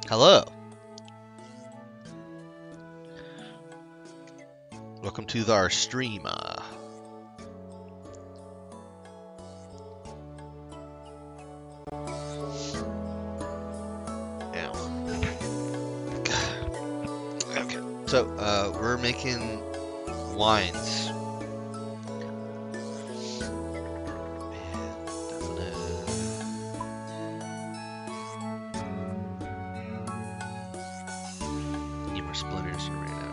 Hello. Welcome to our stream. Now, okay. So we're making wines. Need more splinters for right now.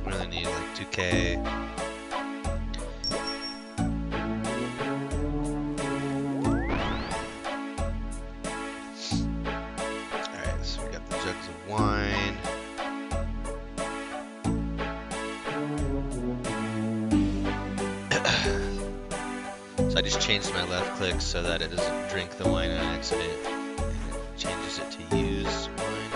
Really need like 2K. Alright, so we got the jugs of wine. So I just changed my left click so that it doesn't drink the wine on accident. And it changes it to use wine.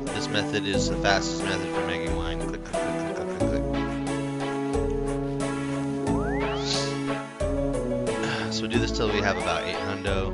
This method is the fastest method for making wine. Click, click, click, click, click, click, click. So we'll do this till we have about 8 hundo.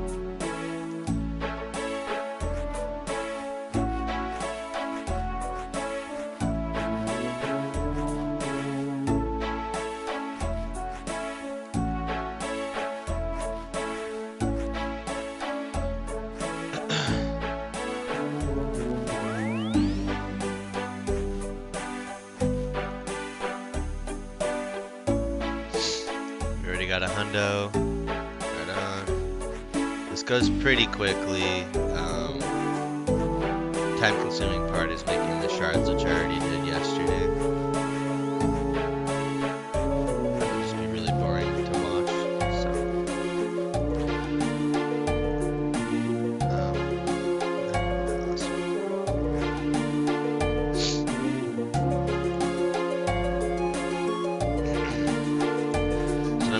Got a hundo. Right on. This goes pretty quickly. Time-consuming part is making the shards, which I already did yesterday. That would just be really boring to watch. So,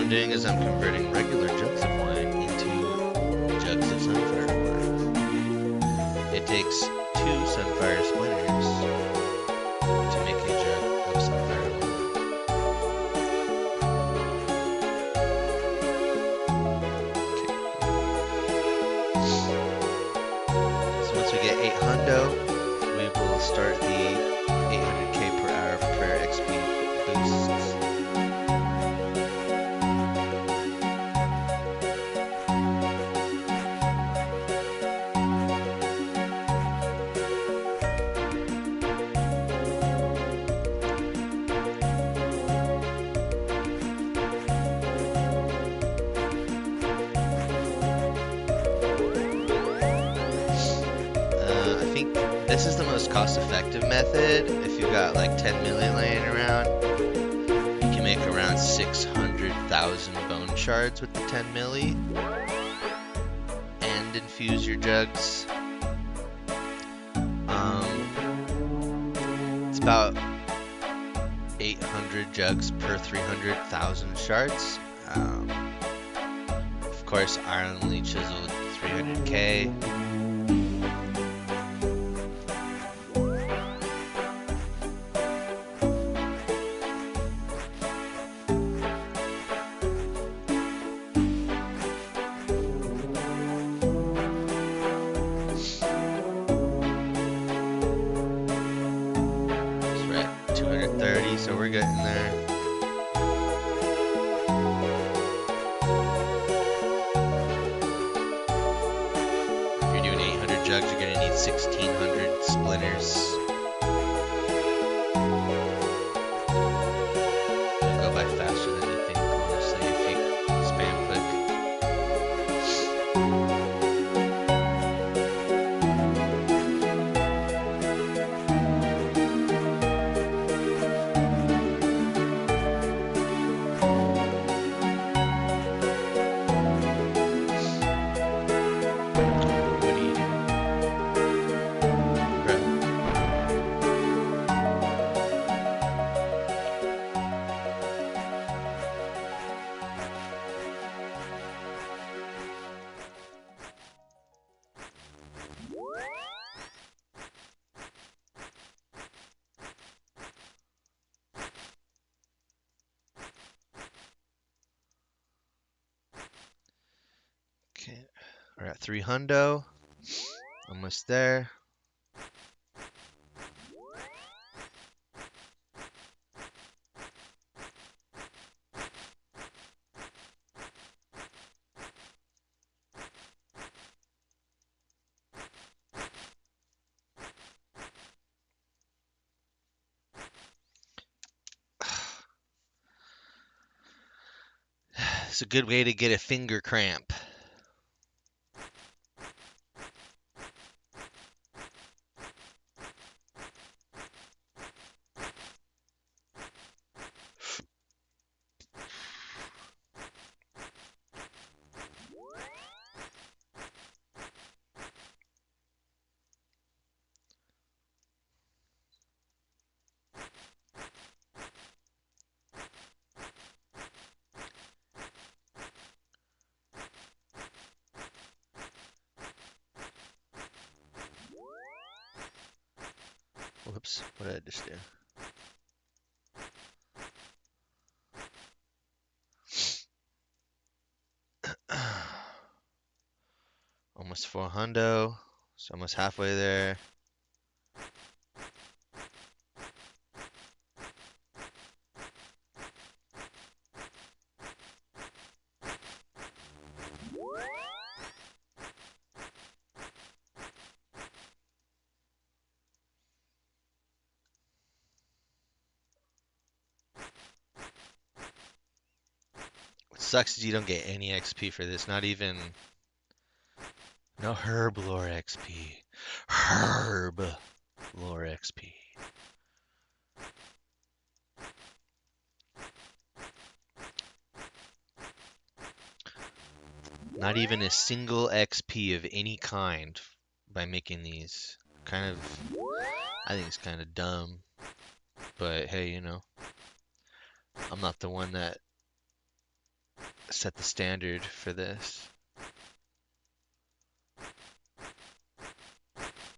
doing is I'm converting regular jugs of wine into jugs of sunfire wine. It takes 2 sunfire splinters to make a jug of sunfire wine. Okay. So once we get 8 hundo, we will start the 800k per hour per XP boosts. This is the most cost-effective method. If you've got like 10 million laying around, you can make around 600,000 bone shards with the 10 milli and infuse your jugs. It's about 800 jugs per 300,000 shards. Of course, iron leeches with 300k. So we're getting there. If you're doing 800 jugs, you're going to need 1,600 splinters. It'll go by faster than you think, honestly, if you spam click. at 3 hundo. Almost there. It's a good way to get a finger cramp. Whoops, what did I just do? Almost 4 hundo. So almost halfway there. What sucks is you don't get any XP for this, not even... No herb lore XP. Herb lore XP. Not even a single XP of any kind by making these. Kind of... I think it's kind of dumb. But hey, you know. I'm not the one that set the standard for this.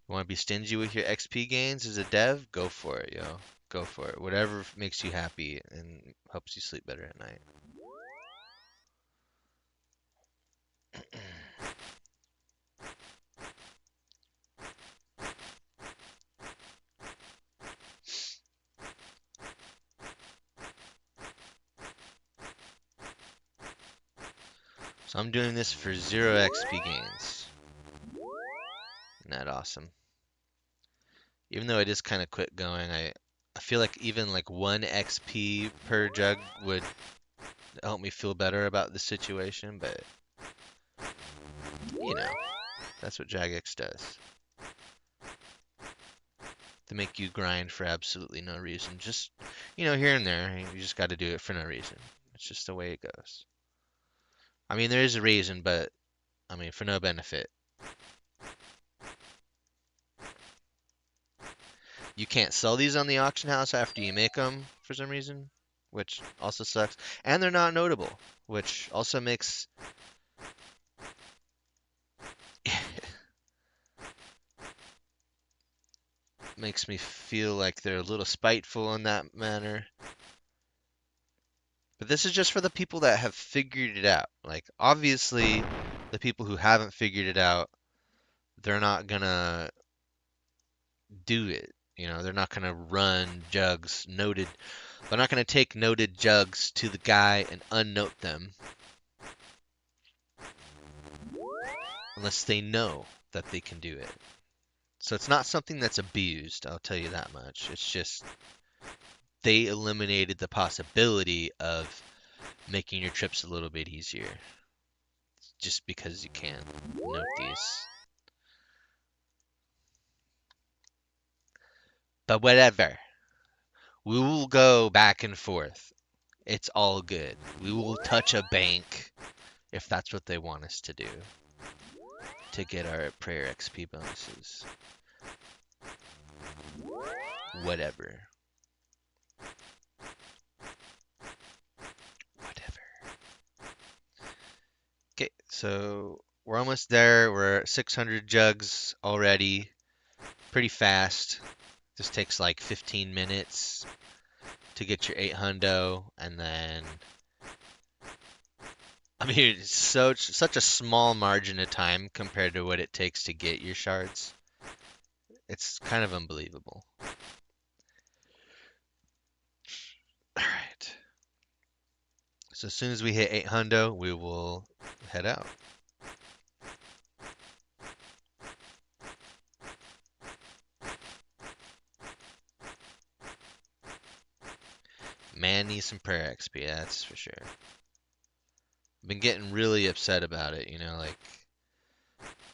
You want to be stingy with your XP gains as a dev? Go for it, yo. Go for it. Whatever makes you happy and helps you sleep better at night. So I'm doing this for 0 XP gains. Isn't that awesome? Even though it is kind of quick going, I feel like even like 1 XP per jug would help me feel better about the situation, but you know, that's what Jagex does. To make you grind for absolutely no reason. Just, you know, here and there, you just got to do it for no reason. It's just the way it goes. I mean, there is a reason, but I mean, for no benefit. You can't sell these on the auction house after you make them for some reason, which also sucks. And they're not notable, which also makes makes me feel like they're a little spiteful in that manner. But this is just for the people that have figured it out. Like, obviously, the people who haven't figured it out, they're not gonna do it. You know, they're not gonna run jugs noted. They're not gonna take noted jugs to the guy and unnote them unless they know that they can do it. So it's not something that's abused, I'll tell you that much. It's just they eliminated the possibility of making your trips a little bit easier. Just because you can't note these. But whatever. We will go back and forth. It's all good. We will touch a bank if that's what they want us to do to get our prayer XP bonuses. Whatever. Whatever. Okay, so we're almost there. We're at 600 jugs already. Pretty fast. This takes like 15 minutes to get your 8 hundo, and then I mean, it's such a small margin of time compared to what it takes to get your shards. It's kind of unbelievable. All right. So as soon as we hit 800, we will head out. Man needs some prayer XP, that's for sure. Been getting really upset about it, you know, like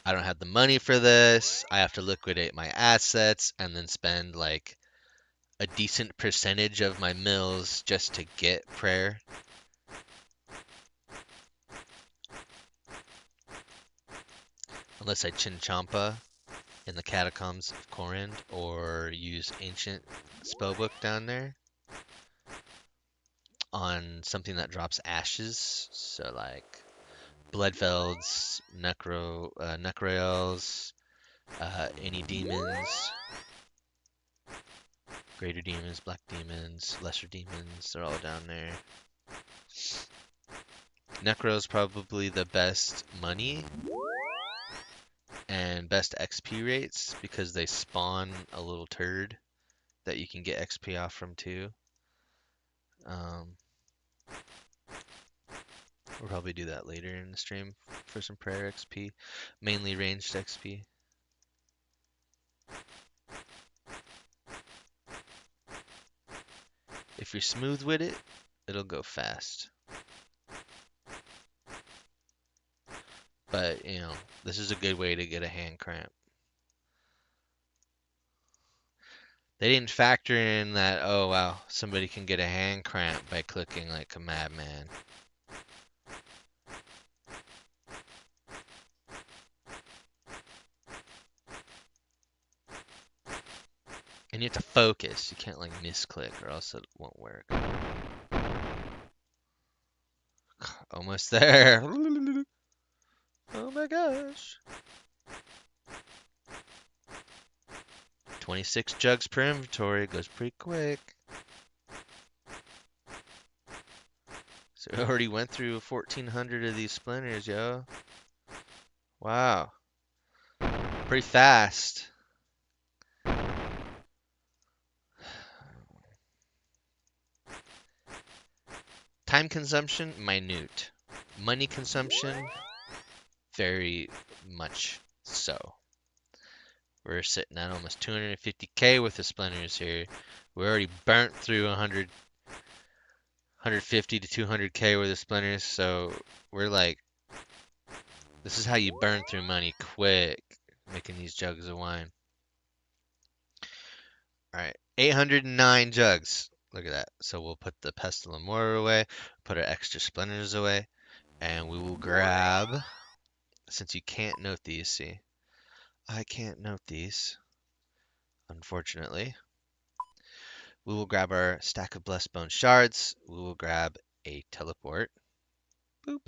I don't have the money for this. I have to liquidate my assets and then spend like a decent percentage of my mills just to get prayer. Unless I Chinchampa in the catacombs of Corinth or use ancient spellbook down there on something that drops ashes. So like Bloodfelds, Necroels, any demons, greater demons, black demons, lesser demons, they're all down there. Necro is probably the best money and best XP rates because they spawn a little turd that you can get XP off from too. We'll probably do that later in the stream for some prayer XP, mainly ranged XP. If you're smooth with it, it'll go fast. But, you know, this is a good way to get a hand cramp. They didn't factor in that, oh wow, somebody can get a hand cramp by clicking like a madman. And you have to focus. You can't like misclick or else it won't work. Almost there. Oh my gosh. 26 jugs per inventory. It goes pretty quick. So we already went through 1,400 of these splinters, yo. Wow. Pretty fast. Time consumption, minute. Money consumption, very much so. We're sitting at almost 250k with the splinters here. We already burnt through 150 to 200k with the splinters, so we're like, this is how you burn through money quick, making these jugs of wine. Alright, 809 jugs. Look at that. So we'll put the pestle and mortar away, put our extra splinters away, and we will grab, since you can't note these, see? I can't note these, unfortunately. We will grab our stack of blessed bone shards. We will grab a teleport. Boop.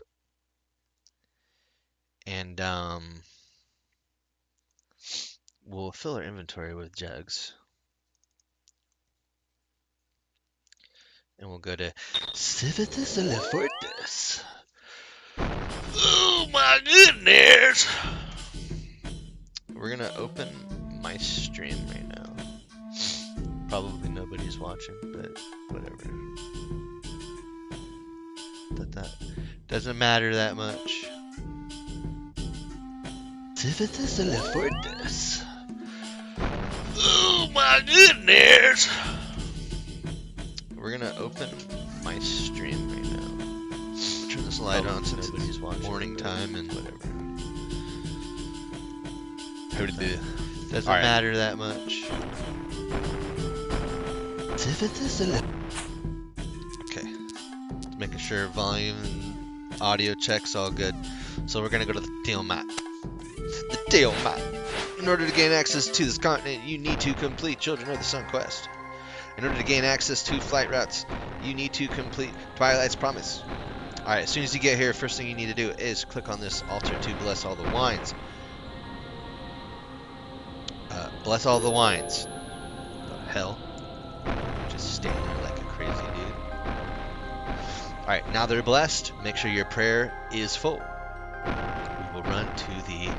And we'll fill our inventory with jugs. And we'll go to Civitas Elefortis. Oh my goodness! We're gonna open my stream right now. Probably nobody's watching, but whatever. That doesn't matter that much. Civitas Elefortis. Oh my goodness! We're gonna open my stream right now. Turn this light on since nobody's watching. Morning time and whatever. How to do? Doesn't matter that much. Okay. Making sure volume and audio checks all good. So we're gonna go to the tail map. The tail map. In order to gain access to this continent, you need to complete Children of the Sun quest. In order to gain access to flight routes, you need to complete Twilight's Promise. Alright, as soon as you get here, first thing you need to do is click on this altar to bless all the wines. Bless all the wines. The hell? Just standing there like a crazy dude. Alright, now they're blessed. Make sure your prayer is full. We will run to the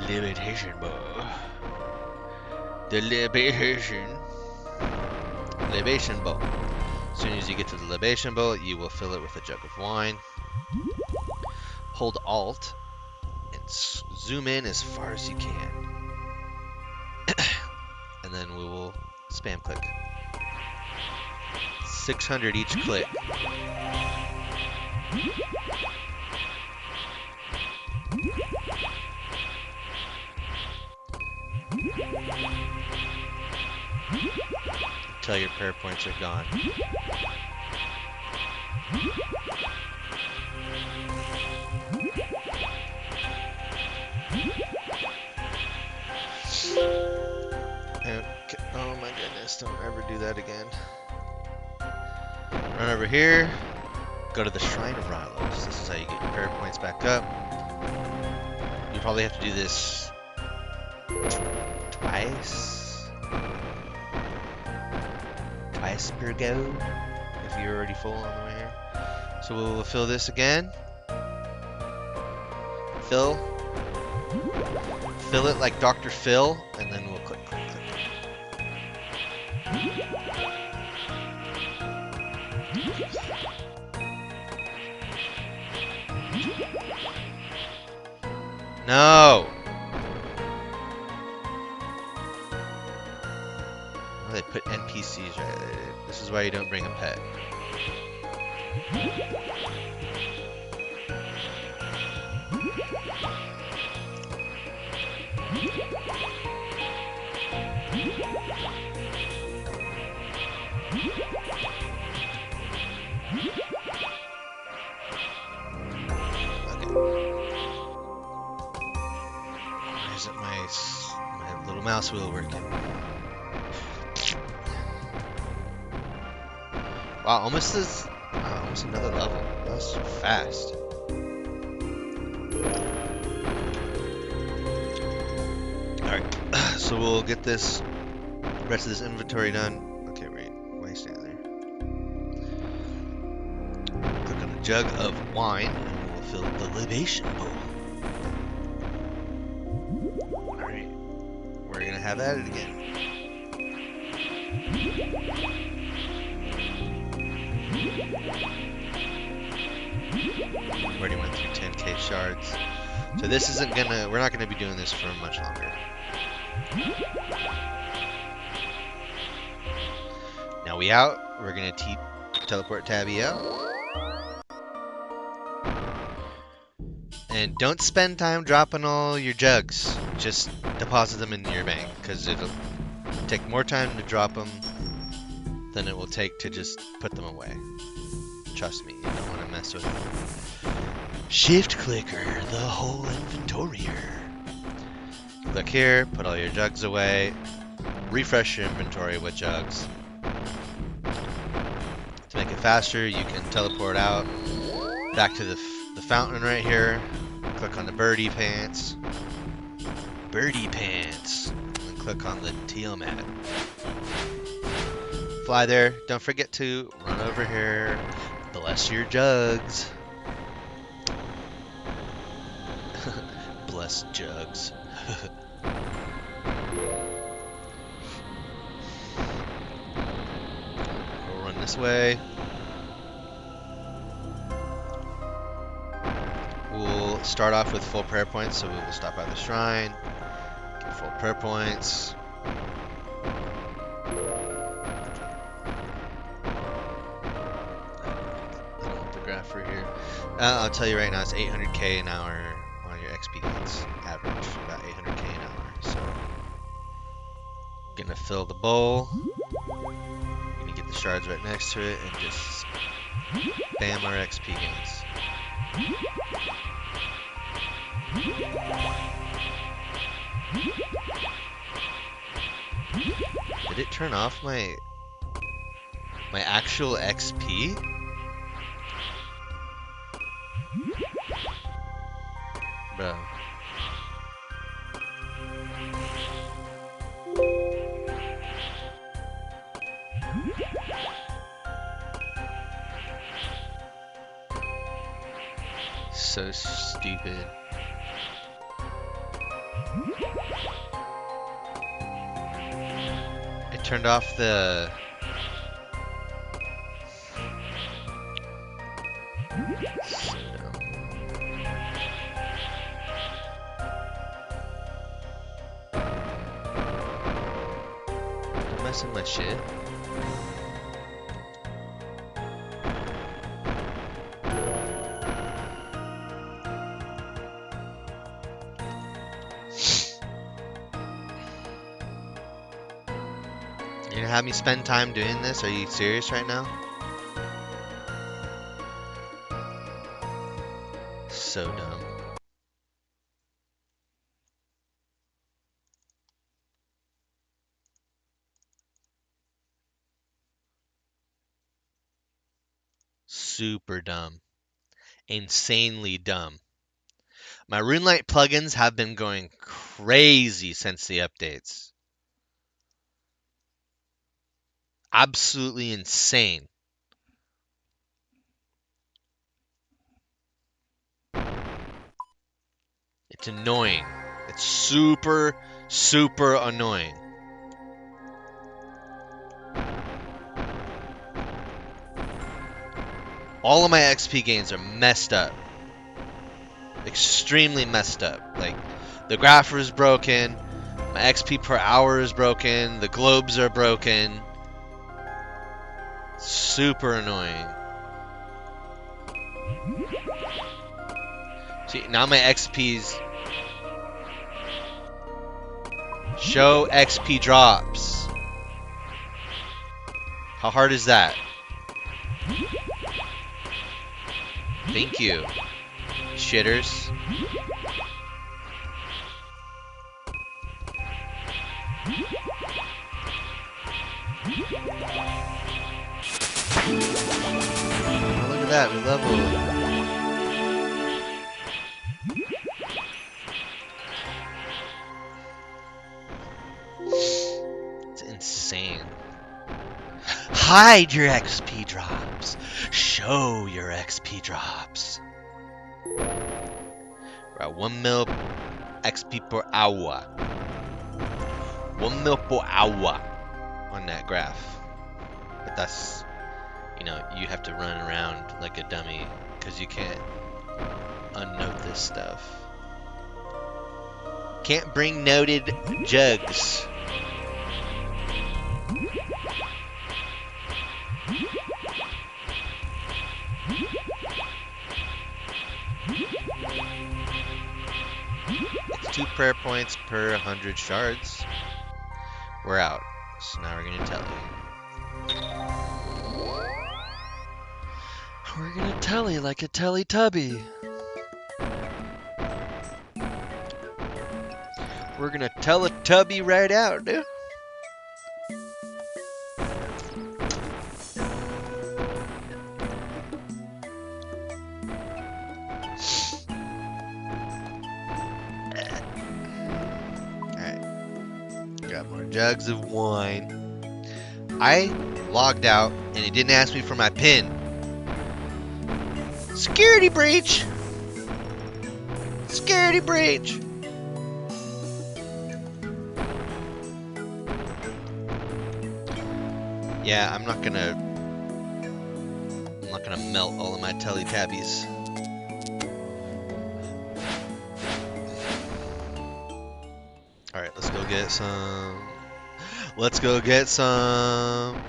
libation bowl. The libation bowl. As soon as you get to the libation bowl, you will fill it with a jug of wine. Hold Alt and zoom in as far as you can. And then we will spam click. 600 each click. Until your prayer points are gone. Okay. Oh my goodness, don't ever do that again. Run over here, go to the Shrine of Rylos. This is how you get your prayer points back up. You probably have to do this twice per go if you're already full on the way here. So we'll fill this again. Fill it like Dr. Phil, and then we'll click. No! Oh, they put NPCs right there. This is why you don't bring a pet. My little mouse wheel working. Wow, almost another level. That was so fast. Alright, so we'll get this rest of this inventory done. Okay, wait, why are you standing there? Click on the jug of wine and we'll fill the libation bowl. We're gonna have at it again. We already went through 10k shards. So this isn't gonna, we're not gonna be doing this for much longer. Now we out, we're gonna teleport Tabby out. And don't spend time dropping all your jugs. Just deposit them in your bank, because it'll take more time to drop them than it will take to just put them away. Trust me, you don't want to mess with them. Shift clicker, the whole inventorier. Click here, put all your jugs away, refresh your inventory with jugs. To make it faster, you can teleport out back to the fountain right here. Click on the birdie pants, and click on the Tiamat. Fly there. Don't forget to run over here. Bless your jugs. Bless jugs. We'll run this way. We'll start off with full prayer points, so we will stop by the shrine, get full prayer points. I don't want the graph for here. I'll tell you right now, it's 800k an hour on your XP gains, average, about 800k an hour. So, gonna fill the bowl. Gonna get the shards right next to it, and just bam our XP gains. Did it turn off my actual XP? Bro. so stupid. I turned off the... So dumb. Don't mess with my shit. You're gonna have me spend time doing this? Are you serious right now? So dumb. Super dumb. Insanely dumb. My RuneLite plugins have been going crazy since the updates. Absolutely insane. It's annoying. It's super, super annoying. All of my XP gains are messed up. Extremely messed up. Like, the grapher is broken. My XP per hour is broken. The globes are broken. Super annoying. See, now my XP's... Show XP drops. How hard is that? Thank you, shitters. Oh, look at that, we leveled. It's insane. Hide your XP drops. Show your XP drops. We're at 1 mil XP per hour. 1 mil per hour on that graph. But that's, you know, you have to run around like a dummy because you can't unnote this stuff. Can't bring noted jugs. It's 2 prayer points per 100 shards. We're out. So now we're gonna tell you. We're gonna telly like a Teletubby. We're gonna Teletubby right out, dude. Got more jugs of wine. I logged out and it didn't ask me for my PIN. Security breach! Security breach! Yeah, I'm not gonna melt all of my Teletubbies. Alright, let's go get some. Let's go get some.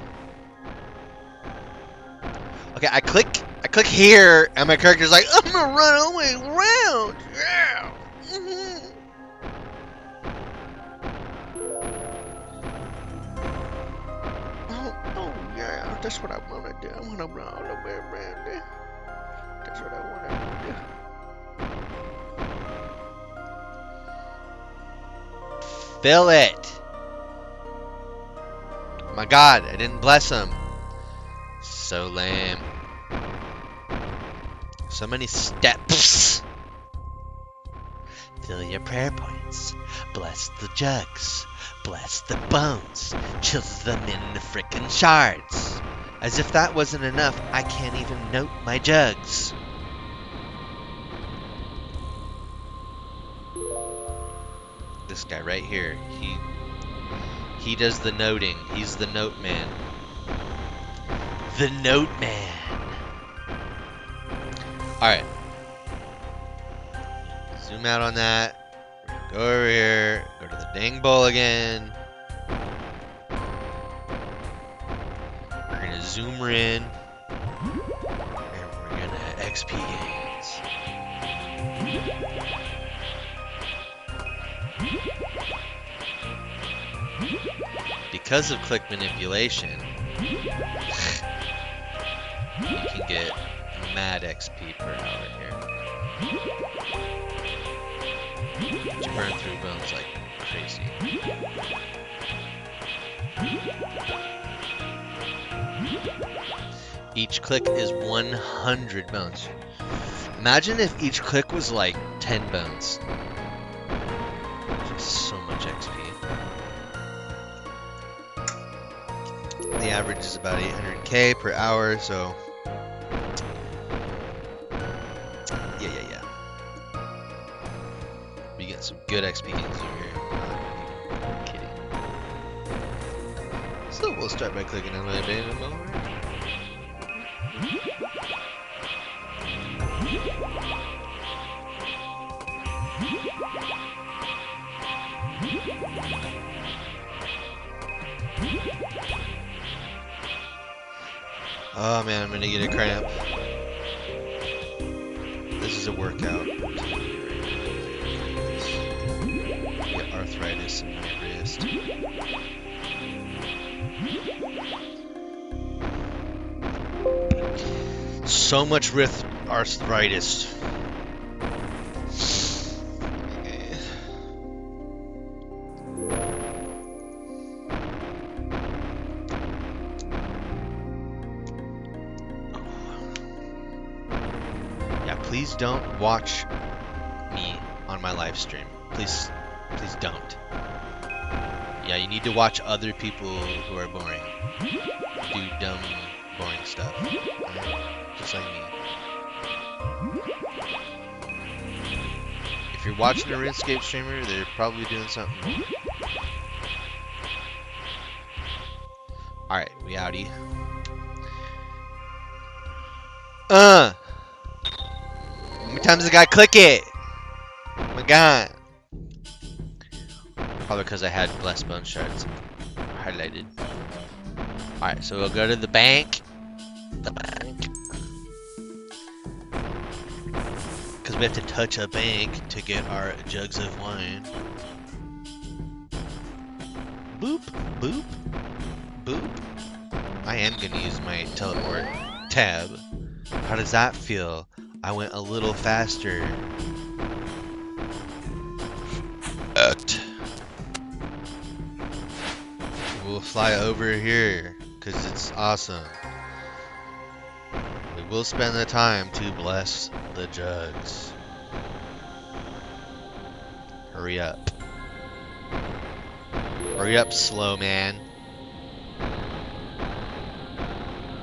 Okay, I click here, and my character's like, I'm gonna run all the way around. Yeah. Oh, yeah, that's what I wanna do. I wanna run all the way around there. That's what I wanna do. Fill it. Oh my God, I didn't bless him. So lame. So many steps. Fill your prayer points. Bless the jugs. Bless the bones. Chill them in the frickin' shards. As if that wasn't enough, I can't even note my jugs. this guy right here. He does the noting. He's the note man. The note man. Alright. Zoom out on that. Go over here. Go to the dang bowl again. We're gonna zoom her in. And we're gonna XP gains. Because of click manipulation, you can get mad XP per hour here. You burn through bones like crazy. Each click is 100 bones. Imagine if each click was like 10 bones. Just so much XP. The average is about 800k per hour, so yeah. We get some good XP gains over here. I'm kidding. So we'll start by clicking on my abandoned mower. Oh man, I'm gonna get a cramp. This is a workout. Get arthritis in my wrist. So much arthritis. Please don't watch me on my live stream. Please don't. Yeah, you need to watch other people who are boring. Do dumb, boring stuff. Just like me. If you're watching a RuneScape streamer, they're probably doing something. Alright, we outie. How many times did I click it? Oh my god. Probably because I had blessed bone shards highlighted. Alright, so we'll go to the bank. The bank. Because we have to touch a bank to get our jugs of wine. Boop, boop, boop. I am going to use my teleport tab. How does that feel? I went a little faster. We'll fly over here because it's awesome. We will spend the time to bless the jugs. Hurry up. Hurry up, slow man.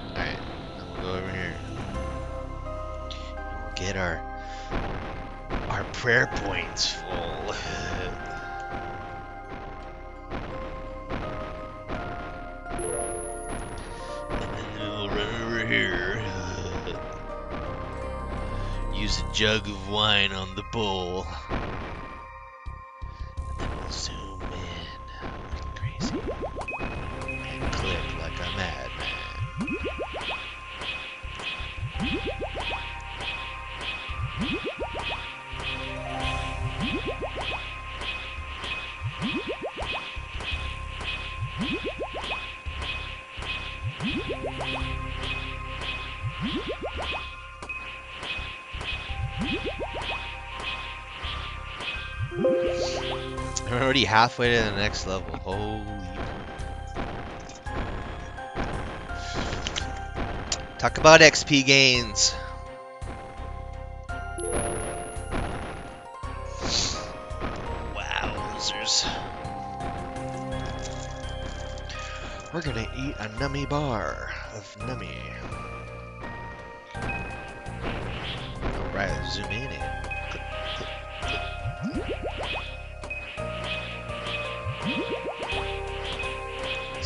Alright, then we'll go over here. We'll get our prayer points full. Here. Use a jug of wine on the bowl. And then we'll zoom in like crazy. And click like a madman. I'm already halfway to the next level. Holy. Talk about XP gains. Wowzers. We're gonna eat a nummy bar of nummy. Alright, zoom in and click, click, click.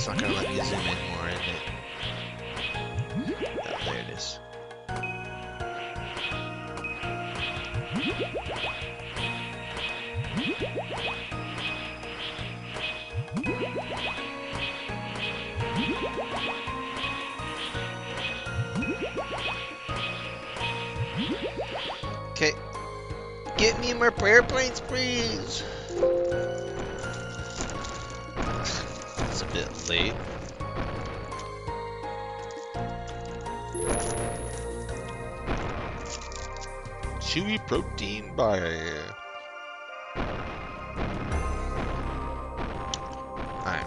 not gonna let me zoom in more, is it? Oh, there it is. Okay. Get me more prayer points, please. It's a bit late. Chewy protein bar. Alright.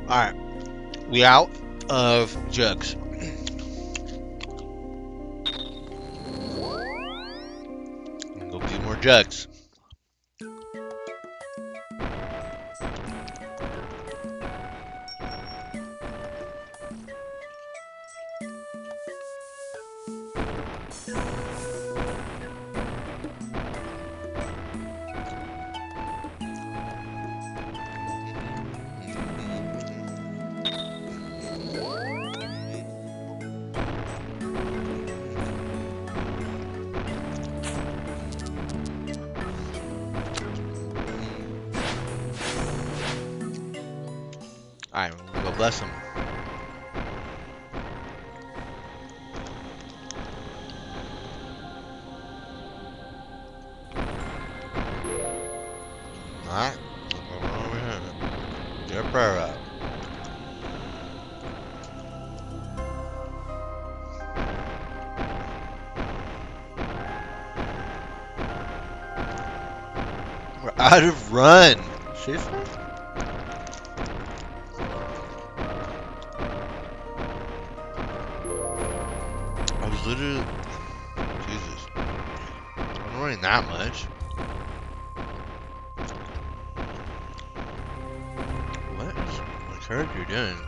Alright, we out of jugs. Go do more jugs. Alright, we'll go bless him. Alright, we'll go over here. Get a prayer out. We're out of run. Seriously? I was literally... Jesus. I'm running that much. What is my character doing?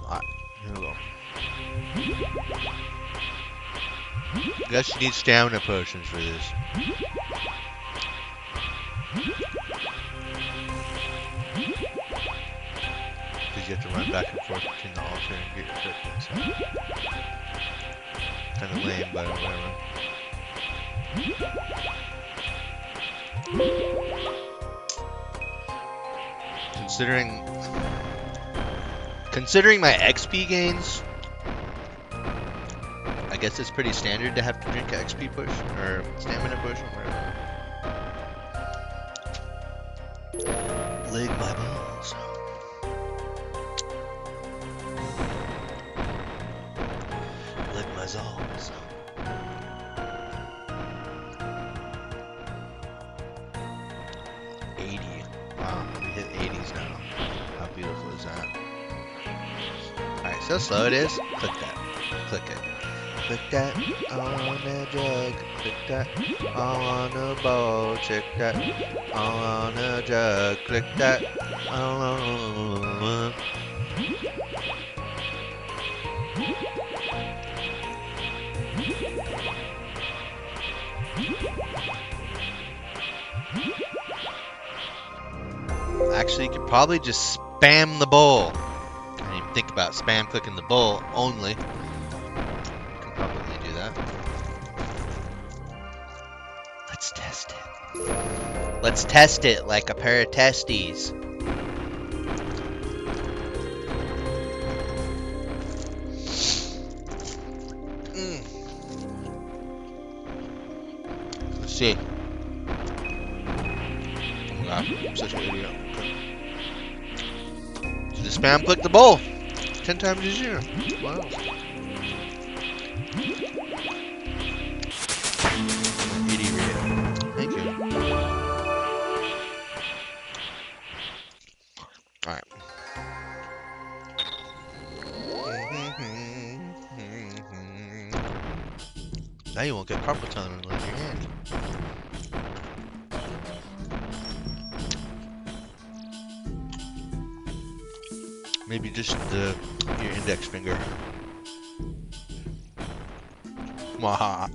Alright, here we go. I guess you need stamina potions for this. Because you have to run back and forth between the altar and get your footprints. Kind of lame, but whatever. Considering my XP gains, I guess it's pretty standard to have to drink an XP push or stamina potion, whatever. Lick my balls. Lick my zalls. Wow, we hit 80s now. How beautiful is that? Alright, so slow it is. Click that. Click it. Click that on a jug. Click that on a bowl. Check that on a jug. Click that on. Actually, you could probably just spam the bowl. I didn't even think about spam clicking the bowl only. You can probably do that. Let's test it. Let's test it like a pair of testes. Let's see. Oh my god, I'm such an idiot. So just spam click the bowl. 10 times easier. Wow. Now you won't get carpal tunnel in your hand. Maybe just your index finger. Waha.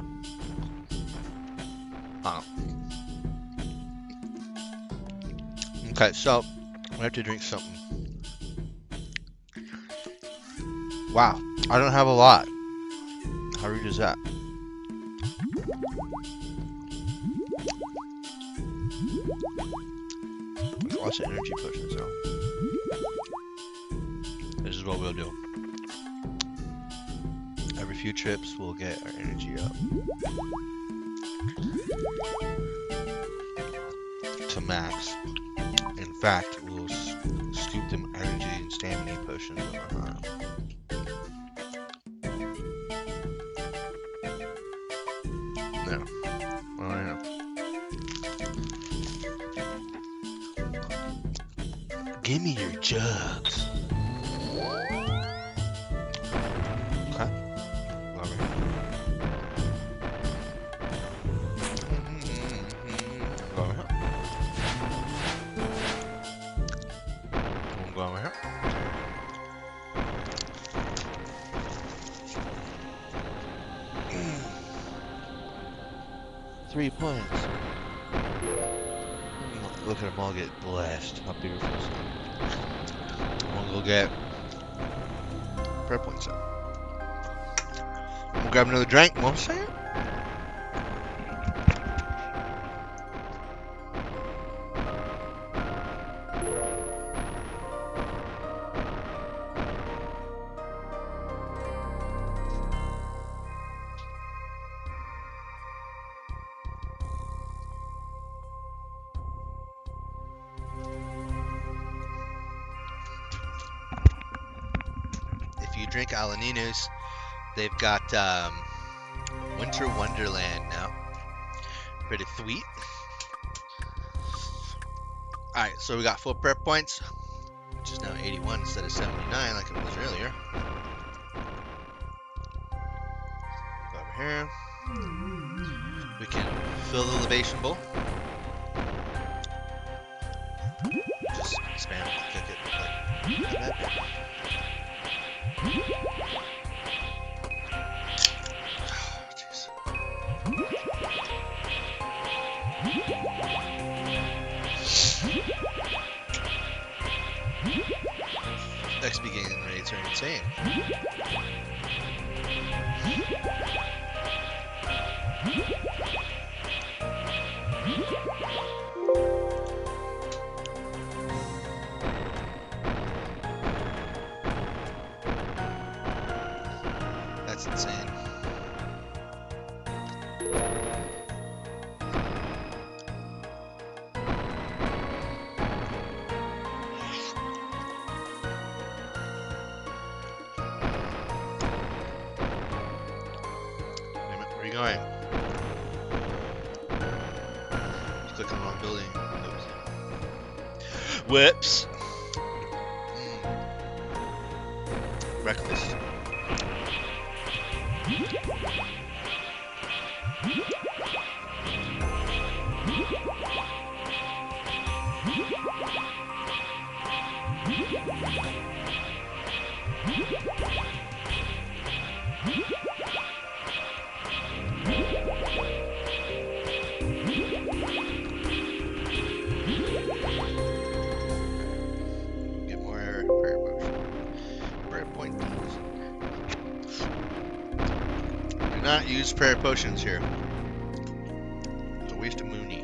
Okay, so I have to drink something. Wow, I don't have a lot. How rude is that? There's lots of energy potions though. This is what we'll do. Every few trips, we'll get our energy up to max. In fact, we'll scoop them energy and stamina potions in our arm. No. Oh, yeah. Give me your jugs. Okay. Over here. Over here. We'll go over here. 3 points. Look at them all get blessed. How beautiful is that? I'm gonna go get prayer points up. I'm gonna grab another drink. One second. If you drink Alaninos, they've got Winter Wonderland now. Pretty sweet. Alright, so we got 4 prayer points, which is now 81 instead of 79 like it was earlier. Go over here. We can fill the libation bowl. Just spam it, click it like that. XP gain rates are insane. That's insane. Where are you going? Click on the wrong building. Oops. Whoops. Reckless. Get more prayer points. Do not use prayer potions here. It's a waste of Mooney.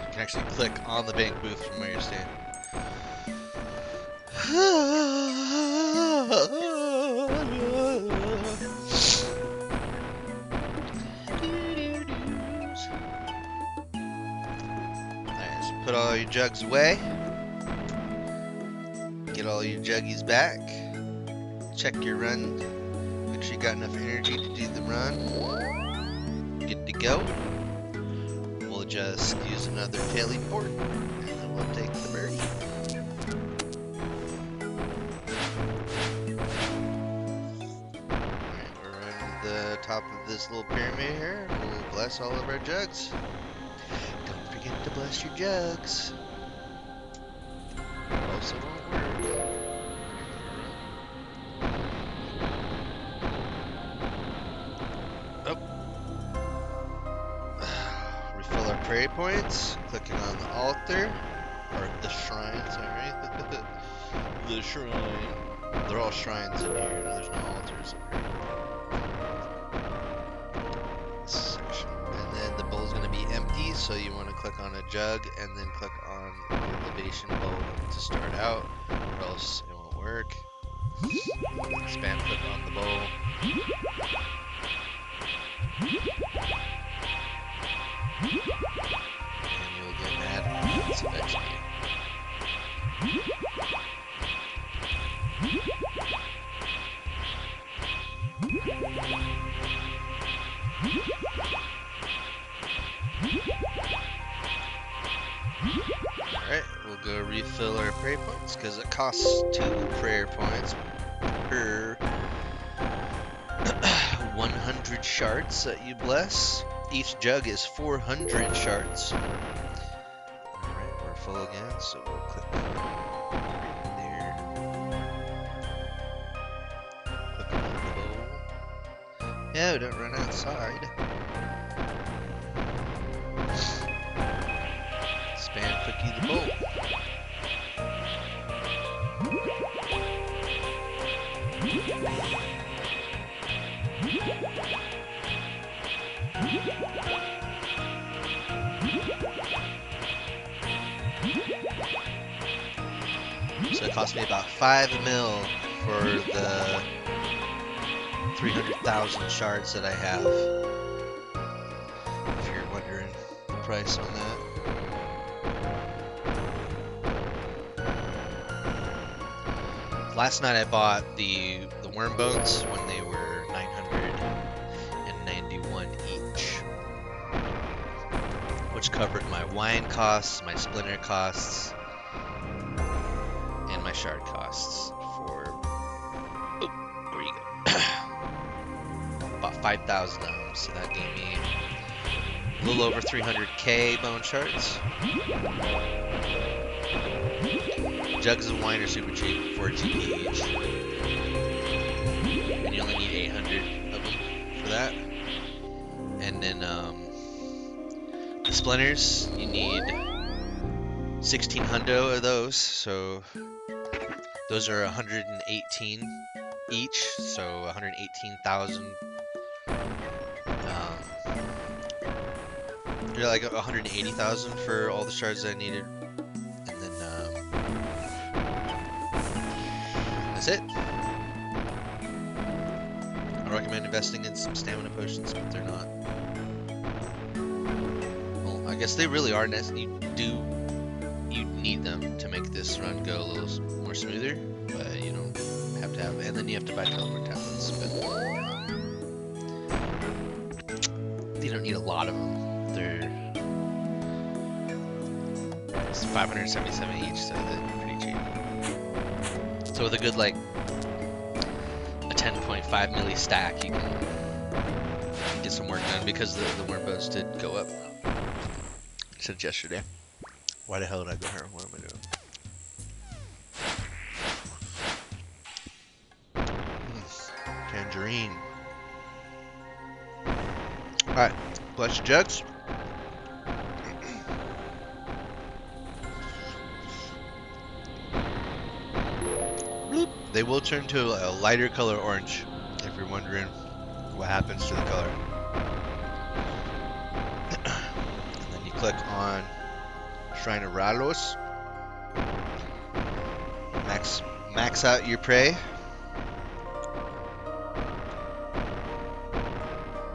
You can actually click on the bank booth from where you're standing. jugs away. Get all your juggies back. Check your run. Make sure you got enough energy to do the run. Good to go. We'll just use another taily port, and then we'll take the birdie. Alright, we're running the top of this little pyramid here. We'll bless all of our jugs. Don't forget to bless your jugs. Also won't work. Refill our prayer points, clicking on the altar, or the shrine, sorry. The shrine. They're all shrines in here, there's no altars up here. This section. And then the bowl's going to be empty, so you want to click on a jug and then click on the elevation bowl to start out, or else it won't work. Spam click on the bowl. And you'll get mad points eventually. Alright, we'll go refill our prayer points because it costs 2 prayer points per 100 shards that you bless. Each jug is 400 shards. Alright, we're full again, so we'll click right there. Click on the bowl. No, don't run outside. Spam cookie the bowl. So it cost me about 5 mil for the 300,000 shards that I have. If you're wondering the price on that. Last night I bought the worm bones when they were 991 each, which covered my wine costs, my splinter costs, and my shard costs for, oh, where you go, about 5,000 of them, so that gave me a little over 300k bone shards. Jugs of wine are super cheap, 4 GP each, and you only need 800 of them for that. And then the splinters, you need 16 hundo of those, so those are 118 each, so 118,000. You're like 180,000 for all the shards that I needed. That's it. I recommend investing in some stamina potions, but they're not. Well, I guess they really are necessary. You need them to make this run go a little more smoother, but you don't have to have. And then you have to buy teleport tablets, but you don't need a lot of them. They're 577 each, so they're pretty cheap. So with a good, like, a 10.5 milli stack, you can get some work done, because the worm bones did go up since yesterday. Why the hell did I go here? What am I doing? Tangerine. Alright, bless your jugs. They will turn to a lighter color orange, if you're wondering what happens to the color. And then you click on Shrine of Ralos. Max out your prey.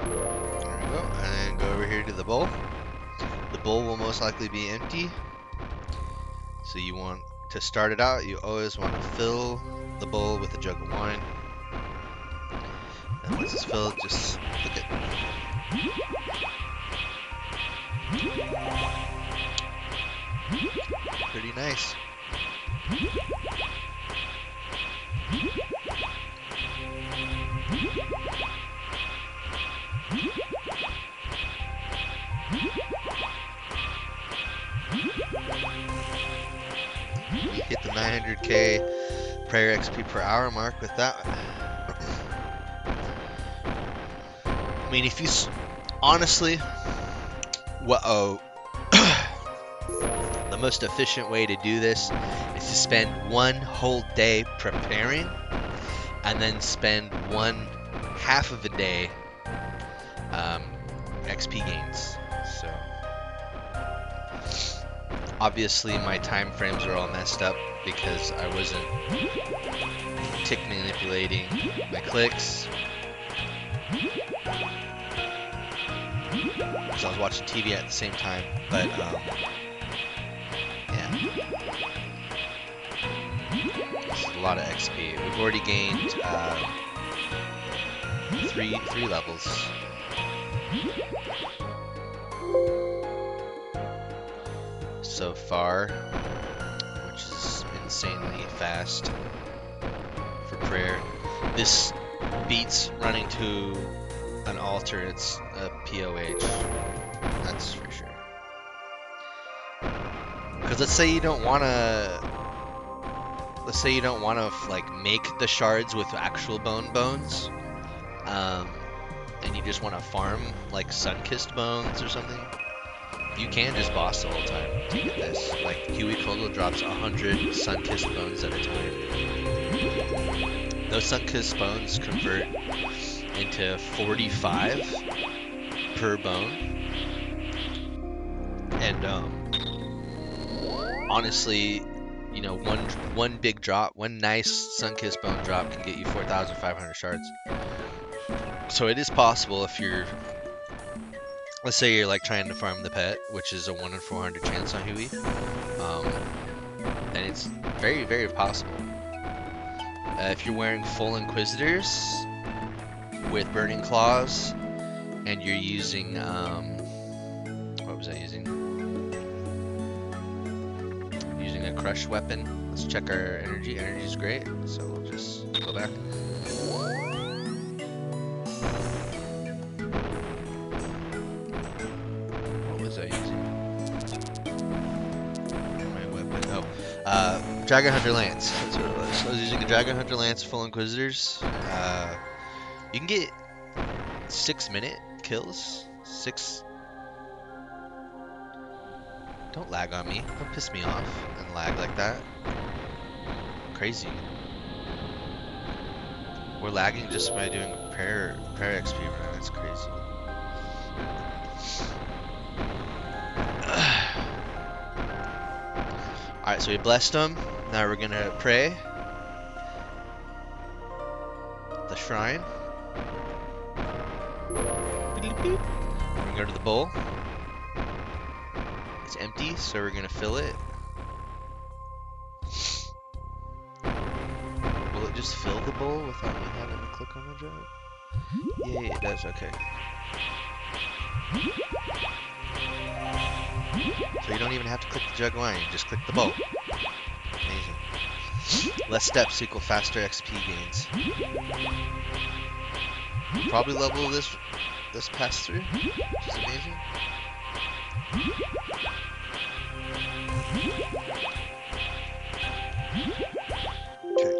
There we go. And then go over here to the bowl. The bowl will most likely be empty. So you want to start it out, you always want to fill the bowl with a jug of wine. And once it's filled, just click it. Pretty nice. You hit the 900k prayer XP per hour mark with that. I mean, if you honestly, the most efficient way to do this is to spend one whole day preparing, and then spend one half of a day XP gains. So obviously my time frames are all messed up because I wasn't tick manipulating my clicks. Because I was watching TV at the same time, but yeah, this is a lot of XP. We've already gained three levels. So far, which is insanely fast for prayer. This beats running to an altar. It's a POH, that's for sure. Because let's say you don't want to like make the shards with actual bones, and you just want to farm like sun-kissed bones or something. You can just boss the whole time to get this. Like, Huey Codal drops 100 sun-kissed bones at a time. Those sun-kissed bones convert into 45 per bone. And, honestly, you know, one big drop, one nice sun-kissed bone drop can get you 4,500 shards. So it is possible if you're... Let's say you're like trying to farm the pet, which is a 1 in 400 chance on Huey, and it's very, very possible. If you're wearing full Inquisitors with Burning Claws, and you're using, what was I using? Using a Crush weapon. Let's check our energy. Energy is great, so we'll just go back. Dragon Hunter Lance, that's what it was. So I was using a Dragon Hunter Lance full Inquisitors. You can get 6-minute kills. 6. Don't lag on me. Don't piss me off and lag like that. Crazy. We're lagging just by doing a prayer XP run. That's crazy. Alright, so we blessed them. Now we're gonna pray. The shrine. We're gonna go to the bowl. It's empty, so we're gonna fill it. Will it just fill the bowl without me having to click on the jug? Yeah, it does, okay. So you don't even have to click the jug line, you just click the bowl. Amazing. Less steps equal faster XP gains. Probably level this pass through, which is amazing. Okay.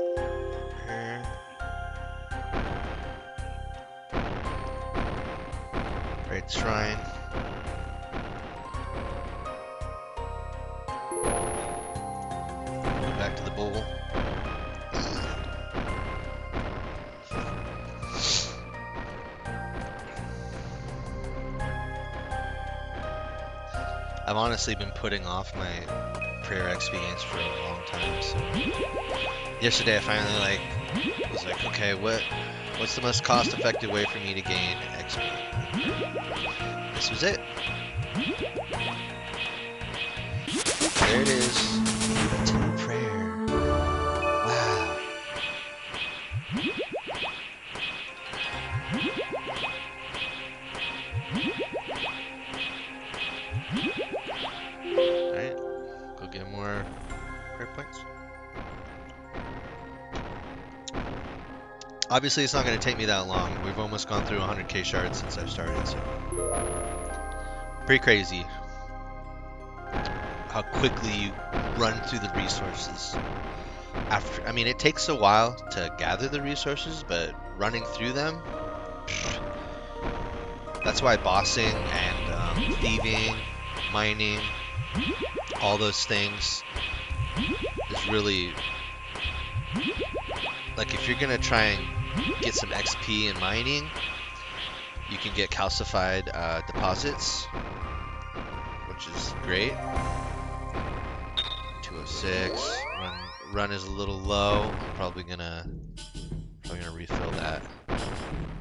Right shrine. Back to the bowl. I've honestly been putting off my prayer XP gains for a long time, so yesterday I finally was like, okay, what's the most cost-effective way for me to gain XP? This was it. There it is. points. Obviously, it's not going to take me that long. We've almost gone through 100k shards since I've started, so pretty crazy how quickly you run through the resources. After, I mean, it takes a while to gather the resources, but running through them, that's why bossing and thieving, mining, all those things is really, like, if you're gonna try and get some XP in mining, you can get calcified deposits, which is great. 206. Run is a little low. I'm probably gonna refill that.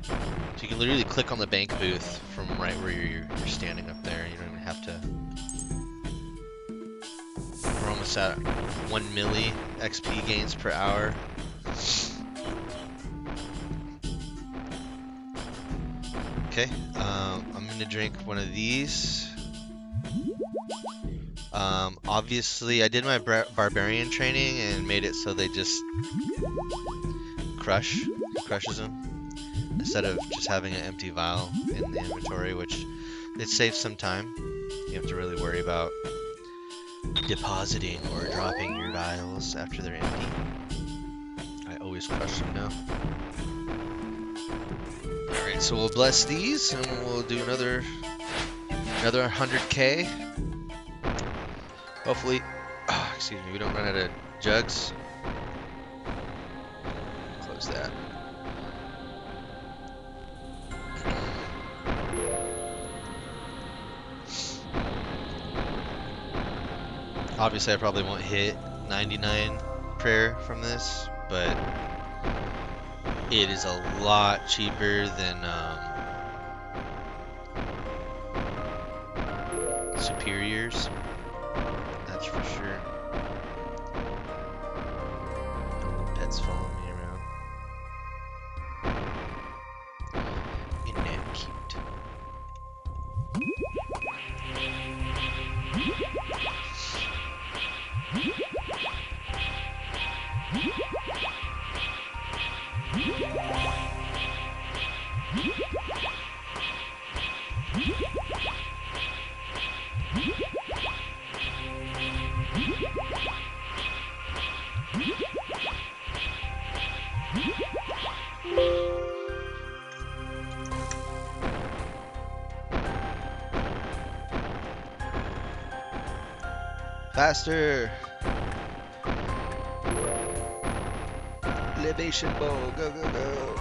So you can literally click on the bank booth from right where you're standing up there. You don't even have to. We're almost at 1 milli XP gains per hour. Okay, I'm gonna drink one of these. Obviously, I did my barbarian training and made it so they just crushes them instead of just having an empty vial in the inventory, which it saves some time. You have to really worry about depositing or dropping your vials after they're empty. I always crush them now. Alright, so we'll bless these and we'll do another 100k. Hopefully, excuse me, we don't run out of jugs. Close that. Obviously, I probably won't hit 99 prayer from this, but it is a lot cheaper than superiors. That's for sure. Pets following me around. Isn't that cute? Faster! Libation bow, go, go, go!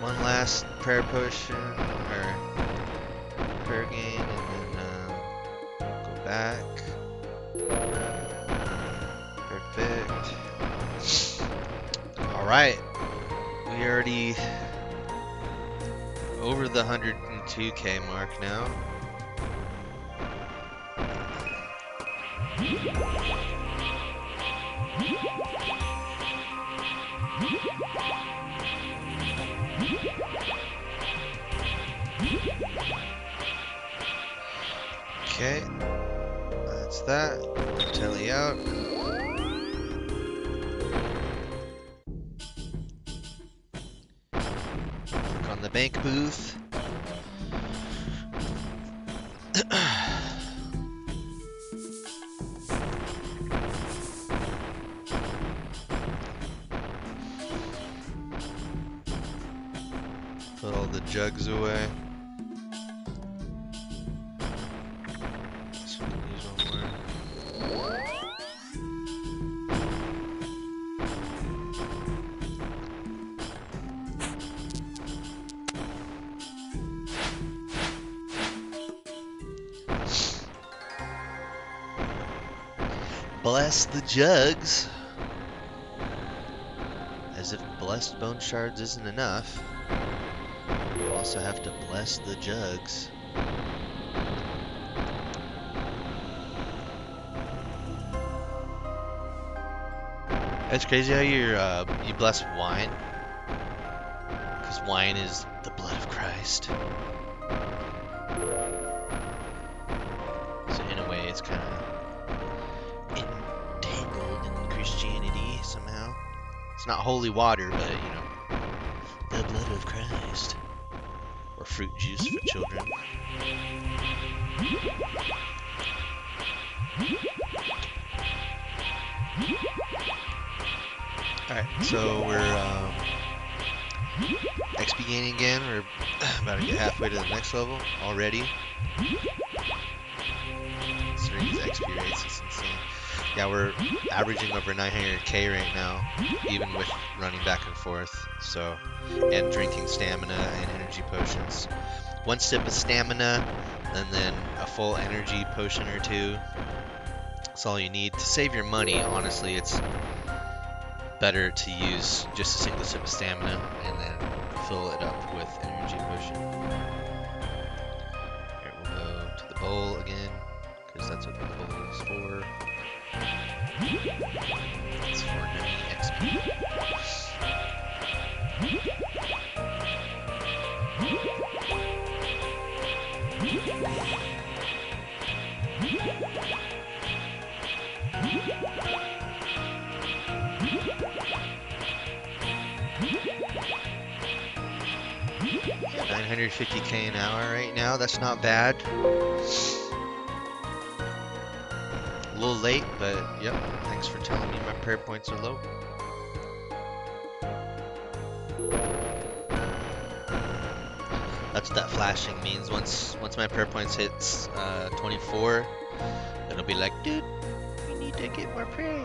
One last prayer potion, or prayer gain, and then go back. Perfect. Alright. We already over the 102k mark now. Okay, that's that. Tally out. Click on the bank booth. Put all the jugs away. So we can use one more. bless the jugs. As if blessed bone shards isn't enough, you also have to bless the jugs. It's crazy how you bless wine, because wine is the blood of Christ. So in a way, it's kind of entangled in Christianity somehow. It's not holy water, but you know, the blood of Christ, or fruit juice for children. Alright, so we're XP gaining again. We're about to get halfway to the next level already. Considering these XP rates, it's insane. Yeah, we're averaging over 900k right now, even with running back and forth. So, and drinking stamina and energy potions. One sip of stamina, and then a full energy potion or two. That's all you need to save your money. Honestly, it's better to use just a single sip of stamina and then fill it up with energy potion. Here, we'll go to the bowl again, because that's what the bowl is for. It's for Nami XP. Yeah, 950k an hour right now. That's not bad. A little late, but yep. Thanks for telling me my prayer points are low. That's what that flashing means. Once my prayer points hits 24, it'll be like, dude, you need to get more prayer.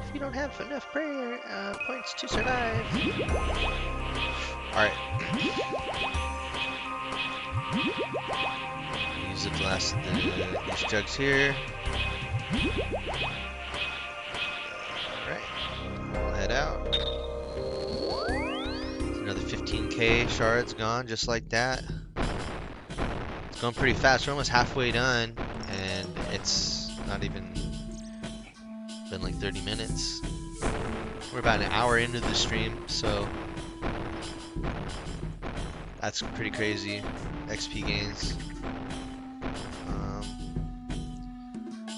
If you don't have enough prayer points to survive. Alright. Use the last of these jugs here. Alright. We'll head out. Another 15k shards gone, just like that. It's going pretty fast. We're almost halfway done, and it's not even been like 30 minutes. We're about an hour into the stream, so that's pretty crazy. XP gains.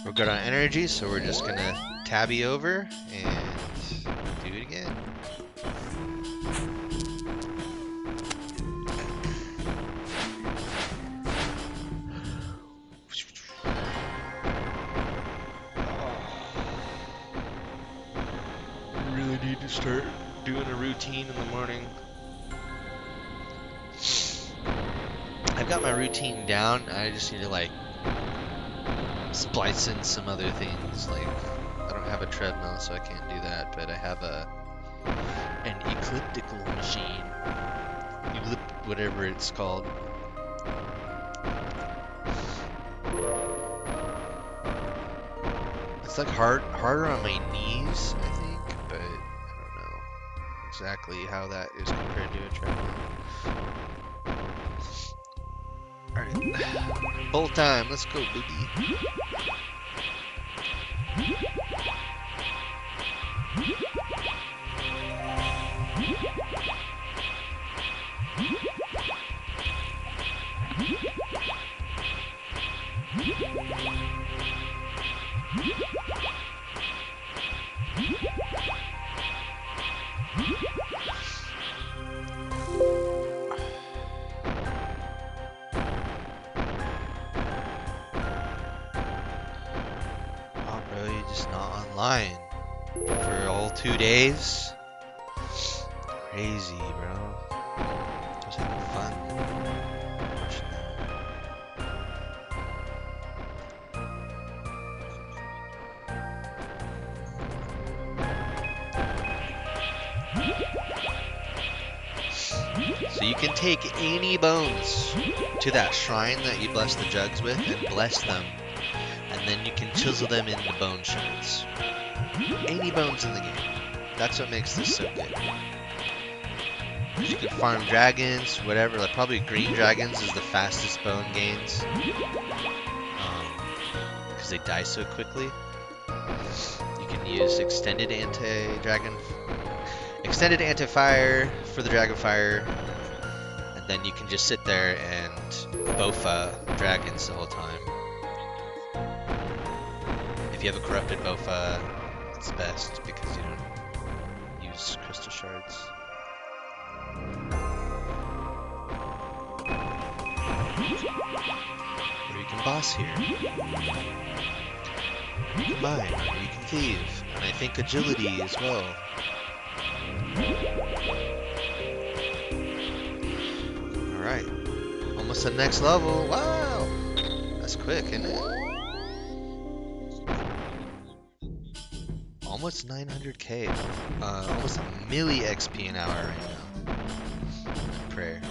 We're good on energy, so we're just gonna tabby over and do it again. Really need to start doing a routine in the morning. I've got my routine down. I just need to like splice in some other things. Like I don't have a treadmill, so I can't do that. But I have an elliptical machine, whatever it's called. It's like harder on my knees, I think, but I don't know exactly how that is compared to a treadmill. Alright, bowl time, let's go, baby. Online for all 2 days. Crazy, bro. Just having fun. So you can take any bones to that shrine that you bless the jugs with and bless them and then you can chisel them into bone shards. Any bones in the game. That's what makes this so good. You can farm dragons, whatever. Like probably green dragons is the fastest bone gains, because they die so quickly. You can use extended anti-fire for the dragon fire, and then you can just sit there and bofa dragons the whole time. If you have a corrupted bofa, it's best because you don't use crystal shards. Or you can boss here. You can mine, or you can thieve, and I think agility as well. Alright, almost to the next level. Wow! That's quick, isn't it? Almost 900k. Almost a milli XP an hour right now. Prayer.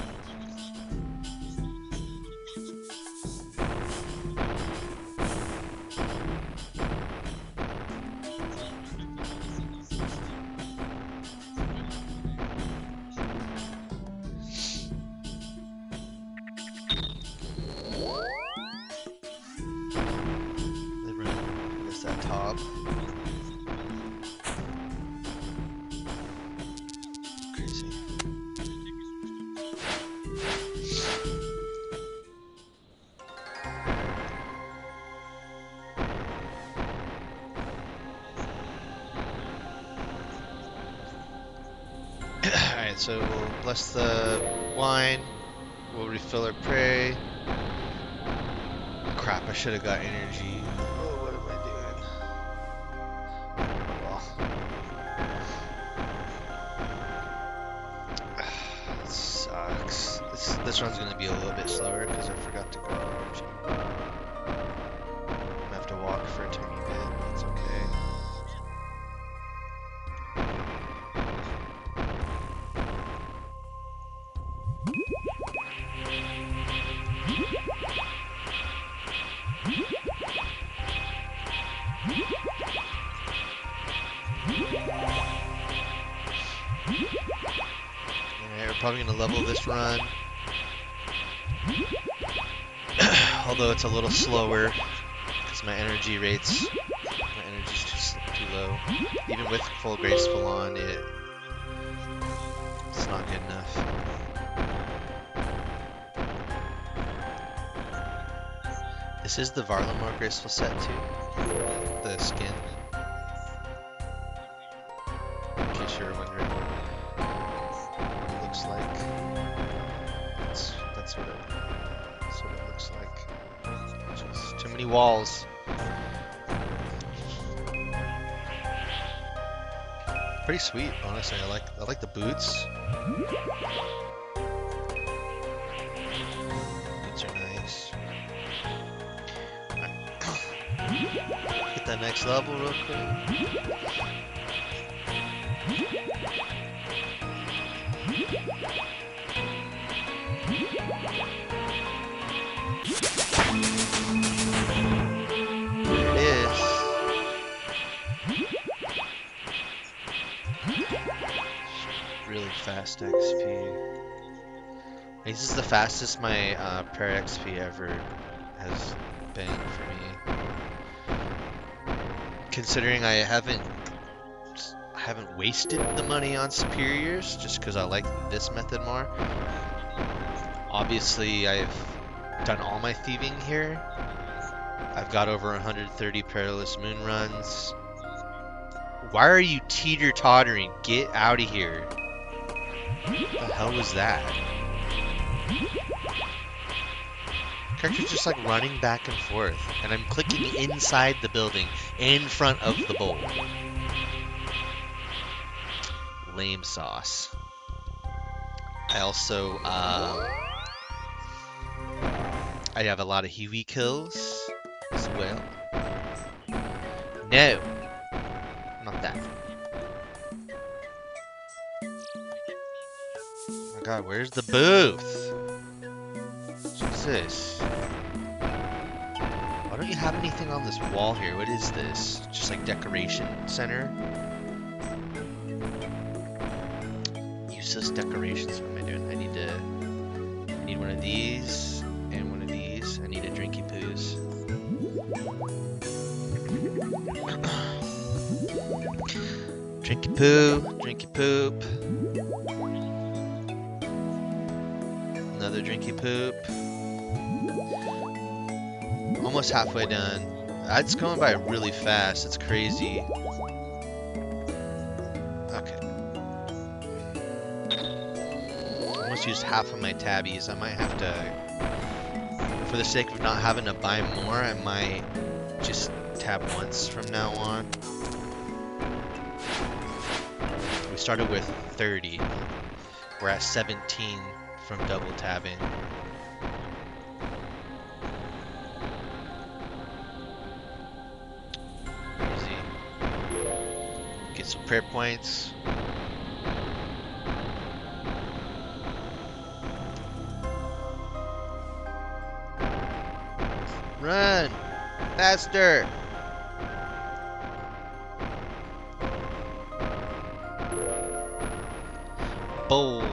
That top. Crazy. Alright, so we'll bless the wine. We'll refill our prey. Crap, I should have got energy. This run's gonna be a little bit slower because I forgot to grab energy. I'm gonna have to walk for a tiny bit. That's okay. Alright, we're probably gonna level this run. Although it's a little slower because my energy rate's too low. Even with full graceful on, it's not good enough. This is the Varlamore graceful set too. The skin. In case you were wondering what it looks like. That's what it looks like. Just too many walls. Pretty sweet, honestly. I like the boots. Boots are nice. Alright. Hit that next level real quick. Really fast XP. This is the fastest my prayer XP ever has been for me. Considering I haven't wasted the money on superiors just because I like this method more. Obviously, I've done all my thieving here. I've got over 130 perilous moon runs. Why are you teeter-tottering? Get out of here. What the hell was that? Character's just like running back and forth, and I'm clicking inside the building, in front of the bowl. Lame sauce. I also, I have a lot of Huey kills as well. No! Not that. Oh my god, where's the booth? What's this? Why don't you have anything on this wall here? What is this? Just like decoration center? Useless decorations. What am I doing? I need one of these and one of these. I need a drinky poos. Drinky poo, drinky poop. Another drinky poop. Almost halfway done. That's going by really fast. It's crazy. Okay. Almost used half of my tabbies. I might have to, for the sake of not having to buy more, I might just tab once from now on. We started with 30. We're at 17 from double tabbing. Easy. Get some prayer points. Run! Faster! Bowl.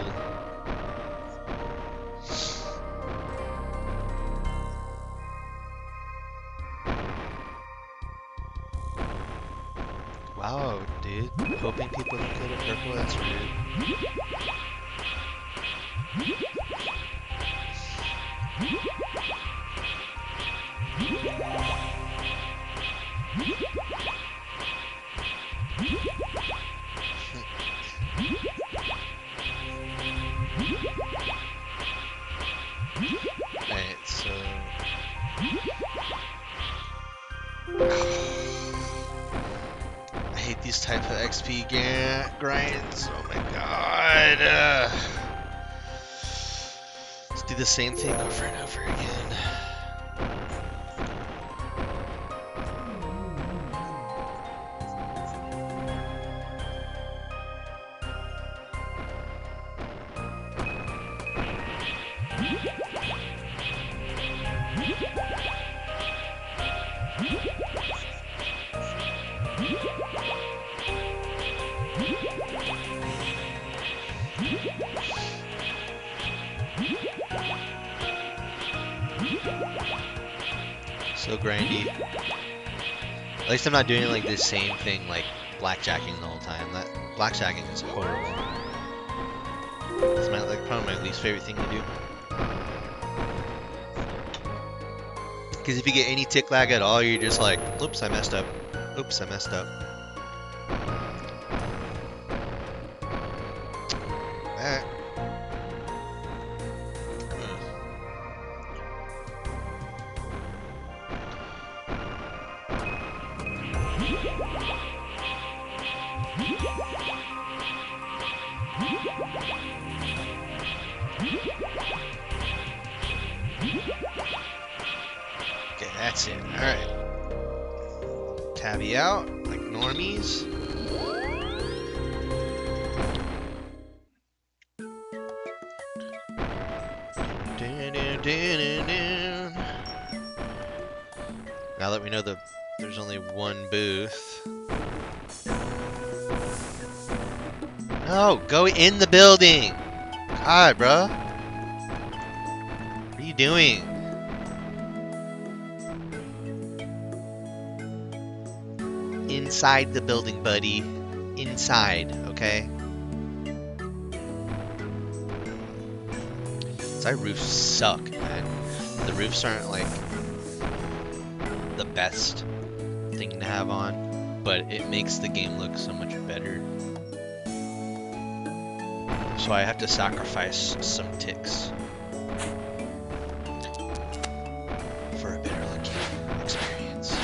Wow, dude. Hoping people don't go to purple, that's rude. Alright, so... I hate these type of XP grinds. Oh my god. Let's do the same thing over and over again. So grindy. At least I'm not doing like this same thing like blackjacking the whole time. That blackjacking is horrible. It's probably my least favorite thing to do. Because if you get any tick lag at all, you're just like, oops, I messed up. Oops, I messed up. Alright. Okay, that's it. Alright. Tabby out, like normies. Now that we know that there's only one booth. No, go in the building! God, bro. What are you doing? Inside the building, buddy. Inside, okay? Our roofs suck, man. The roofs aren't like the best thing to have on, but it makes the game look so much better. So I have to sacrifice some ticks for a better looking experience.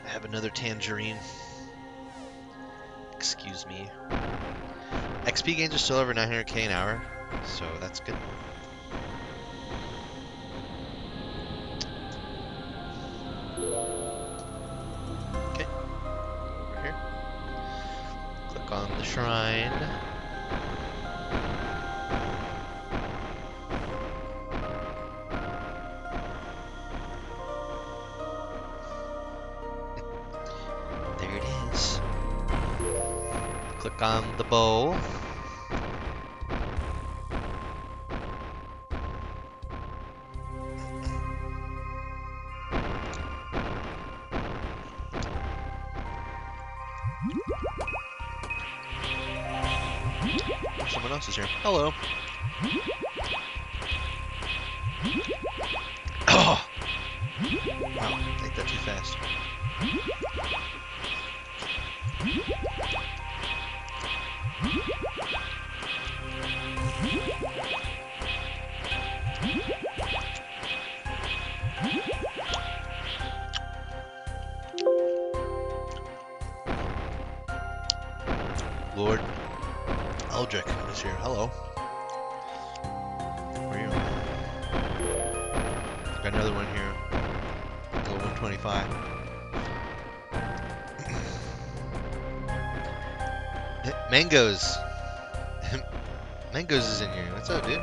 I have another tangerine. Excuse me. XP gains are still over 900k an hour, so that's good. Okay, over here. Click on the shrine. back on the bow. Someone else is here. Hello. Oh! Wow, I think that too fast. Lord Eldrick is here. Hello. Where are you? Got another one here. Level 125. Mangoes. Mangoes is in here. What's up, dude?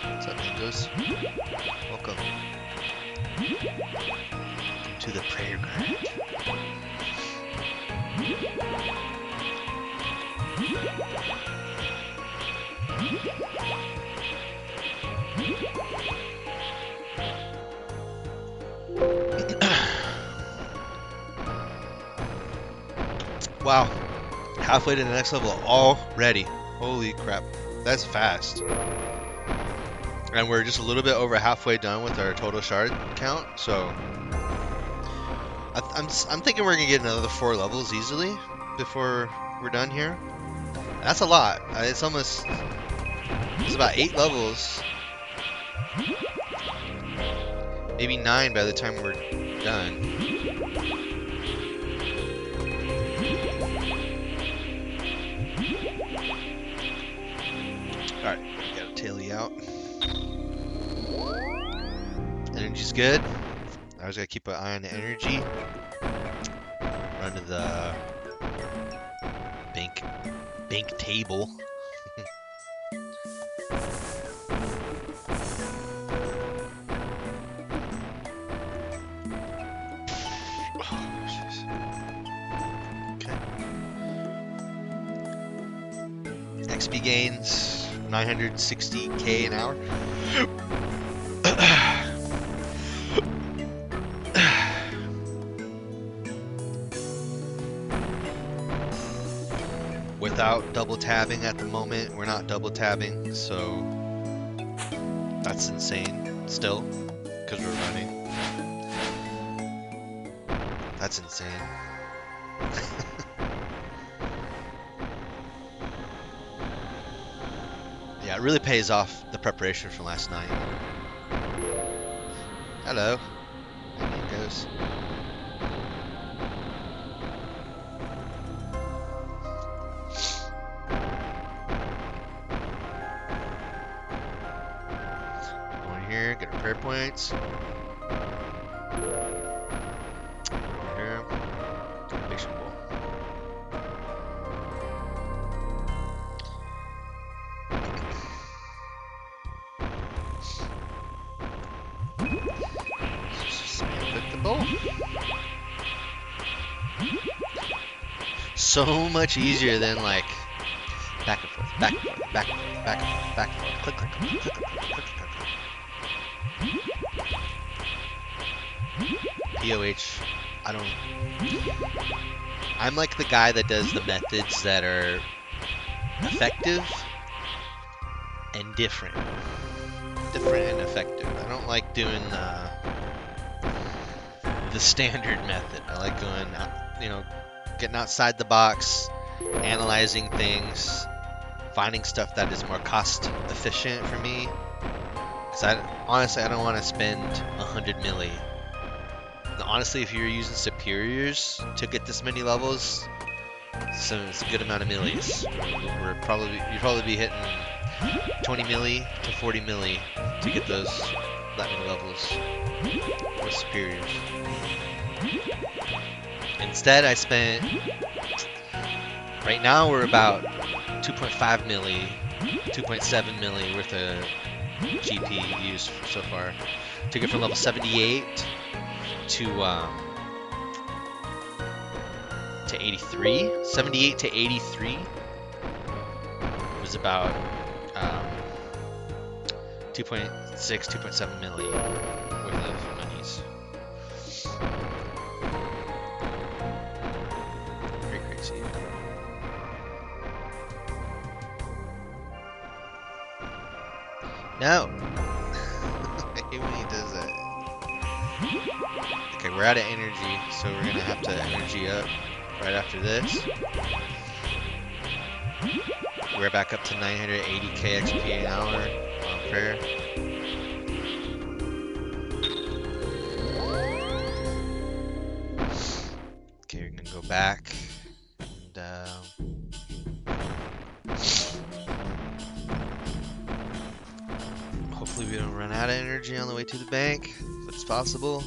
What's up, Mangoes? Welcome. Welcome to the prayer ground. Wow, halfway to the next level already. Holy crap, that's fast. And we're just a little bit over halfway done with our total shard count, so I'm thinking we're gonna get another 4 levels easily before we're done here. That's a lot. It's about 8 levels, maybe 9 by the time we're done. Alright, gotta tail you out. Energy's good. I always gotta keep an eye on the energy. Run to the bank table. XP gains 960k an hour. Without double tabbing at the moment, we're not double tabbing, so that's insane still, because we're running. That's insane. Yeah, it really pays off the preparation from last night. Hello. There it goes. Going here, get our prayer points. Here. Patient bowl. So much easier than like back and forth, back and forth, back and forth, back and forth, back and forth, click, click, click, click, click, click, click. POH, I'm like the guy that does the methods that are effective and different. Different and effective. I don't like doing the standard method. I like going, getting outside the box, analyzing things, finding stuff that is more cost efficient for me. Because honestly, I don't want to spend 100 milli. Honestly, if you're using superiors to get this many levels, so it's a good amount of millis. You'd probably be hitting 20 milli to 40 milli to get that many levels with superiors. Instead, I spent, right now we're about 2.5 milli, 2.7 milli worth of GP used so far. Took it from level 78 to 83. 78 to 83 was about 2.6, 2.7 milli worth of monies. Pretty crazy. No! I hate when he does that. Okay, we're out of energy, so we're gonna have to energy up right after this. We're back up to 980k XP an hour on prayer. Okay, we're gonna go back and hopefully we don't run out of energy on the way to the bank, if it's possible.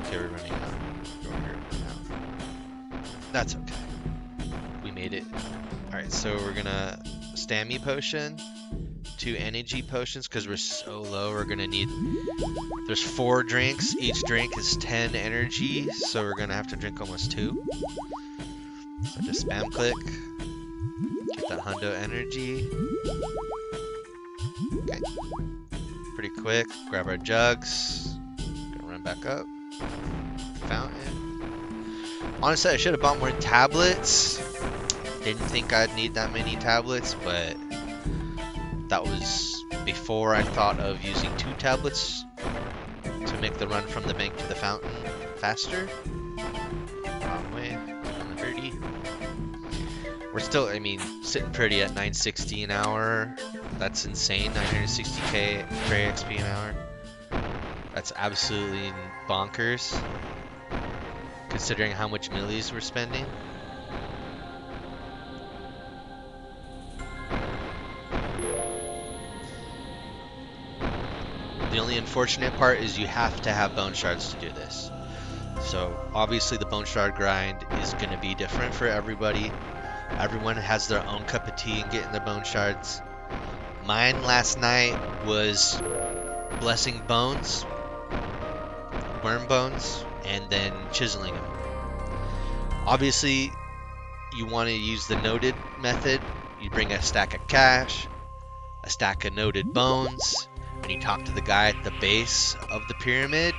Okay, we're running out. That's okay. We made it. Alright, so we're gonna stamina potion, 2 energy potions, because we're so low, we're gonna need... There's 4 drinks, each drink is 10 energy, so we're gonna have to drink almost 2. So just spam click, get that hundo energy. Okay. Pretty quick, grab our jugs, gonna run back up. Fountain. Honestly, I should have bought more tablets. Didn't think I'd need that many tablets, but that was before I thought of using 2 tablets to make the run from the bank to the fountain faster. Wrong way, on the 30. We're still, I mean, sitting pretty at 960 an hour. That's insane, 960k prayer XP an hour. That's absolutely bonkers, considering how much millis we're spending. The only unfortunate part is you have to have bone shards to do this. So obviously the bone shard grind is going to be different for everybody. Everyone has their own cup of tea in getting their bone shards. Mine last night was blessing bones, worm bones, and then chiseling them. Obviously, you want to use the noted method. You bring a stack of cash, a stack of noted bones, and you talk to the guy at the base of the pyramid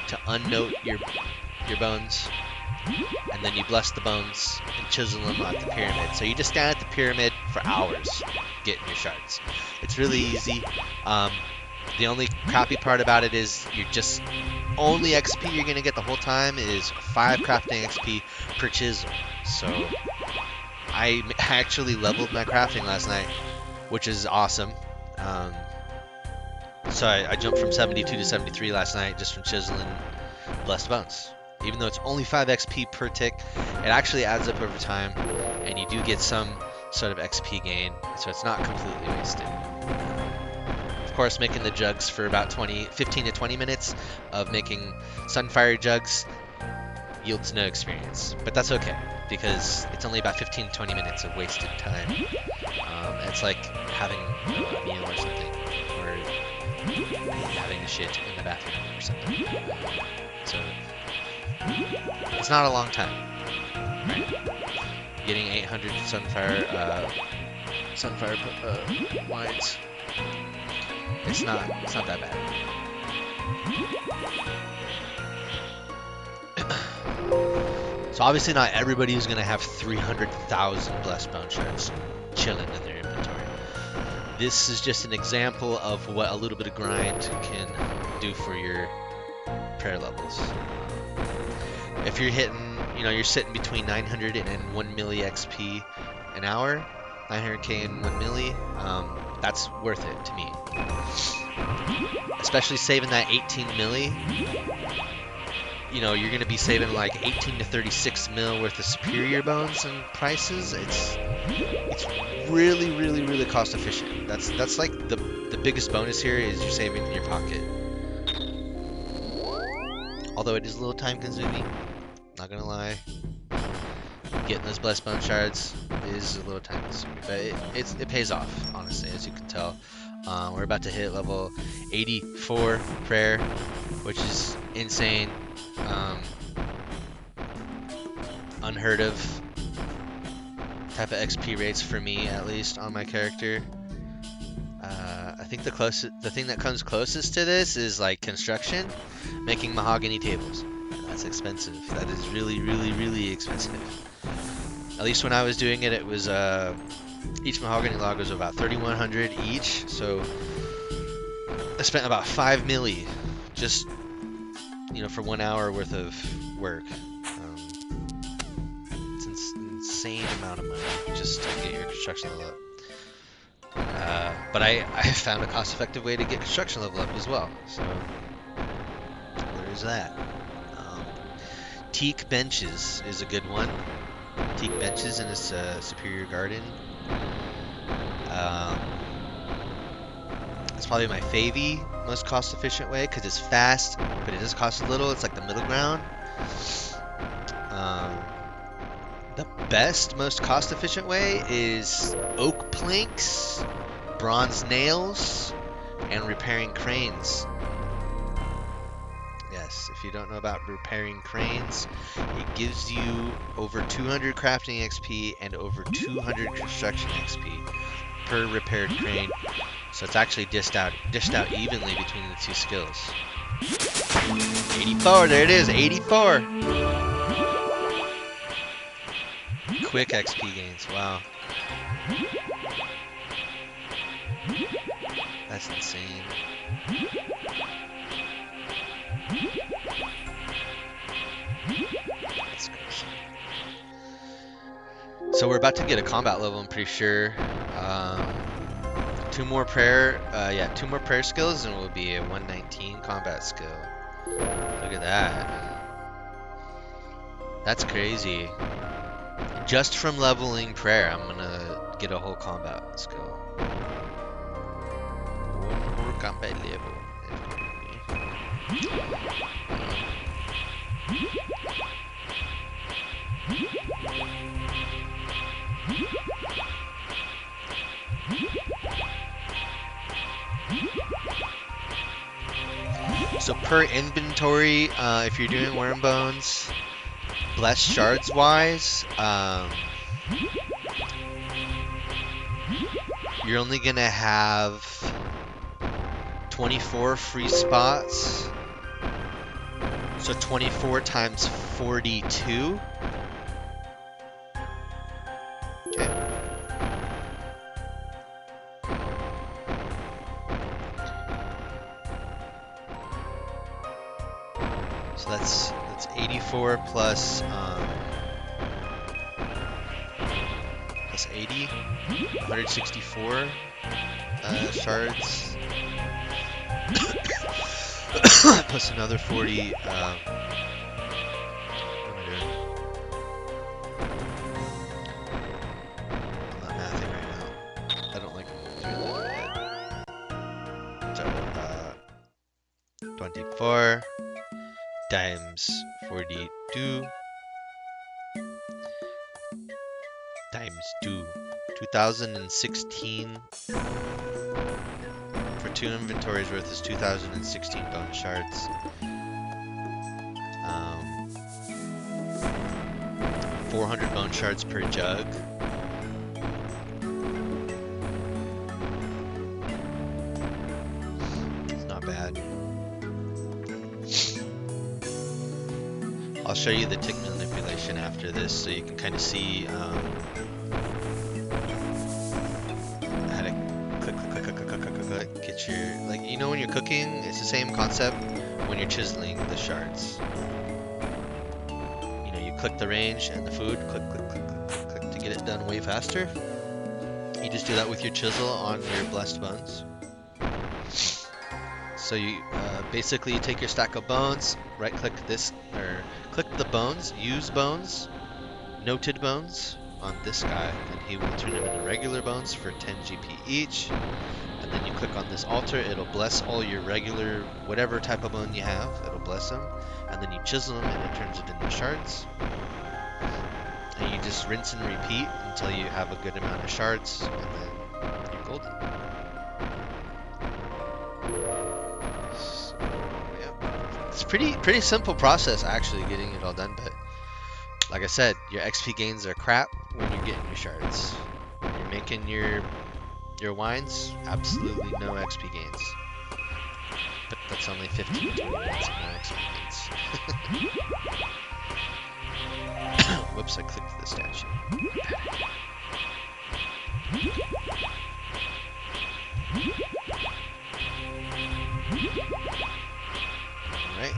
to unnote your bones, and then you bless the bones and chisel them at the pyramid. So you just stand at the pyramid for hours getting your shards. It's really easy. The only crappy part about it is you're just only XP you're gonna get the whole time is 5 crafting XP per chisel. So I actually leveled my crafting last night, which is awesome. So I jumped from 72 to 73 last night just from chiseling blessed bones. Even though it's only 5 XP per tick, it actually adds up over time, and you do get some sort of XP gain, so it's not completely wasted. Of course, making the jugs for about 15 to 20 minutes of making Sunfire jugs yields no experience, but that's okay because it's only about 15 to 20 minutes of wasted time. It's like having a meal or something, or having a shit in the bathroom or something. So it's not a long time, right? Getting 800 Sunfire wines. It's not that bad. So obviously not everybody is gonna have 300,000 blessed bone shards chilling in their inventory. This is just an example of what a little bit of grind can do for your prayer levels. If you're hitting, you're sitting between 900 and 1 milli XP an hour, 900k and 1 milli, that's worth it to me. Especially saving that 18 milli. You're going to be saving like 18 to 36 mil worth of superior bones and prices. It's really, really, really cost efficient. That's like the biggest bonus here is you're saving in your pocket. Although it is a little time consuming, not gonna lie. getting those blessed bone shards is a little time consuming, but it pays off, honestly, as you can tell. We're about to hit level 84 prayer, which is insane. Unheard of type of XP rates for me, at least on my character. I think the thing that comes closest to this is like construction, making mahogany tables. That's expensive. That is really, really, really expensive. At least when I was doing it, it was each mahogany log was about 3,100 each. So I spent about 5 milli just, you know, for 1 hour worth of work. It's an insane amount of money just to get your construction level up. But I found a cost-effective way to get construction level up as well. So there's that. Teak benches is a good one. Teak benches in its superior garden. It's probably my favy most cost-efficient way because it's fast, but it does cost a little. It's like the middle ground. The best, most cost-efficient way is oak planks, bronze nails, and repairing cranes. Yes, if you don't know about repairing cranes, it gives you over 200 crafting XP and over 200 construction XP per repaired crane. So it's actually dished out evenly between the two skills. 84, there it is, 84. Quick XP gains, wow. That's insane. That's crazy. So we're about to get a combat level, I'm pretty sure. Two more prayer skills and we'll be a 119 combat skill. Look at that. That's crazy. Just from leveling prayer, I'm gonna get a whole combat skill. One more combat level. So per inventory, if you're doing worm bones, blessed shards wise, you're only gonna have 24 free spots. So 24 times 42. Okay. So that's 84 plus 80, 164 shards. Plus another 40. What am I doing? I'm not mathing right now. I don't like doing that yet. So, 24 times 42 times 2. 2016. For 2 inventories worth is 2016 bone shards. 400 bone shards per jug. It's not bad. I'll show you the tick manipulation after this so you can kind of see how to click, get your, like, you know, when you're cooking, it's the same concept when you're chiseling the shards. You know, you click the range and the food, click to get it done way faster. You just do that with your chisel on your blessed bones. So you basically take your stack of bones, right click this, or click the bones, use bones, noted bones on this guy, and he will turn them into regular bones for 10 GP each. And then you click on this altar, it'll bless all your regular, whatever type of bone you have, it'll bless them. And then you chisel them and it turns it into shards. And you just rinse and repeat until you have a good amount of shards, and then you're golden. So, yeah. It's pretty simple process actually getting it all done, but like I said, your XP gains are crap when you're getting your shards. When you're making your wines, absolutely no XP gains. But that's only 15 to 20 minutes of my XP gains. Whoops, I clicked the statue. Alright.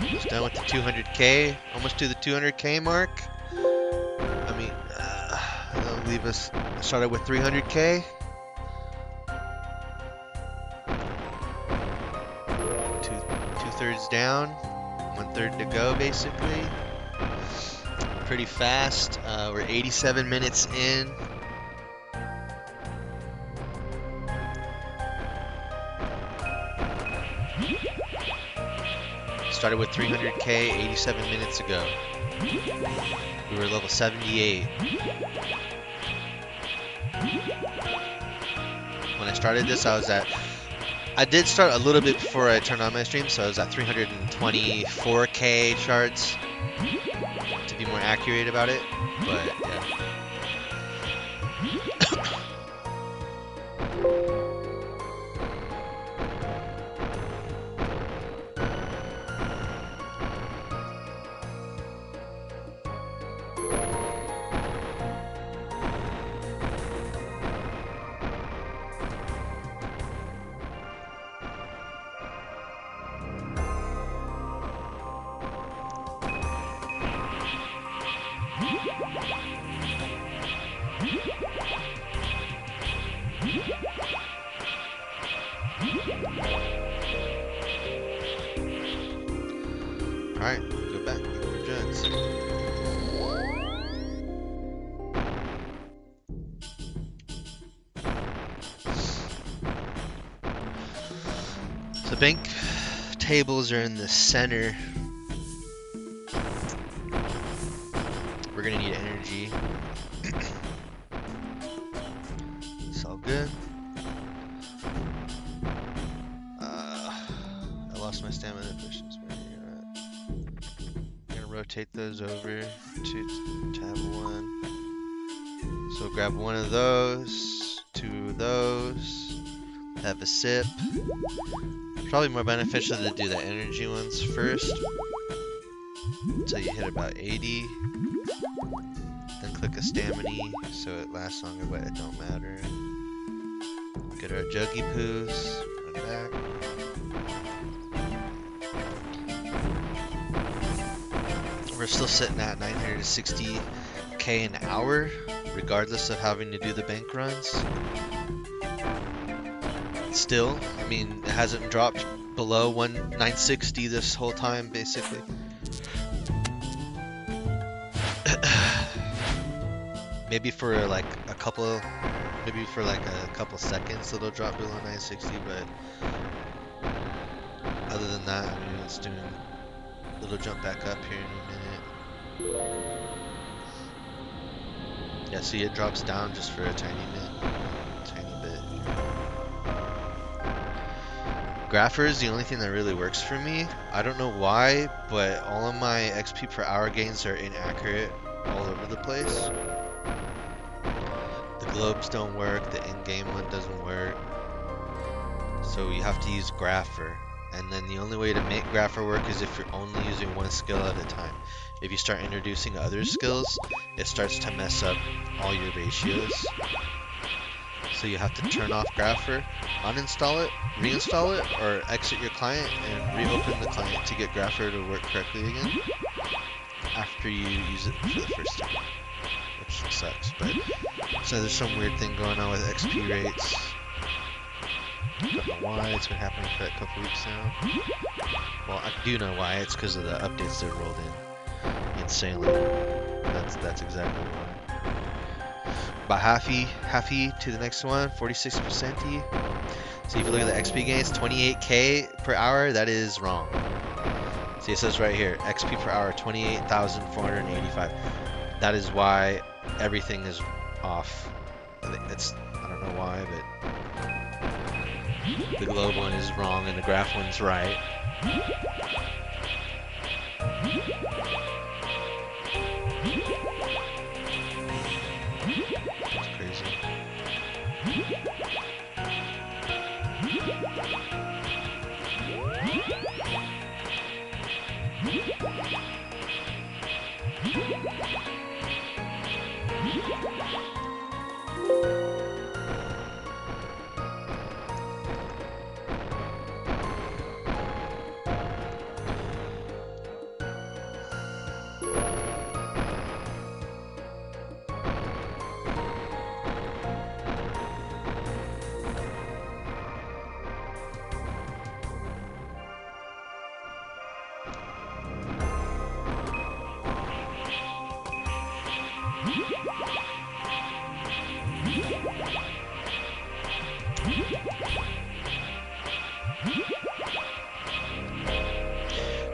Almost done with the 200k. Almost to the 200k mark. I mean, that'll leave us. Started with 300k. Two-thirds down. 1/3 to go, basically. Pretty fast. We're 87 minutes in. Started with 300k 87 minutes ago. We were level 78. When I started this, I did start a little bit before I turned on my stream, so I was at 324k shards, to be more accurate about it, but yeah. Alright, go back, go for jugs. So bank tables are in the center. We're gonna need energy. It's all good. I lost my stamina efficiency. Rotate those over to tab 1. So grab one of those, 2 of those, have a sip. Probably more beneficial to do the energy ones first until you hit about 80. Then click a stamina so it lasts longer, but it don't matter. Get our juggy poos, run back. We're still sitting at 960k an hour, regardless of having to do the bank runs. Still, I mean, it hasn't dropped below 960 this whole time, basically. Maybe for like a couple seconds it'll drop below 960, but other than that, I mean, it's doing a little jump back up here in a minute. Yeah, see, it drops down just for a tiny bit. Grapher is the only thing that really works for me. I don't know why, but all of my XP per hour gains are inaccurate all over the place. The globes don't work, the in-game one doesn't work. So you have to use Grapher. And then the only way to make Grapher work is if you're only using one skill at a time. If you start introducing other skills, it starts to mess up all your ratios. So you have to turn off Grapher, uninstall it, reinstall it, or exit your client and reopen the client to get Grapher to work correctly again after you use it for the first time, which sucks. But so there's some weird thing going on with XP rates. Don't know why, it's been happening for a couple weeks now. Well, I do know why, it's because of the updates that rolled in insanely. That's exactly why. About halfy to the next one, 46%y. See, if you look at the XP gains, 28k per hour, that is wrong. See, it says right here, XP per hour, 28,485. That is why everything is off. I don't know why, but the globe one is wrong and the graph one's right. That's crazy.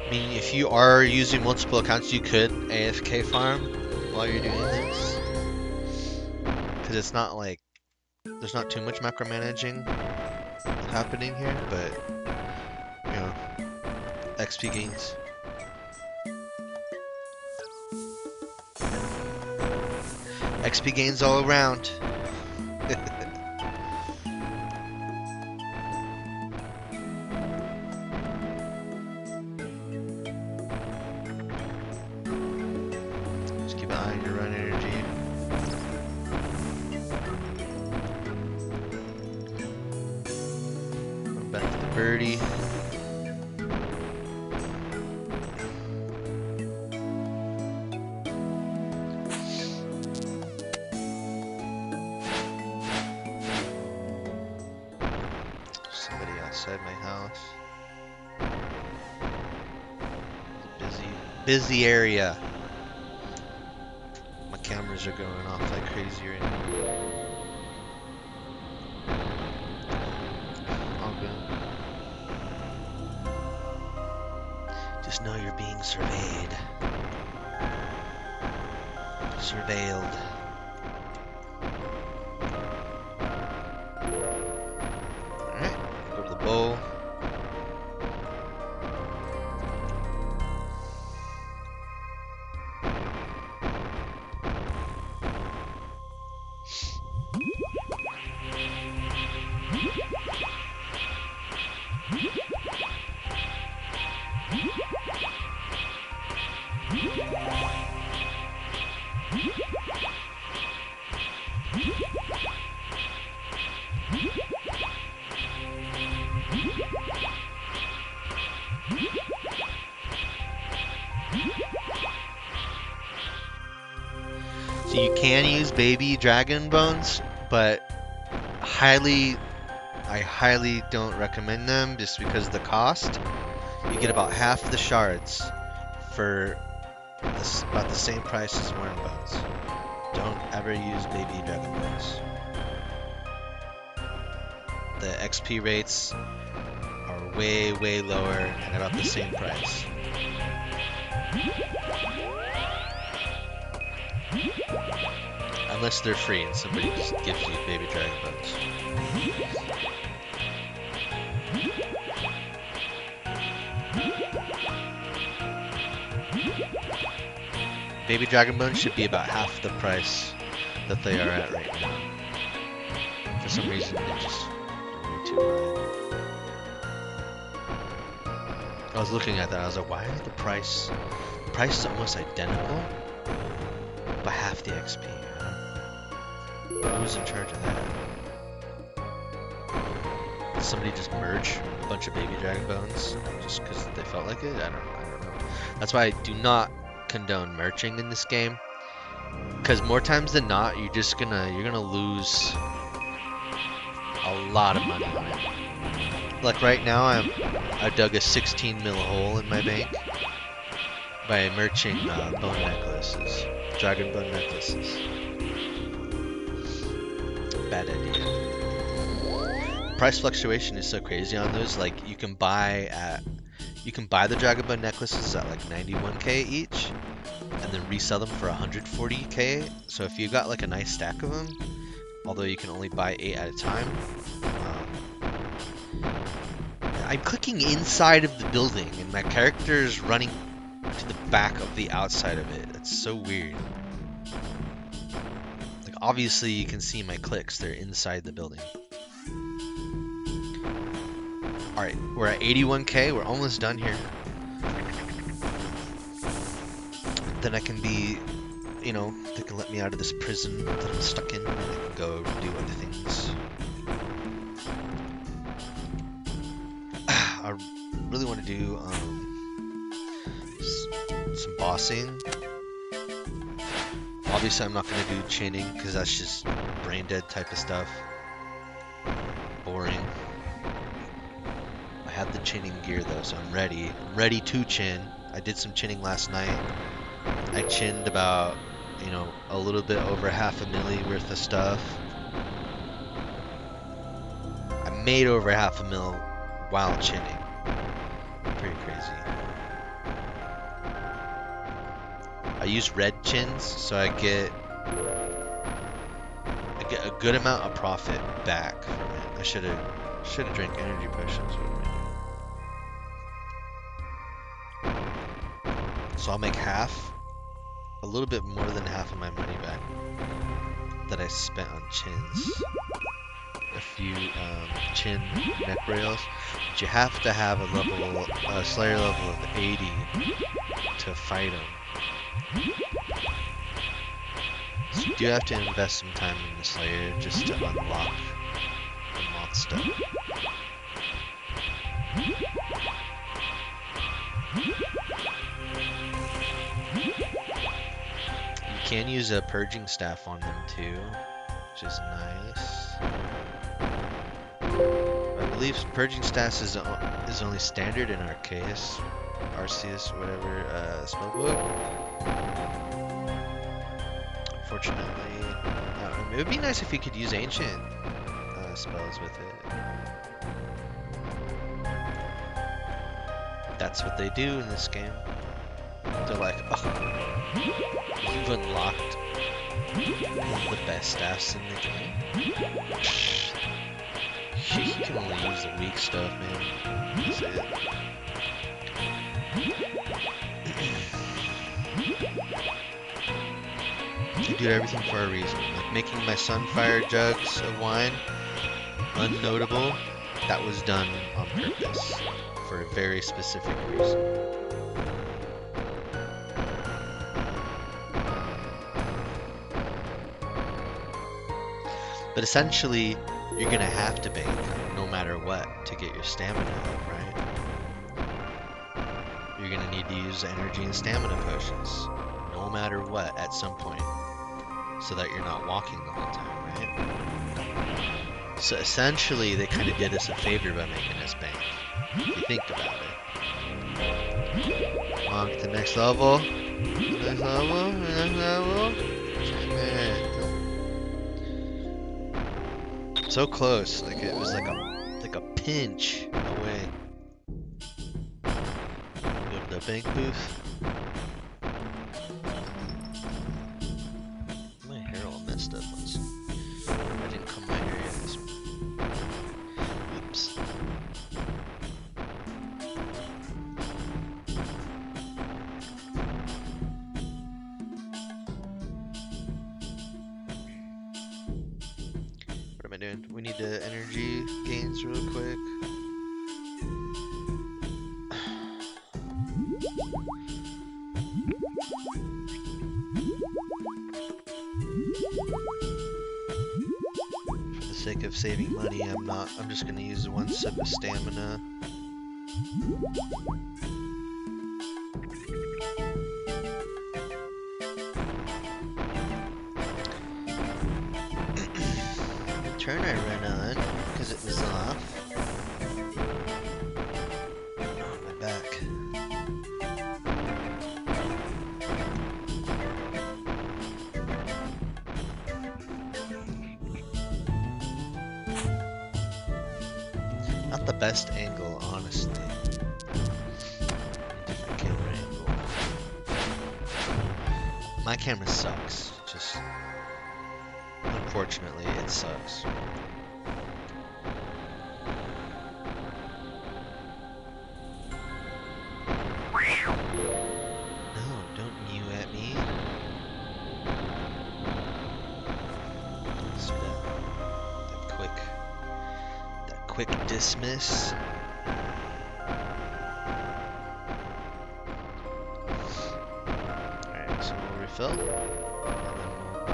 I mean, if you are using multiple accounts, you could AFK farm while you're doing this. Because it's not like, there's not too much macromanaging happening here, but, you know, XP gains. XP gains all around. Just keep an eye on your run energy. Going back to the birdie. Outside my house. Busy area. My cameras are going off like crazy right now. All good. Just know you're being surveyed. Surveilled. Bowl. So you can use baby dragon bones, but I highly don't recommend them just because of the cost. You get about half the shards for about the same price as worm bones. Don't ever use baby dragon bones. The XP rates are way lower and about the same price. Unless they're free and somebody just gives you baby dragon bones. Baby dragon bones should be about half the price that they are at right now. For some reason, they're just way too high. I was looking at that, I was like, why is the price is almost identical, but half the XP? Who's in charge of that? Did somebody just merge a bunch of baby dragon bones just because they felt like it? I don't know. That's why I do not condone merching in this game, because more times than not, you're gonna lose a lot of money on it. Like right now, I dug a 16 mil hole in my bank by merching bone necklaces, dragon bone necklaces. Bad idea. price fluctuation is so crazy on those. Like you can buy the Dragobah necklaces at like 91k each, and then resell them for 140k. So if you got like a nice stack of them, although you can only buy 8 at a time. I'm clicking inside of the building, and my character is running to the back of the outside of it. That's so weird. Like obviously you can see my clicks; they're inside the building. All right, we're at 81k. We're almost done here. Then I can be, you know, they can let me out of this prison that I'm stuck in, and I can go do other things. I really want to do some bossing. Obviously, I'm not going to do chinning because that's just brain dead type of stuff. Boring. I have the chinning gear though, so I'm ready. I'm ready to chin. I did some chinning last night. I chinned about, you know, a little bit over half a milli worth of stuff. I made over half a mil while chinning. Pretty crazy. I use red chins, so I get a good amount of profit back from it. I should have drank energy potions with me. So I'll make half, a little bit more than half of my money back that I spent on chins. A few chin neck rails, but you have to have a Slayer level of 80 to fight them. So you do have to invest some time in the Slayer just to unlock stuff. You can use a purging staff on them too, which is nice. I believe purging staff is only standard in Arceus, Arceus, whatever spellbook. Unfortunately, it would be nice if you could use ancient spells with it. That's what they do in this game. They're like, oh, you've unlocked one of the best staffs in the game. You can only use the weak stuff, man. That's it. You do everything for a reason. Like making my Sunfire jugs of wine unnotable, that was done on purpose for a very specific reason. But essentially, you're gonna have to bank no matter what to get your stamina up, right? You're gonna need to use energy and stamina potions no matter what at some point, so that you're not walking the whole time, right? So essentially, they kind of did us a favor by making us bank, if you think about it. On to the next level. Next level. Next level. So close, like it was like a pinch away. Go to the bank booth. My hair all messed up. I didn't comb my hair yet. Oops. What am I doing? We need the energy gains real quick. For the sake of saving money, I'm just gonna use one sip of stamina. Turn I ran on because it was off. Oh, my back. not the best angle, honestly. Different camera angle. My camera sucks. Just unfortunately, it sucks. No, don't mew at me. So that quick dismiss. Alright, so we'll refill. And then we'll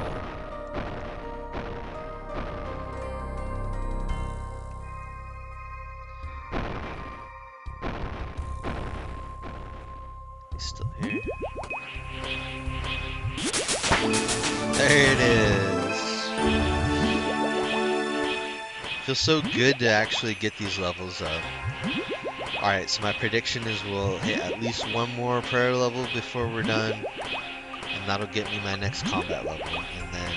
He's still here. There it is. Feels so good to actually get these levels up. Alright, so my prediction is we'll hit at least one more prayer level before we're done. And that'll get me my next combat level. And then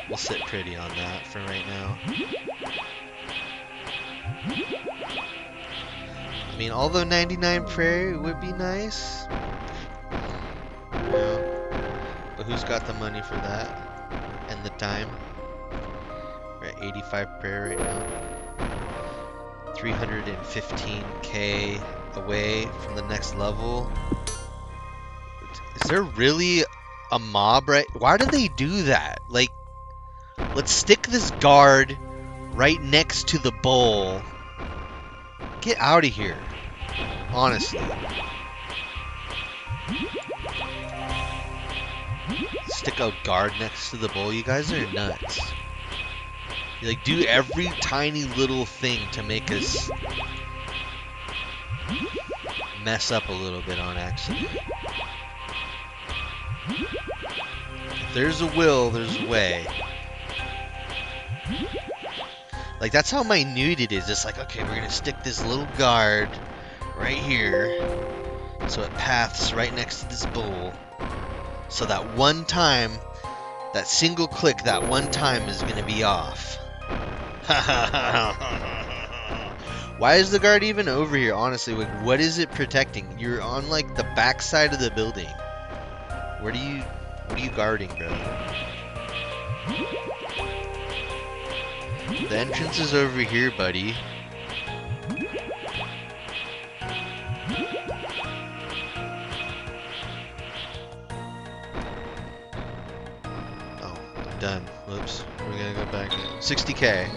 we'll sit pretty on that for right now. I mean, although 99 prayer would be nice. Yeah. But who's got the money for that? And the time? We're at 85 prayer right now. 315k away from the next level. Is there really a mob right? Why do they do that? Like, let's stick this guard right next to the bowl. Get out of here. Honestly. Stick a guard next to the bowl. You guys are nuts. You like do every tiny little thing to make us mess up a little bit on accident. If there's a will, there's a way. Like, that's how minute it is. It's like, okay, we're gonna stick this little guard right here so it paths right next to this bowl. So that one time, that single click, that one time is gonna be off. Why is the guard even over here? Honestly, like, what is it protecting? You're on like the back side of the building. What are you guarding, bro? The entrance is over here, buddy. Oh, I'm done. Whoops. We're gonna go back. 60k.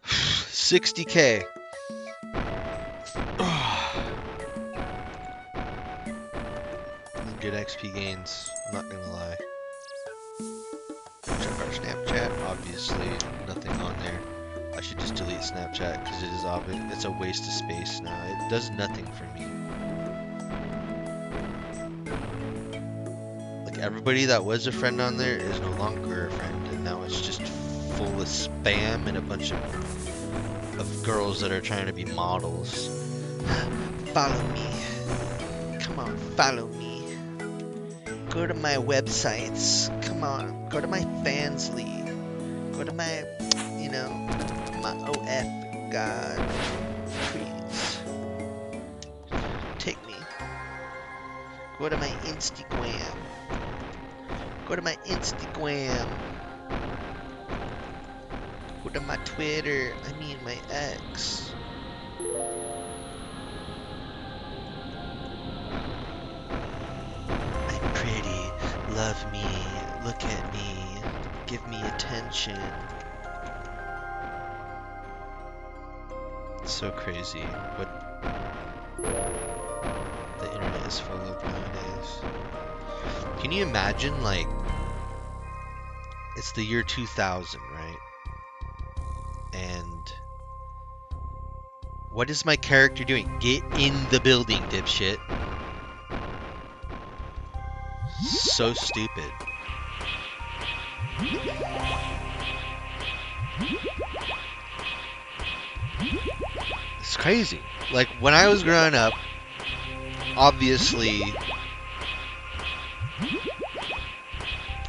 60k. Good XP gains, I'm not gonna lie. Check our Snapchat, obviously nothing on there. I should just delete Snapchat because it is obvious. It's a waste of space now. It does nothing for me. Like, everybody that was a friend on there is no longer a friend, and now it's just full of spam and a bunch of girls that are trying to be models. Follow me. Come on, follow me. Go to my websites. Come on. Go to my Fansly. Go to my, you know, my OF. God. Please. Take me. Go to my Instagram. Go to my Instagram. Go to my Twitter. I mean my X. Pretty, love me, look at me, give me attention. It's so crazy what the internet is full of nowadays. Can you imagine, like, it's the year 2000, right? And what is my character doing? Get in the building, dipshit. So stupid. It's crazy. Like, when I was growing up, obviously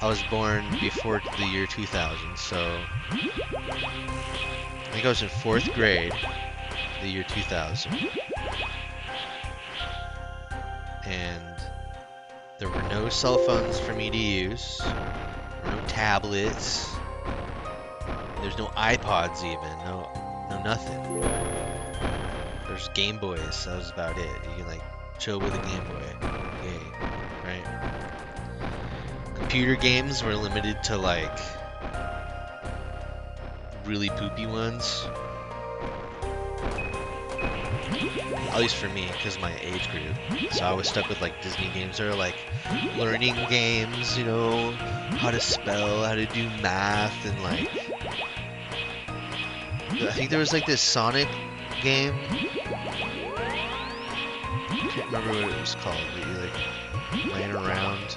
I was born before the year 2000, so I think I was in 4th grade, the year 2000. And there were no cell phones for me to use, no tablets, there's no iPods even, no nothing. There's Game Boys, that was about it. You can like chill with a Game Boy game, right? Computer games were limited to like really poopy ones. At least for me, because my age group. So I was stuck with like Disney games that are like learning games, you know, how to spell, how to do math, and like I think there was like this Sonic game. I can't remember what it was called, but you like ran around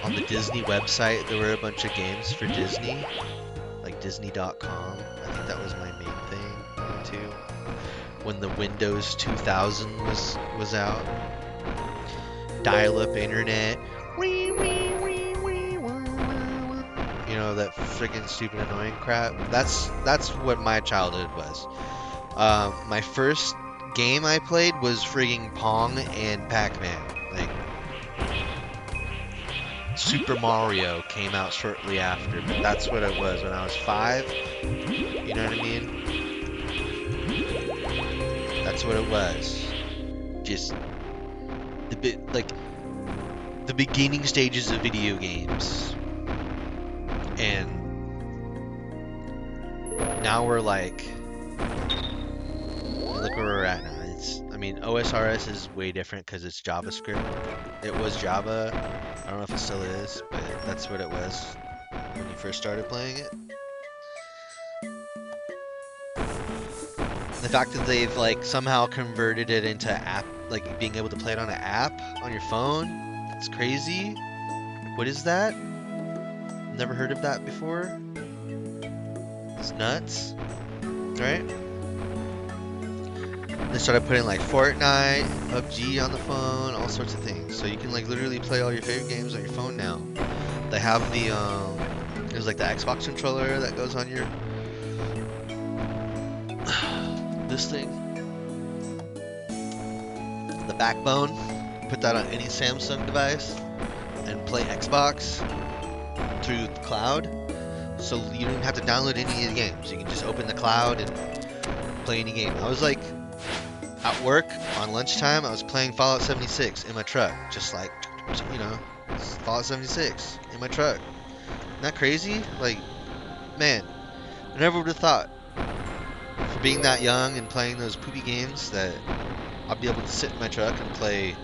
on the Disney website. There were a bunch of games for Disney, like Disney.com. I think that was my main thing too. When the Windows 2000 was out, dial-up internet, you know, that freaking stupid annoying crap. That's what my childhood was. My first game I played was frigging Pong and Pac-Man. Like Super Mario came out shortly after, but that's what it was when I was 5. You know what I mean? That's what it was. Just the beginning stages of video games. And now we're like, look where we're at now. I mean, OSRS is way different because it's JavaScript. It was Java. I don't know if it still is, but that's what it was when you first started playing it. The fact that they've like somehow converted it into app, like being able to play it on an app on your phone, it's crazy. Like, what is that? Never heard of that before. It's nuts, right? They started putting like Fortnite, PUBG on the phone, all sorts of things. So you can like literally play all your favorite games on your phone now. They have the there's like the Xbox controller that goes on your this thing, the backbone. Put that on any Samsung device and play Xbox through the cloud. So you don't have to download any of the games. You can just open the cloud and play any game. I was like at work on lunchtime, I was playing Fallout 76 in my truck, just like, you know, Fallout 76 in my truck. Isn't that crazy? Like, man, I never would have thought, for being that young and playing those poopy games, that I'd be able to sit in my truck and play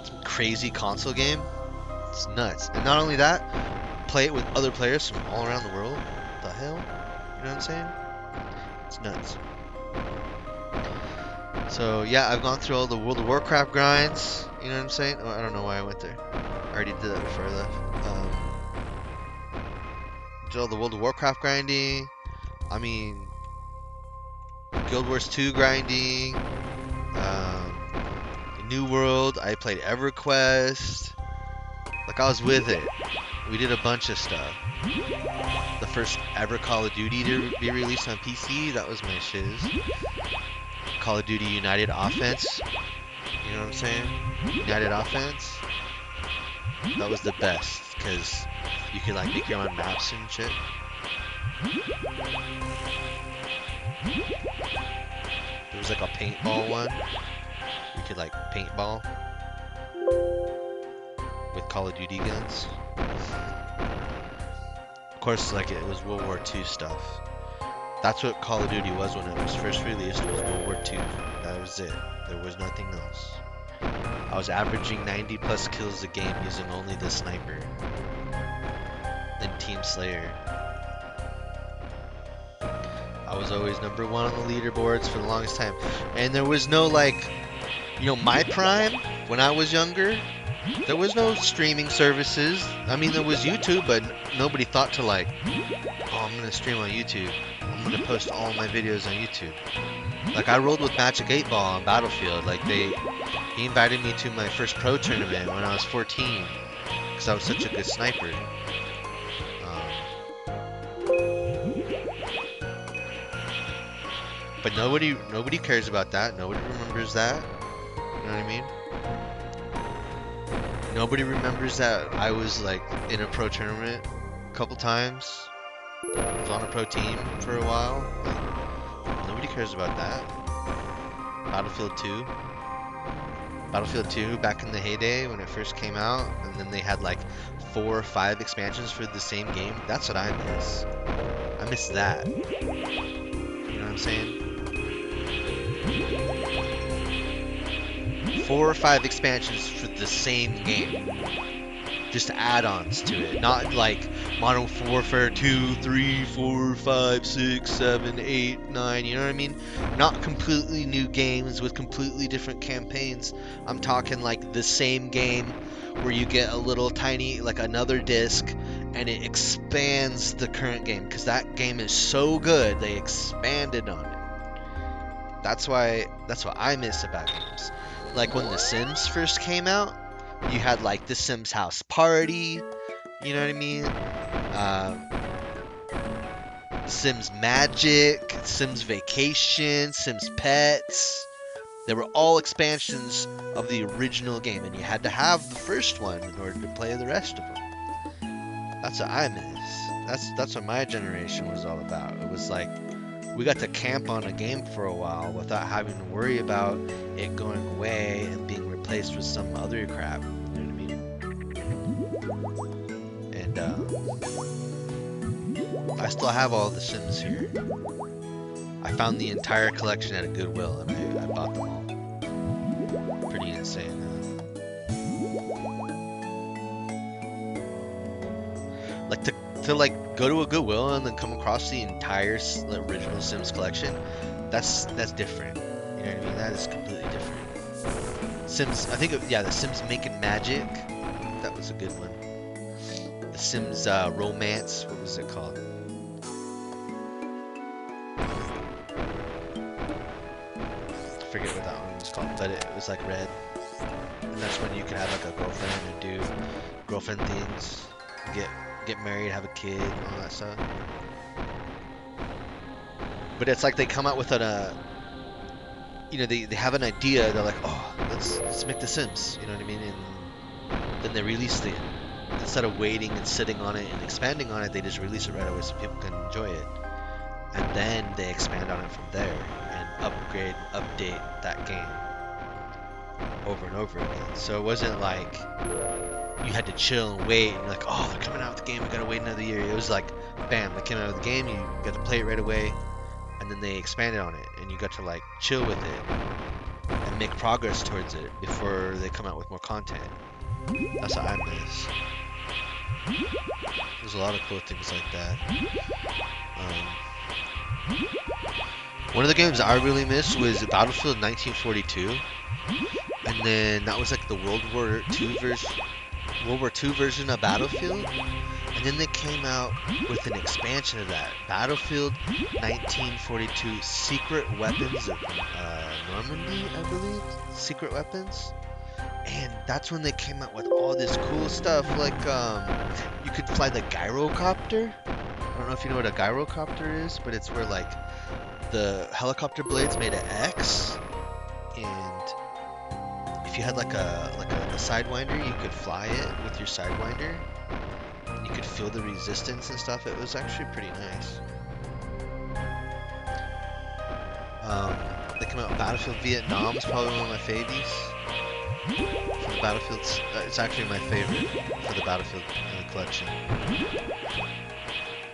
some crazy console game. It's nuts. And not only that, play it with other players from all around the world. What the hell? You know what I'm saying? It's nuts. So yeah, I've gone through all the World of Warcraft grinds. You know what I'm saying? Oh, I don't know why I went there. I already did that before I left. Did all the World of Warcraft grinding. I mean, Guild Wars 2 grinding. New World. I played EverQuest. Like, I was with it. We did a bunch of stuff. The first ever Call of Duty to be released on PC, that was my shiz. Call of Duty United Offense. You know what I'm saying? United Offense. That was the best, because you could like make your own maps and shit. There was like a paintball one. You could like paintball with Call of Duty guns. Of course, like it was World War II stuff. That's what Call of Duty was when it was first released, was World War II. That was it. There was nothing else. I was averaging 90 plus kills a game using only the sniper and Team Slayer. I was always #1 on the leaderboards for the longest time. And there was no like, you know, my prime, when I was younger, there was no streaming services. I mean, there was YouTube, but nobody thought to like, oh, I'm going to stream on YouTube. I'm going to post all my videos on YouTube. Like, I rolled with Magic 8 Ball on Battlefield. Like, he invited me to my first pro tournament when I was 14. because I was such a good sniper. But nobody cares about that. Nobody remembers that. You know what I mean? Nobody remembers that I was like in a pro tournament a couple times. I was on a pro team for a while. Like, nobody cares about that. Battlefield 2. Battlefield 2 back in the heyday when it first came out, and then they had like 4 or 5 expansions for the same game. That's what I miss. I miss that. You know what I'm saying? 4 or 5 expansions for the same game. Just add-ons to it. Not like Modern Warfare 2, 3, 4, 5, 6, 7, 8, 9, you know what I mean? Not completely new games with completely different campaigns. I'm talking like the same game where you get a little tiny, like another disc, and it expands the current game. Because that game is so good, they expanded on it. That's what I miss about games. Like when The Sims first came out, you had like The Sims House Party, you know what I mean? Sims Magic, Sims Vacation, Sims Pets. They were all expansions of the original game, and you had to have the first one in order to play the rest of them. That's what I miss. That's what my generation was all about. It was like we got to camp on a game for a while without having to worry about it going away and being replaced with some other crap. You know what I mean? And I still have all the Sims here. I found the entire collection at a Goodwill, and I bought them all. Pretty insane, huh? Like to like go to a Goodwill and then come across the entire original Sims collection, that's different. You know what I mean? That is completely different. Sims, I think, the Sims Making Magic. That was a good one. The Sims Romance. What was it called? I forget what that one was called, but it was like red. And that's when you could have like a girlfriend and do girlfriend things, get married, have a kid, and all that stuff. But it's like they come out with they have an idea. They're like, oh, let's make The Sims. You know what I mean? And then they release it. Instead of waiting and sitting on it and expanding on it, they just release it right away so people can enjoy it. And then they expand on it from there and upgrade, update that game over and over again. So it wasn't like you had to chill and wait and you're like, oh, they're coming out with the game, we gotta wait another year. It was like, bam, they came out with the game, you got to play it right away, and then they expanded on it, and you got to like chill with it and make progress towards it before they come out with more content. That's what I miss. There's a lot of cool things like that. One of the games I really missed was Battlefield 1942, and then that was like the World War II version of Battlefield, and then they came out with an expansion of that, Battlefield 1942 Secret Weapons of Normandy, I believe, Secret Weapons. And that's when they came out with all this cool stuff, like you could fly the gyrocopter. I don't know if you know what a gyrocopter is, but it's where like the helicopter blades made an X, and if you had like a sidewinder, you could fly it with your sidewinder, and you could feel the resistance and stuff. It was actually pretty nice. They came out with Battlefield Vietnam. It's probably one of my favies. For the Battlefields, it's actually my favorite for the Battlefield collection.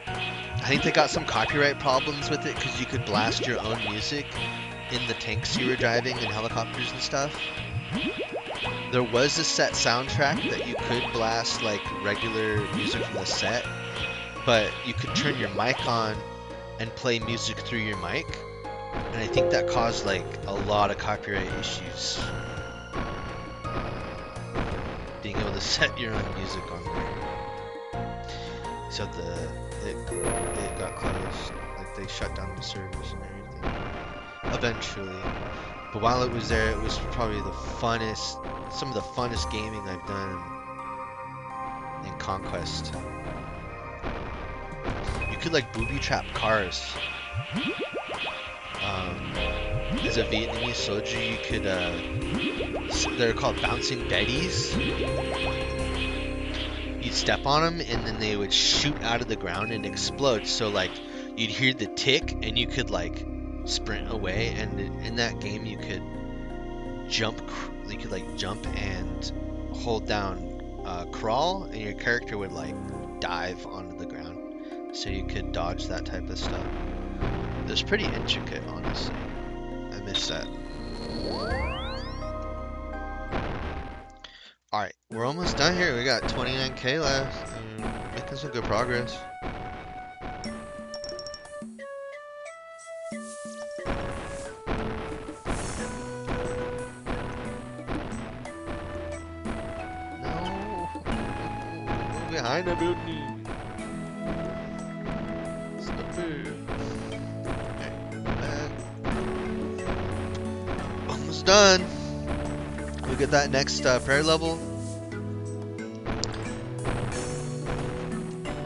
I think they got some copyright problems with it because you could blast your own music in the tanks you were driving and helicopters and stuff. There was a set soundtrack that you could blast like regular music from the set, but you could turn your mic on and play music through your mic, and I think that caused like a lot of copyright issues. Being able to set your own music on there. So it got closed. Like they shut down the servers and everything. Eventually. But while it was there, it was probably some of the funnest gaming I've done conquest. You could like booby trap cars. As a Vietnamese soldier, you could, they're called bouncing betties. You'd step on them and then they would shoot out of the ground and explode. So like you'd hear the tick and you could like sprint away, and in that game you could jump and hold down crawl, and your character would like dive onto the ground, so you could dodge that type of stuff. It was pretty intricate, honestly. I miss that. Alright, we're almost done here. We got 29k left. Making some good progress. No! Behind the building! Stop it! Almost done! We'll get that next prayer level.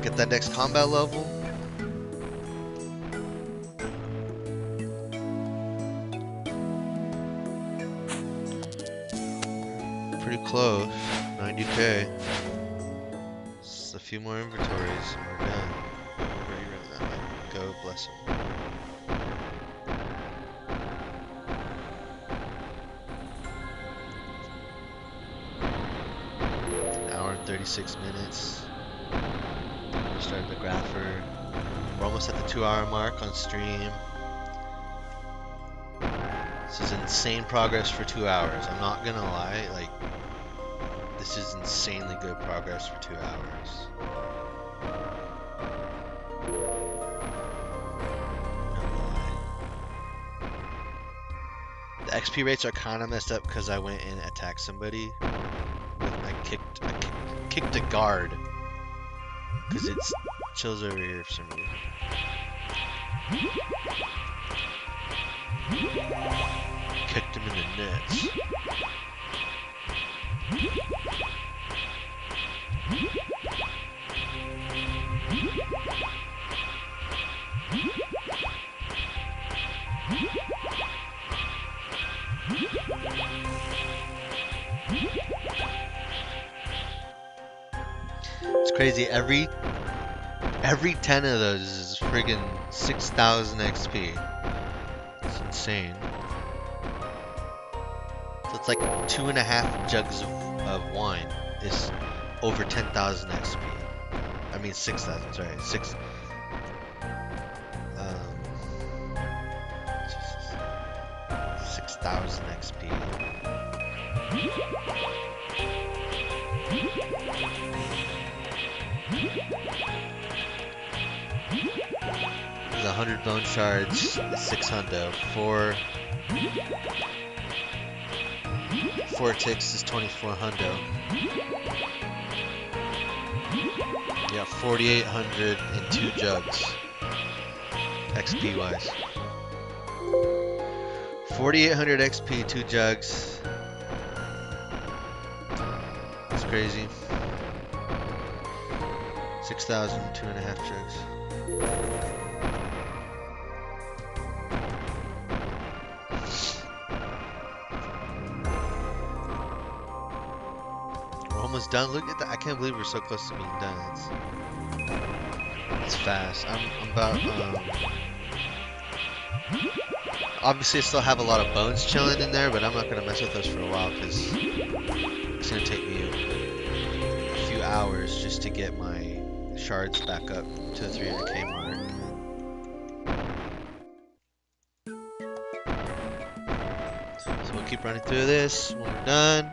Get that next combat level. Pretty close. 90k. Just a few more inventories and we're done. Already run that way. Go, bless him. An hour and 36 minutes. Started the grapher. We're almost at the 2-hour mark on stream. This is insane progress for 2 hours. I'm not gonna lie, like, this is insanely good progress for 2 hours. The XP rates are kind of messed up because I went and attacked somebody. I kicked a guard. Because it's chills over here for some reason. Kicked him in the nuts. It's crazy. Every 10 of those is friggin' 6,000 XP. It's insane. So it's like 2.5 jugs of wine is over 10,000 XP. I mean 6,000. Sorry, 6,000 XP. There's 100 bone shards, 6 hundo, 4 ticks is 24 hundo. Yeah, 4,800 and 2 jugs. XP wise. 4,800 XP, 2 jugs. That's crazy. 6,000, 2.5 jugs. We're almost done. Look at that. I can't believe we're so close to being done. It's fast. I'm about, obviously I still have a lot of bones chilling in there, but I'm not going to mess with those for a while because it's going to take me a few hours just to get my shards back up to the 300k mark. So we'll keep running through this when we're done.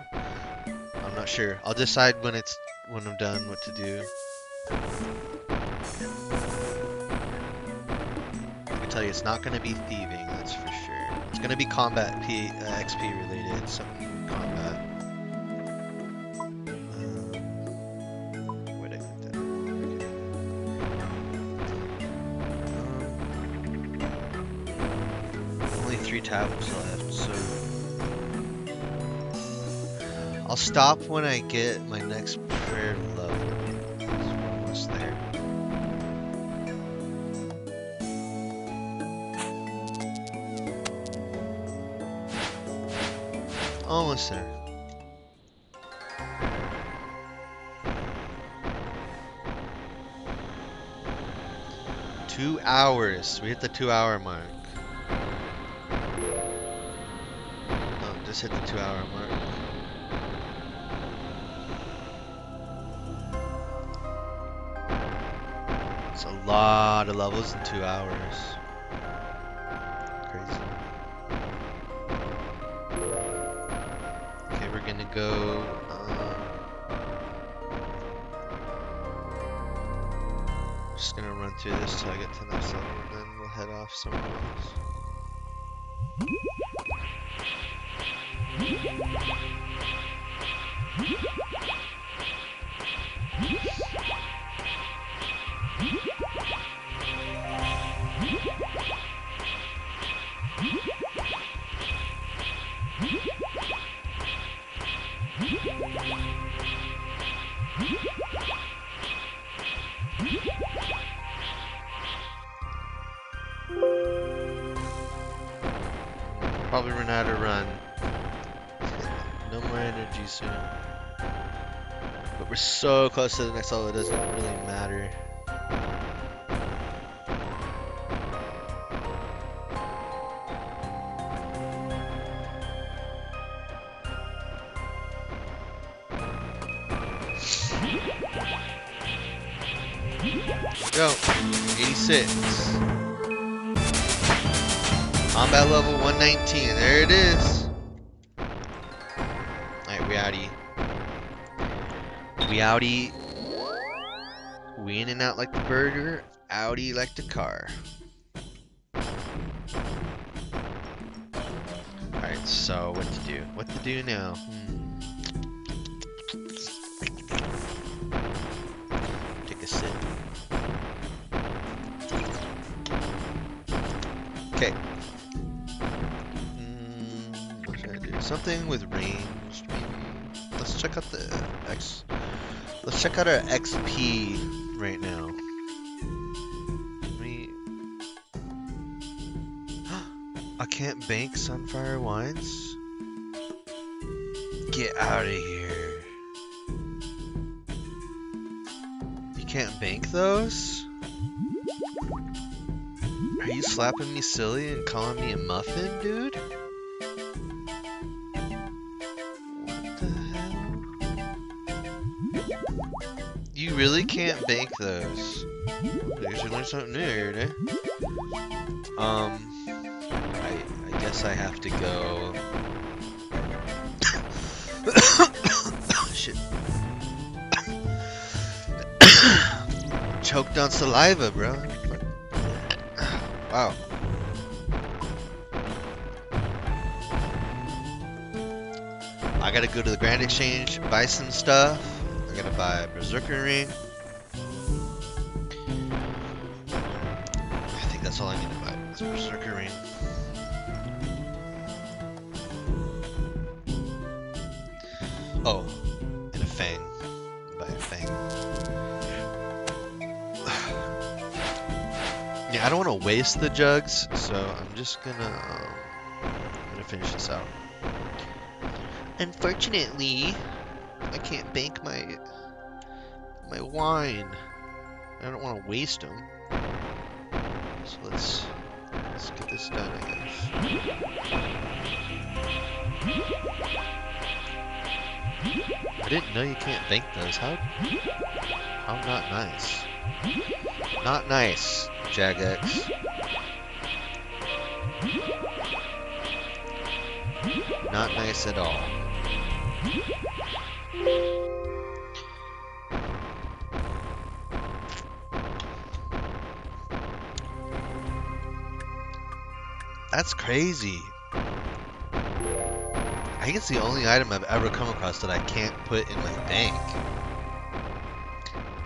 I'm not sure. I'll decide when I'm done what to do. I can tell you it's not going to be thieving, that's for sure. It's going to be combat XP related, something combat. Where'd I put that? Only 3 tabs left, so I'll stop when I get my next prayer level. almost there. Almost there. Two hours. We hit the 2-hour mark. Oh, just hit the 2-hour mark. It's a lot of levels in 2 hours. Crazy. Okay, we're gonna go. Just gonna run through this till I get to the next level, and then we'll head off somewhere else. Probably run out of run. No more energy soon. But we're so close to the next level, it doesn't really matter. Go. 86. Combat level 119. There it is. Alright, we outie. We outie. We in and out like the burger. Outie like the car. Alright, so what to do? What to do now? Take a sip. Okay. What should I do? Something with ranged, maybe. Let's check out the Let's check out our XP right now. I can't bank Sunfire Wines? Get out of here. You can't bank those? Are you slapping me silly and calling me a muffin, dude? What the hell? You really can't bank those. You should learn something new here today. I guess I have to go. Shit. Choked on saliva, bro. Wow. I gotta go to the Grand Exchange, buy some stuff. I gotta buy a Berserker Ring. I think that's all I need to buy is a Berserker Ring. Oh, and a Fang. Buy a Fang. Yeah, I don't want to waste the jugs, so I'm just gonna finish this out. Unfortunately, I can't bank my wine. I don't want to waste them. So let's get this done, I guess. I didn't know you can't bank those. How not nice. Not nice, Jagex. Not nice at all. That's crazy. I think it's the only item I've ever come across that I can't put in my bank.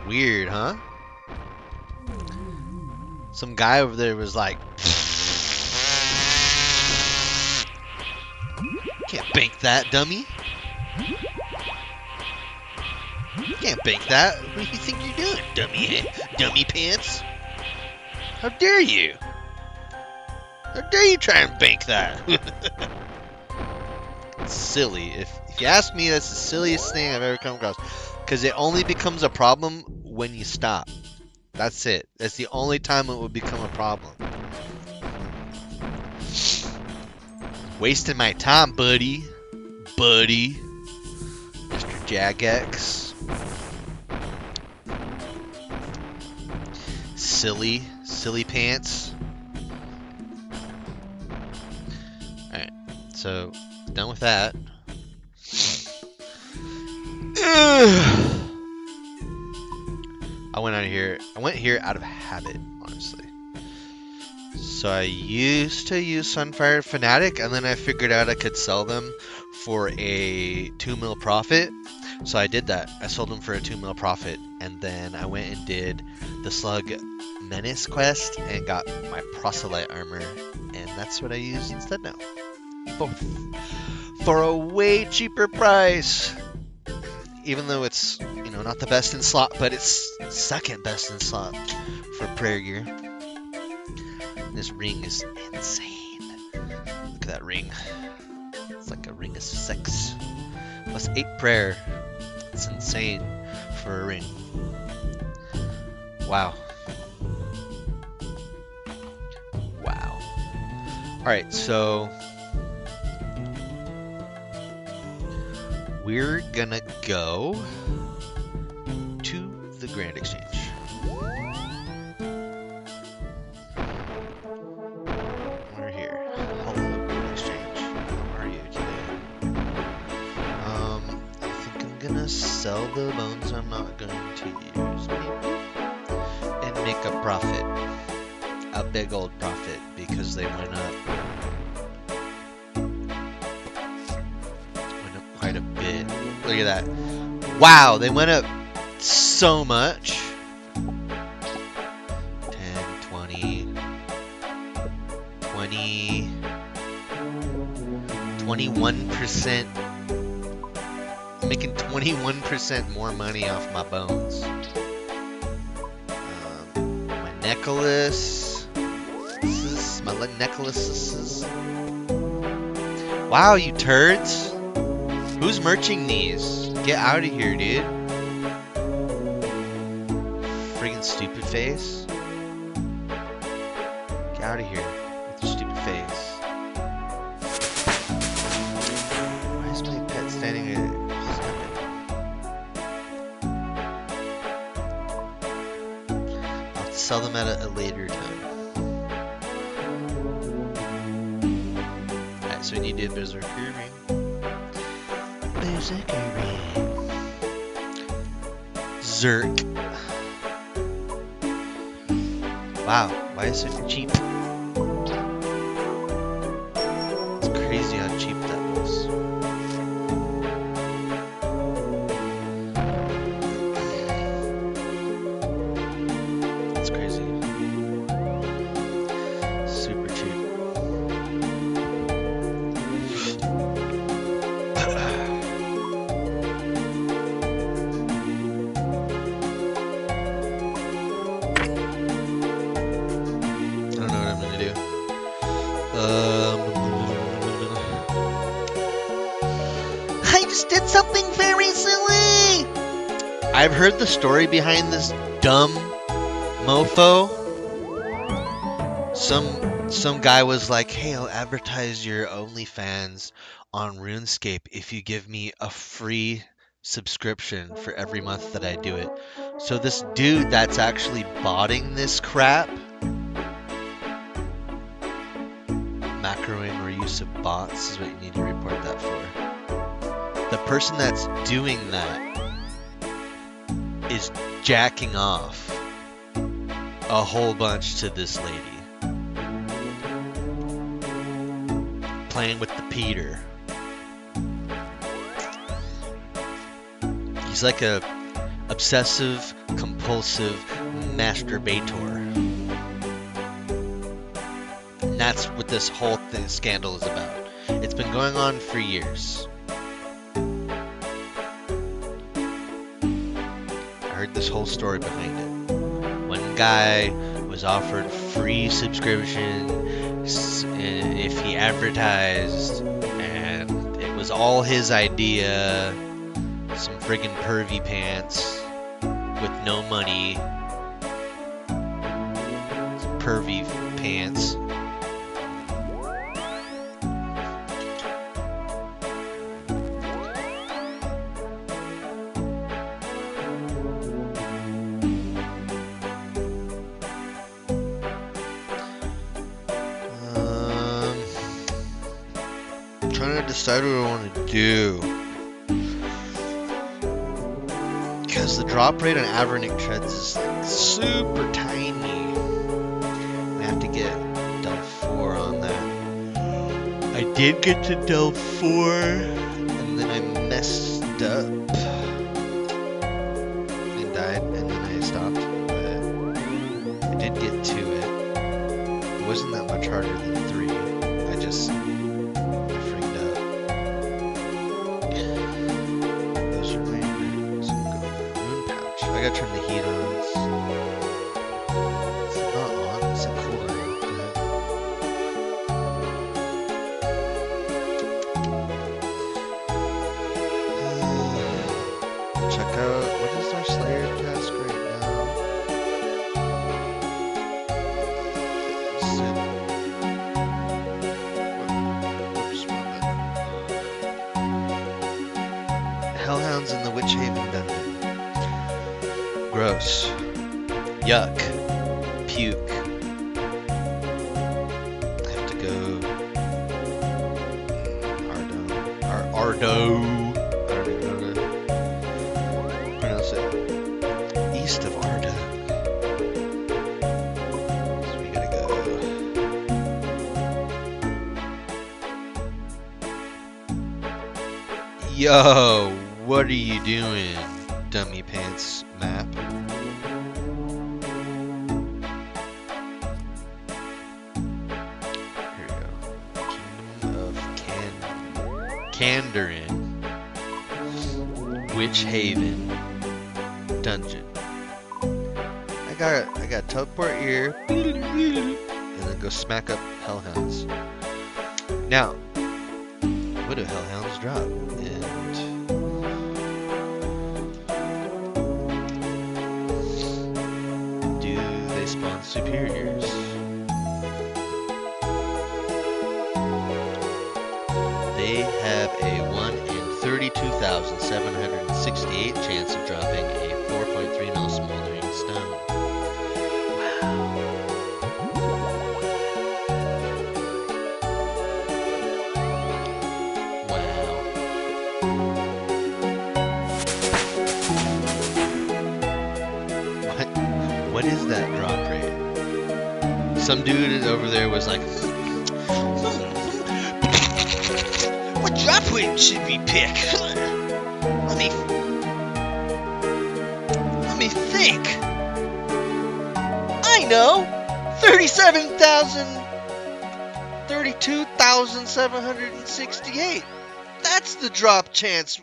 Weird, huh? Some guy over there was like, can't bank that, dummy. You can't bank that. What do you think you're doing? dummy pants. How dare you? How dare you try and bank that? It's silly. If you ask me, that's the silliest thing I've ever come across. Because it only becomes a problem when you stop. That's it. That's the only time it would become a problem. Wasting my time, buddy. Buddy. Mr. Jagex. Silly pants. Alright, so done with that. I went here out of habit, honestly. So I used to use Sunfire Fanatic, and then I figured out I could sell them for a 2 mil profit. So I did that. I sold them for a 2 mil profit, and then I went and did the Slug Menace quest and got my Proselyte armor, and that's what I use instead now. For a way cheaper price. Even though it's, you know, not the best in slot, but it's second best in slot for prayer gear. This ring is insane. Look at that ring. It's like a ring of sex. Plus 8 prayer. It's insane for a ring. Wow. Wow. Alright, so we're gonna go to the Grand Exchange. We're here. Hello, Grand Exchange. How are you today? I think I'm gonna sell the bones I'm not going to use, maybe, and make a profit. A big old profit, because they went up. Quite a bit. Look at that. Wow, they went up so much. 10, 20, 21%. I'm making 21% more money off my bones. My necklace. My necklaces. Wow, you turds. Who's merching these? Get out of here, dude. Friggin' stupid face. Get out of here with your stupid face. Why is my pet standing there? I'll have to sell them at a later time. Alright, so we need to do a Berserker ring. Zerk. Wow, why is it so cheap? It's crazy how cheap that was. It's crazy. Super cheap. I just did something very silly! I've heard the story behind this dumb mofo. Some guy was like, hey, I'll advertise your OnlyFans on RuneScape if you give me a free subscription for every month that I do it. So this dude that's actually botting this crap, macroing or use of bots is what you need to report that for. The person that's doing that is jacking off a whole bunch to this lady. Playing with the Peter. He's like a obsessive, compulsive masturbator. And that's what this whole scandal is about. It's been going on for years. I heard heard this whole story behind it. One guy was offered free subscription if he advertised, and it was all his idea. Some friggin' pervy pants with no money. Some pervy pants. Trying to decide what I want to do, because the drop rate on Avernick treads is like super tiny. I have to get Delve 4 on that. I did get to Delve 4, and then I messed up and died, and then I stopped, but I did get to it. It wasn't that much harder than 3. I just freaked out. Those are my runes. I'm going to the rune pouch. I gotta turn the heat on. It's not on. It's a cool rune. Check out, what is our Slayer task right now? Hellhounds in the Witch Haven dungeon. Gross. Yuck. Puke. I have to go. Ardo. I don't even know how to pronounce it. East of Arda. So we gotta go. Yo, what are you doing, dummy pants map? Here we go. Kingdom of Kandarin. Witch Haven dungeon. I got teleport here, and then go smack up Hellhounds. Now, what do Hellhounds drop? And do they spawn superiors? They have a 1 in 32,768 chance of dropping a 4.3 mil smoldering stone. What is that drop rate? Some dude over there was like, what drop rate should we pick? Let me think. I know. 32,768. That's the drop chance.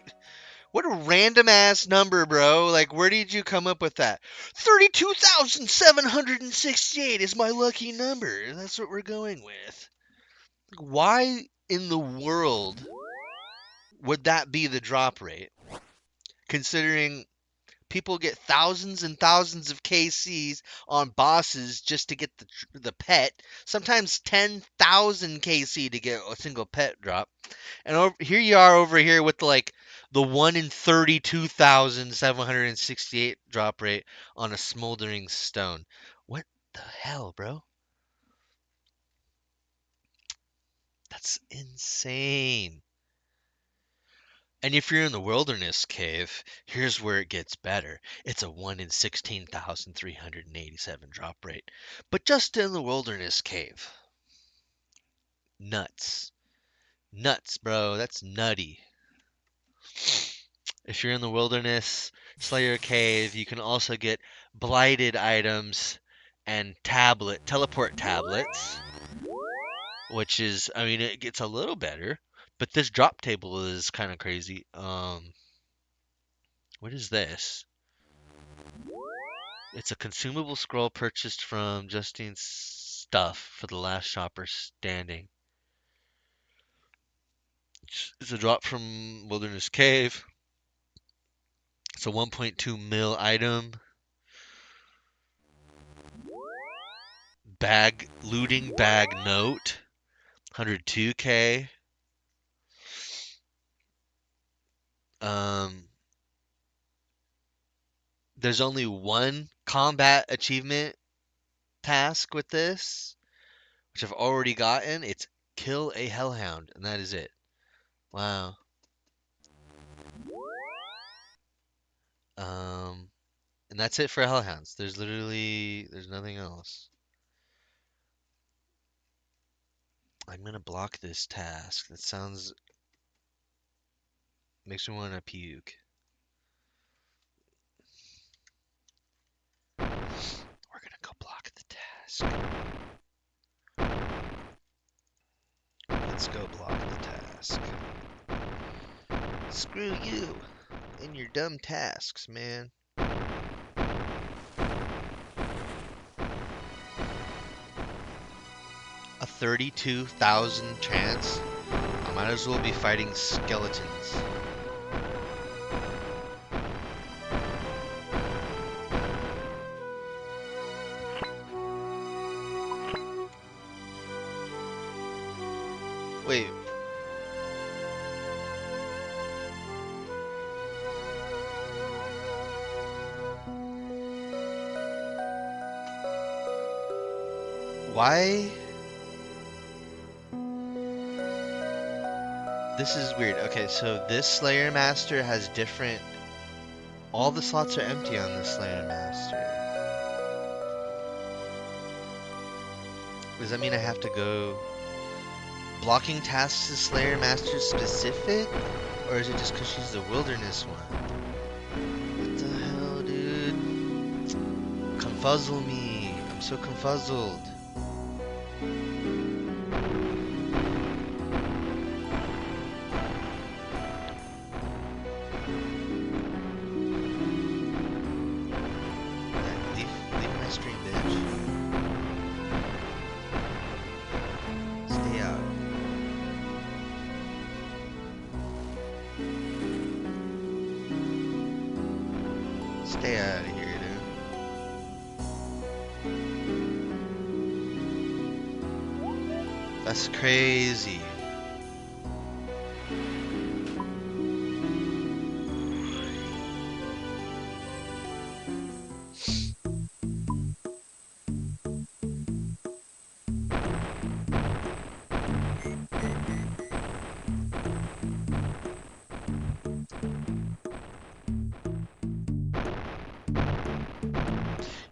What a random ass number, bro. Like, where did you come up with that? 32,768 is my lucky number. That's what we're going with. Why in the world would that be the drop rate? Considering people get thousands and thousands of KCs on bosses just to get the pet. Sometimes 10,000 KC to get a single pet drop. And here you are over here with the 1 in 32,768 drop rate on a smoldering stone. What the hell, bro? That's insane. And if you're in the wilderness cave, here's where it gets better. It's a 1 in 16,387 drop rate. But just in the wilderness cave. Nuts. Nuts, bro. That's nutty. If you're in the wilderness Slayer cave, you can also get blighted items and teleport tablets, which is, I mean, it gets a little better, but this drop table is kind of crazy. What is this? It's a consumable scroll purchased from Justine's stuff for the last shopper standing. It's a drop from Wilderness Cave. It's a 1.2 mil item. Bag looting bag note. 102k. There's only one combat achievement task with this, which I've already gotten. It's kill a hellhound, and that is it. Wow. And that's it for hellhounds. There's nothing else. I'm gonna block this task. That sounds makes me want to puke. We're gonna go block the task. Let's go block the task. Screw you and your dumb tasks, man. A 32,000 chance? I might as well be fighting skeletons. Wait. Why? This is weird. Okay, so this Slayer Master has different... All the slots are empty on this Slayer Master. Does that mean I have to go... Blocking tasks is Slayer Master specific? Or is it just because she's the wilderness one? What the hell, dude? Confuzzle me. I'm so confuzzled. Leave my stream, bitch. Stay out. Stay out of here, dude. That's crazy.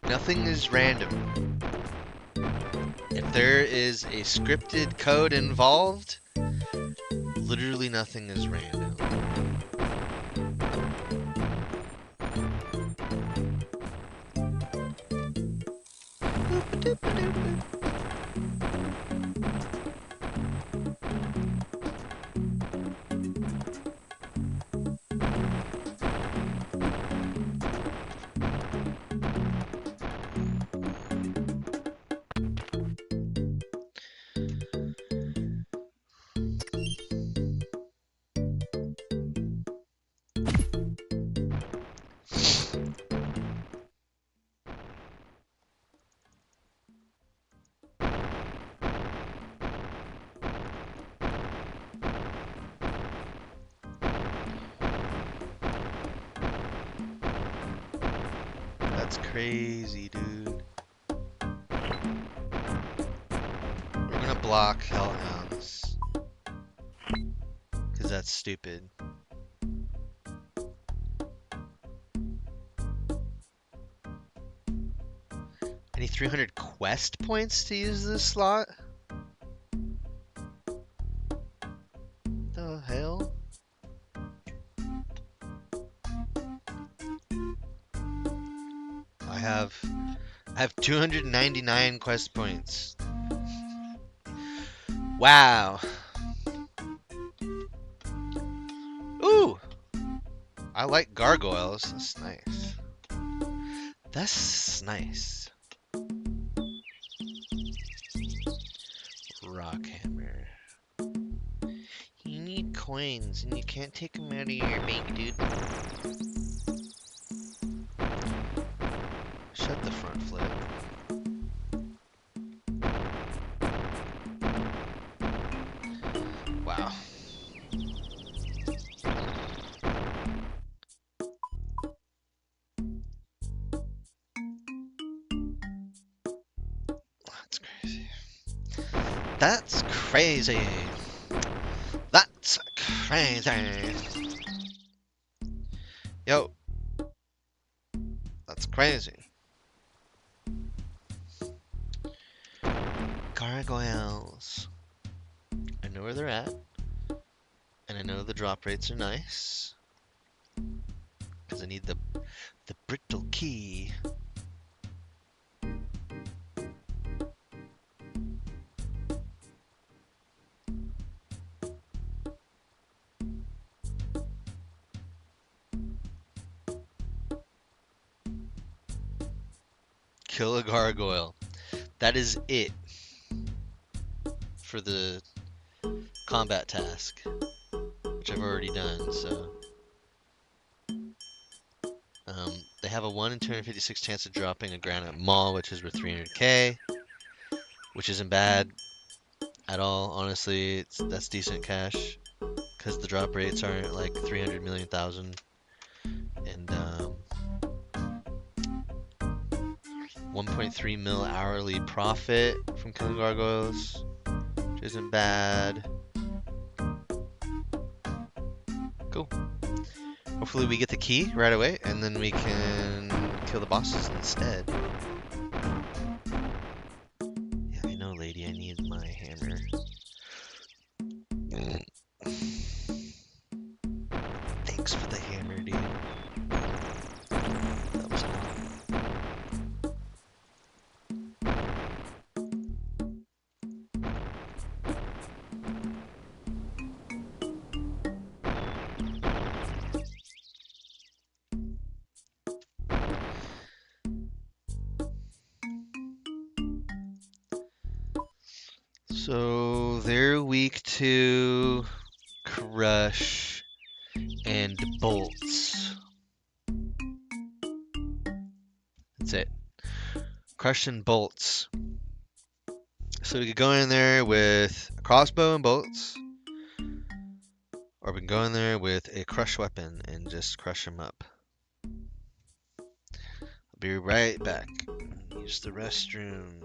Nothing is random. If there is a scripted code involved, literally nothing is random. That's crazy, dude. We're gonna block hellhounds. Because that's stupid. I need 300 quest points to use this slot? The hell? I have 299 quest points. Wow. Ooh! I like gargoyles. That's nice. That's nice. Rock hammer. You need coins, and you can't take them out of your bank, dude. Shut the front flip. Wow. That's crazy. That's crazy. That's crazy. Yo, that's crazy. Gargoyles. I know where they're at, and I know the drop rates are nice, because I need the brittle key. Kill a gargoyle. That is it for the combat task, which I've already done, so. They have a 1 in 256 chance of dropping a granite maul, which is worth 300k, which isn't bad at all. Honestly, that's decent cash, because the drop rates aren't like 300 million thousand, and 1.3 mil hourly profit from killing gargoyles, which isn't bad. Cool. Hopefully we get the key right away, and then we can kill the bosses instead. Yeah, I know, lady, I need my hammer. Thanks for the hammer, dude. That was hot. So they're weak to crush and bolts. That's it. Crush and bolts. So we could go in there with a crossbow and bolts, or we can go in there with a crush weapon and just crush them up. I'll be right back. Use the restroom.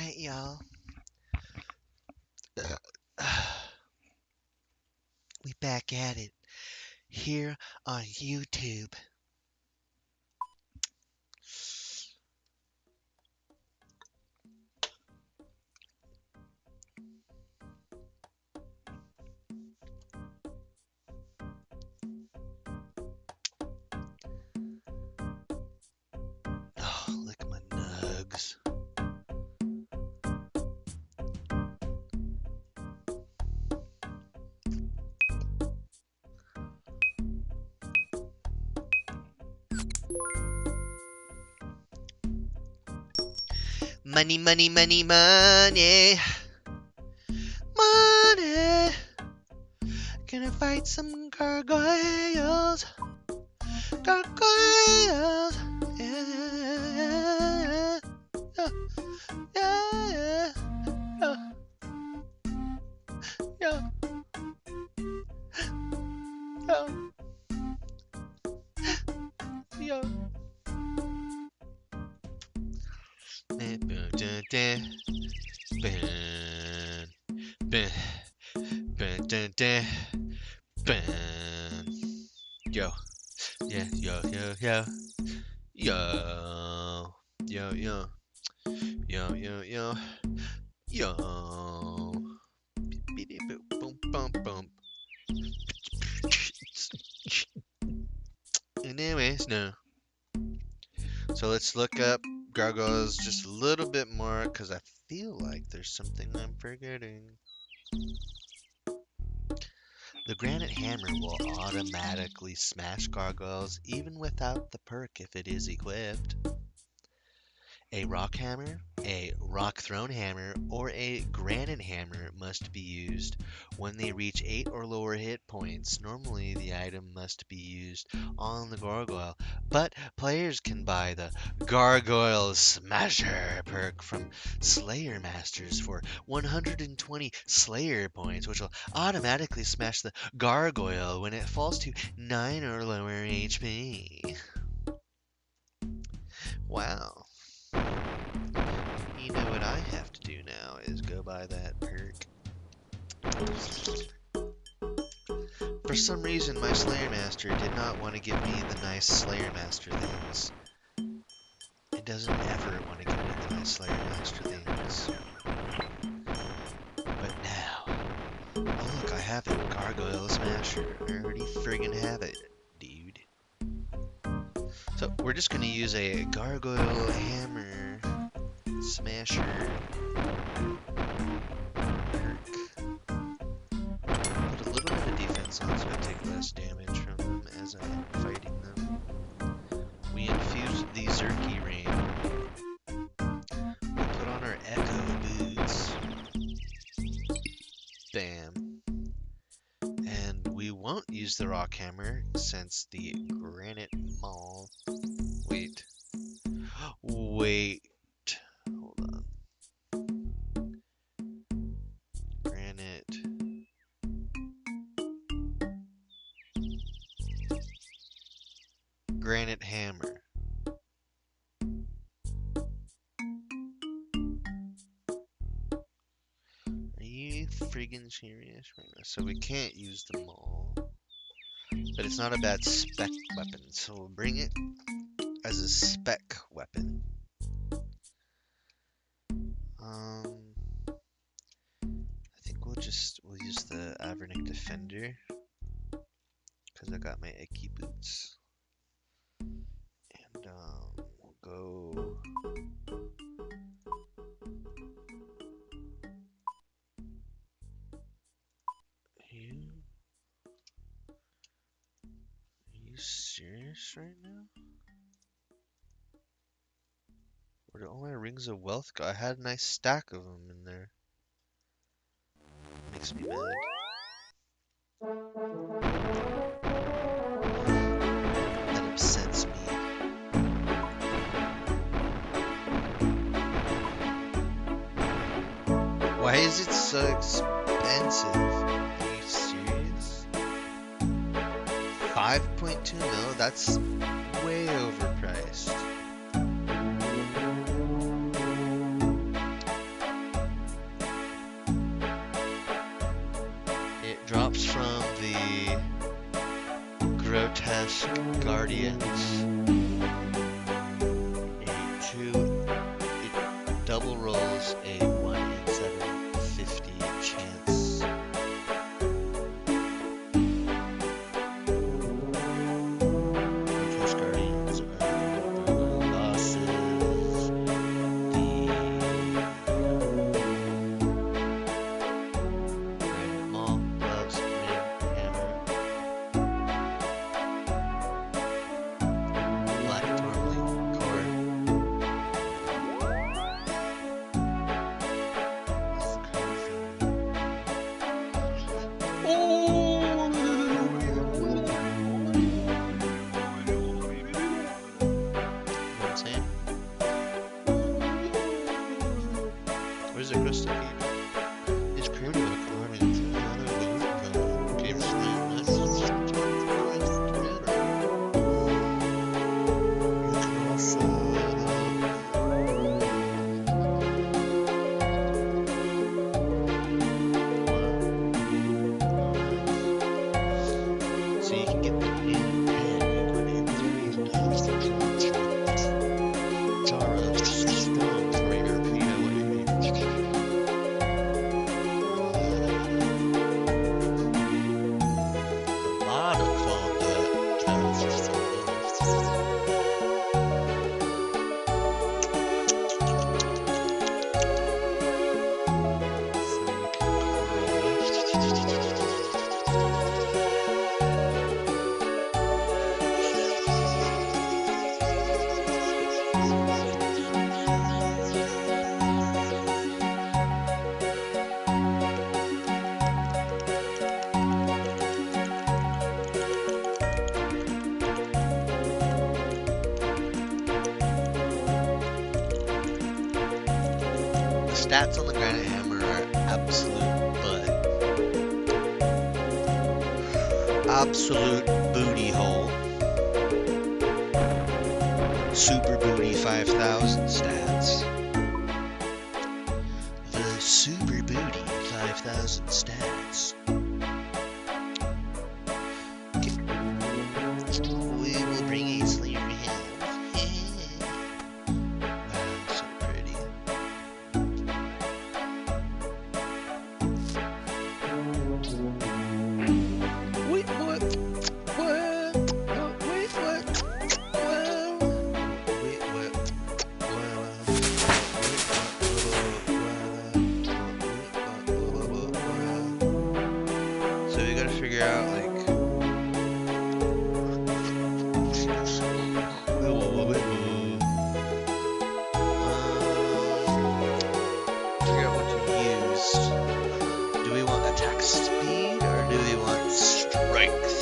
Alright, y'all. We back at it here on YouTube. Oh, look at my nugs. Money, money, money, money. Money. Gonna fight some gargoyles. Gargoyles. Yeah. Yeah. Yeah. Yeah. Yeah. Yo, yeah, yo, yo, yo, yo, yo, yo, yo, yo, yo, yo. Boom, boom, boom. Anyways, no. So let's look up gargoyles just a little bit more because I feel like there's something I'm forgetting. The granite hammer will automatically smash gargoyles even without the perk if it is equipped. A rock hammer, a rock thrown hammer, or a granite hammer must be used when they reach 8 or lower hit points. Normally the item must be used on the gargoyle, but players can buy the Gargoyle Smasher perk from Slayer Masters for 120 Slayer points, which will automatically smash the gargoyle when it falls to 9 or lower HP. Wow. You know what I have to do now is go buy that perk. For some reason, my Slayer Master did not want to give me the nice Slayer Master things. It doesn't ever want to give me the nice Slayer Master things. But now, oh look, I have it. Gargoyle Smasher. I already friggin' have it, dude. So we're just gonna use a Gargoyle Hammer Smasher perk. Put a little bit of defense on so I take less damage from them as I am fighting them. We infuse the Zerky Ring. We'll put on our Echo Boots. Bam. And we won't use the Rock Hammer since the Granite Maul. Wait. Wait. Hold on. Granite Hammer. Are you friggin' serious right now? So we can't use them all. But it's not a bad spec weapon, so we'll bring it as a spec weapon. I think we'll use the Avernic Defender because I got my Icky boots. And we'll go you. Are you serious right now? Where did all my rings of wealth go? I had a nice stack of them in there. Makes me mad. That upsets me. Why is it so expensive? Are you serious? 5.2 mil? That's way overpriced. drops from the Grotesque Guardians. It double rolls a 1 in 750 chance. Grotesque Guardians are the bosses. The Maul, Gloves, Ring, Hammer, Black Tourmaline, Core. Where's the crystal key? It's created with a card and game slam. You can also so you can get the new pen jar of stone for your POA. A lot of combat. The stats on the Granite Hammer are absolute butt. Absolute booty hole. Super Booty 5000 stats. The Super Booty 5000 stats. We will bring a Slayer Hill. Wow, so pretty. Wait, what? What? Wait, what? Well, wait, what? So we gotta figure out like figure out what to use. Do we want attack speed or do we want strength?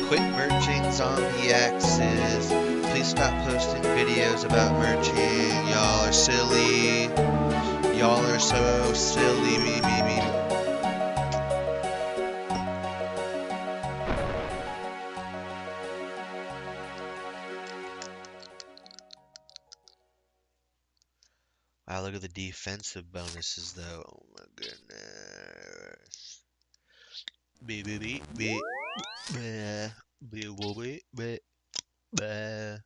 Quit merching zombie axes. Please stop posting videos about merching. Y'all are silly. Y'all are so silly. Me. Wow, look at the defensive bonuses though. Oh my goodness. Beep. Bleh. Bleh.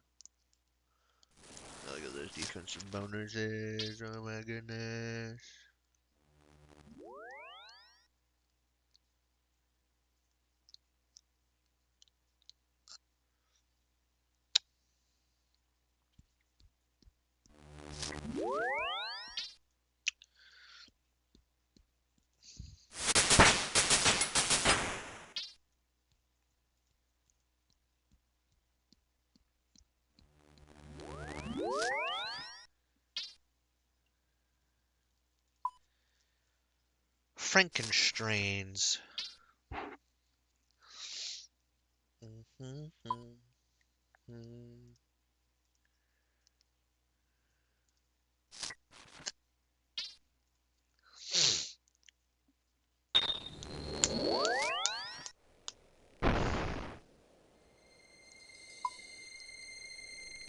Look at those defensive bonuses. Oh my goodness. Frankenstrains.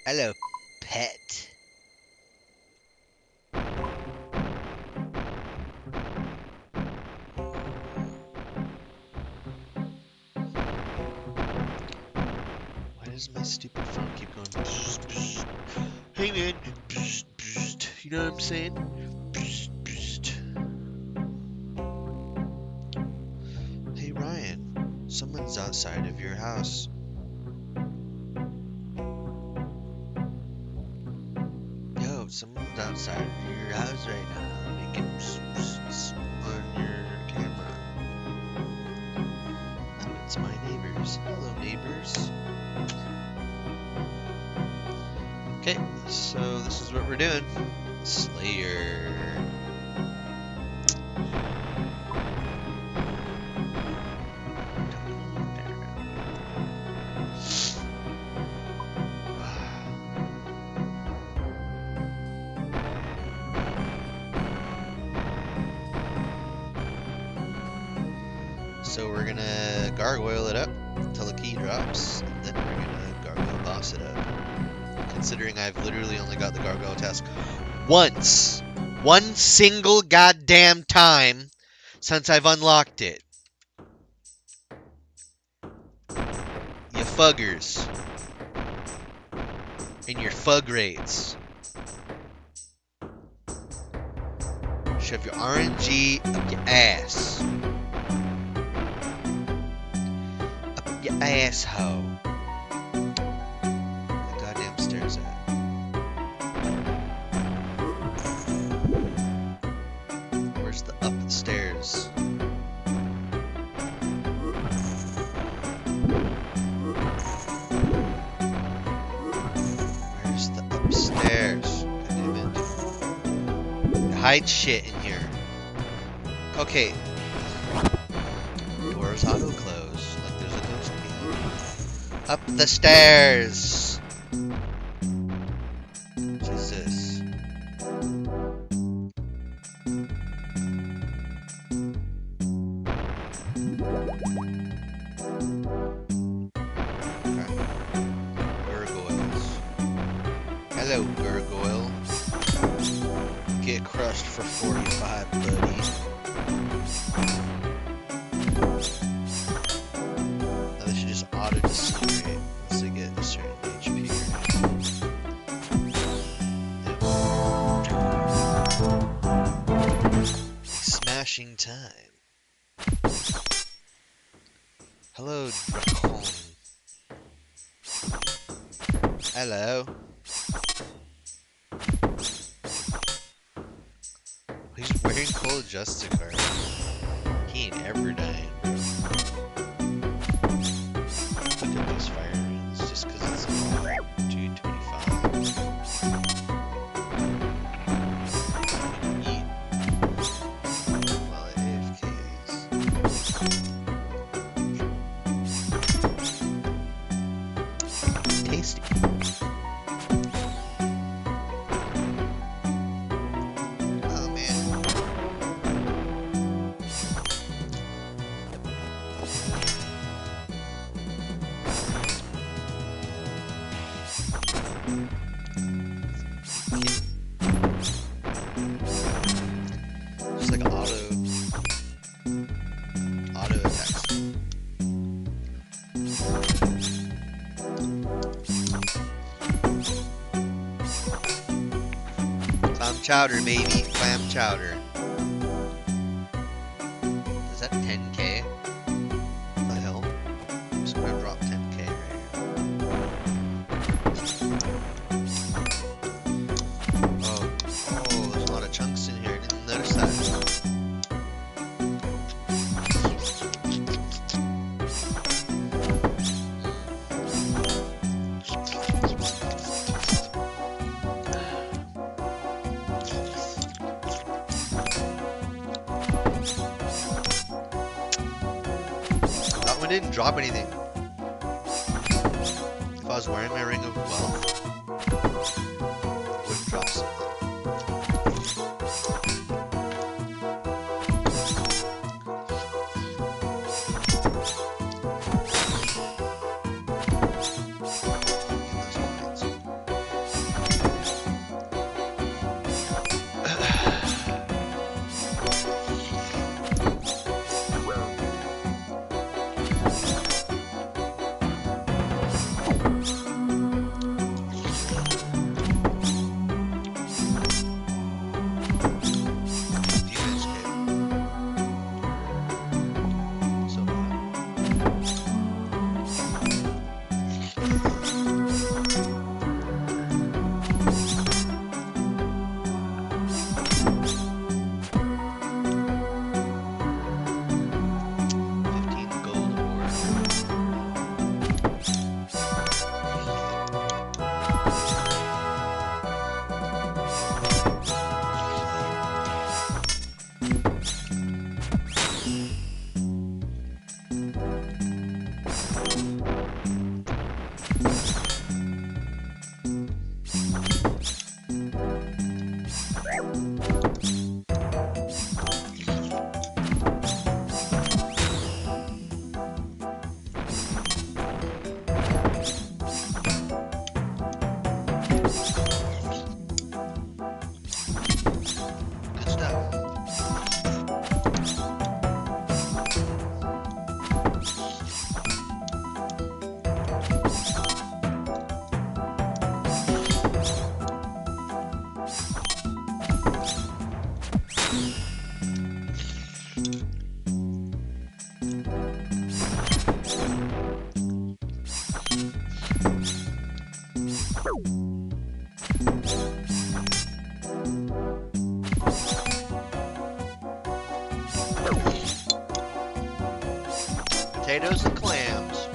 Hello, pet. Why does my stupid phone keep going? Bzz, bzz. Hey man, bzz, bzz. You know what I'm saying? Bzz, bzz. Hey Ryan, someone's outside of your house. Yo, someone's outside of your house right now, making bzz, bzz on your camera. It's my neighbors. Hello, neighbors. Okay, so this is what we're doing. Slayer. So we're gonna gargoyle it up until the key drops, and then we're gonna gargoyle boss it up. Considering I've literally only got the gargoyle task once. One single goddamn time since I've unlocked it. You fuggers. And your fug raids. Shove your RNG up your ass. Up your asshole. Where the goddamn stairs at? Where's the up the stairs? Where's the upstairs? God damn it. You hide shit in here. Okay. Doors auto close. Like there's a ghost behind. Up the stairs. What is this? Gargoyles. Hello, gargoyle. Get crushed for 45, buddy. Now they should just auto-disintegrate once they get a certain HP. Yep. Smashing time. Hello, Dracon. Hello. He's wearing Cold Justicar. He ain't ever dying, bro. Look at those fire runes, just because it's 225. Eat while it AFKs. Tasty. Oh man. Just like auto attacks. Clam chowder, baby. Clam chowder. Is that 10k? What the hell? I'm just gonna drop 10k right here. Oh, there's a lot of chunks in here. I didn't notice that. That one didn't drop anything. If I was wearing my ring of wealth, it would drop something. Get those coins. Potatoes and clams.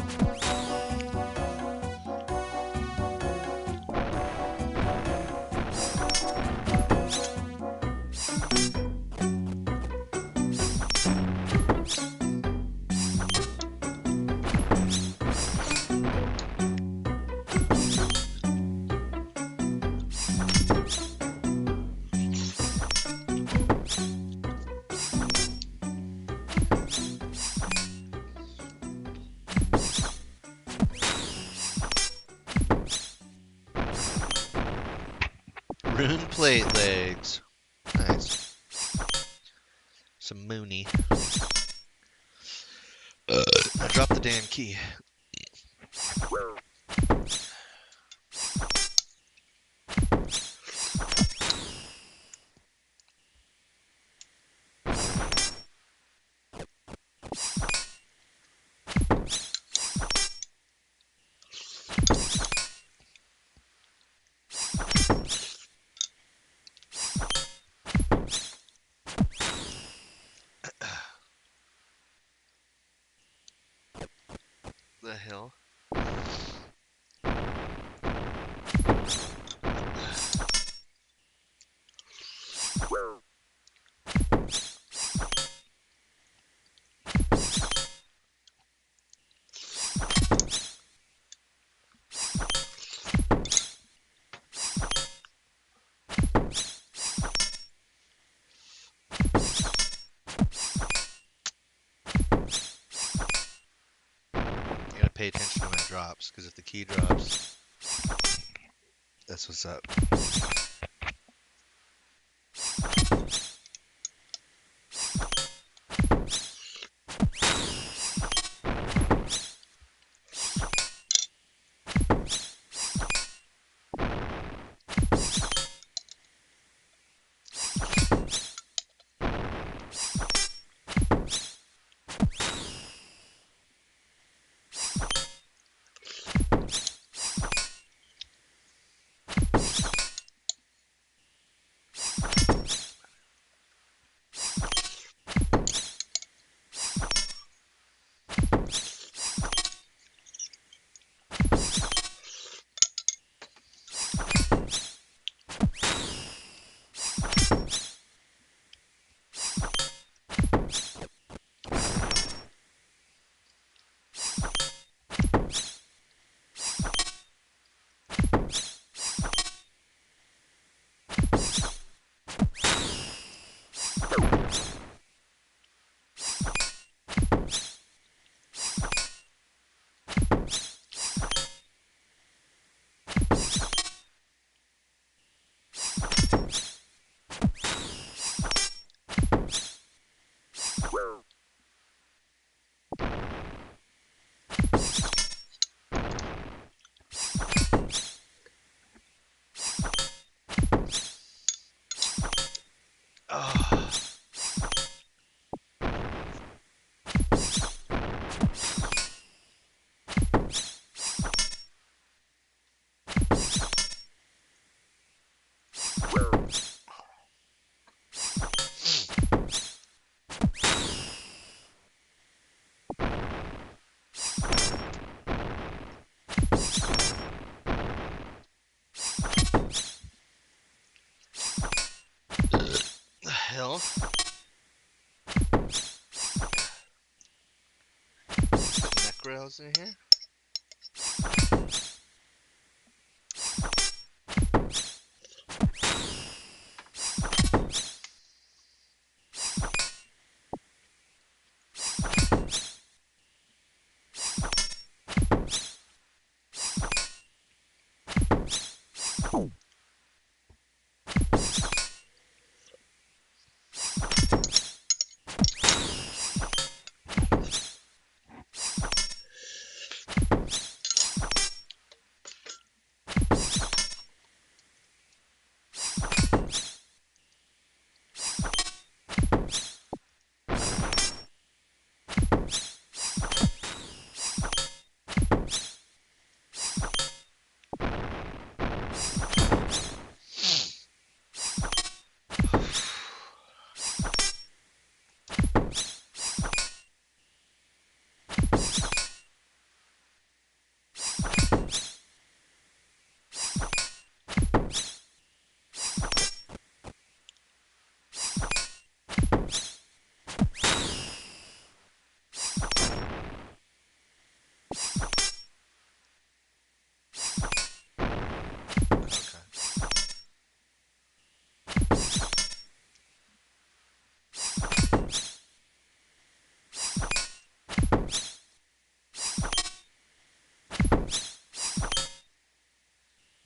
Rune plate legs. Nice. Some Mooney. I dropped the damn key. The hell? You gotta pay attention to my drops, because if the key drops, that's what's up. Oh. The hell? Neck rails in here?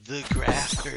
The grafter.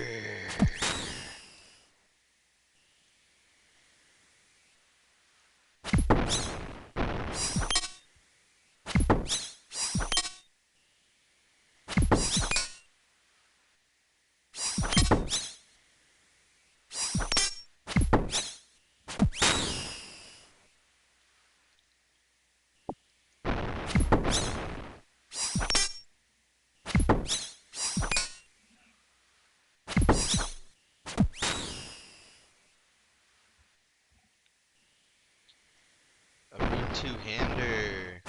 A rune two-hander.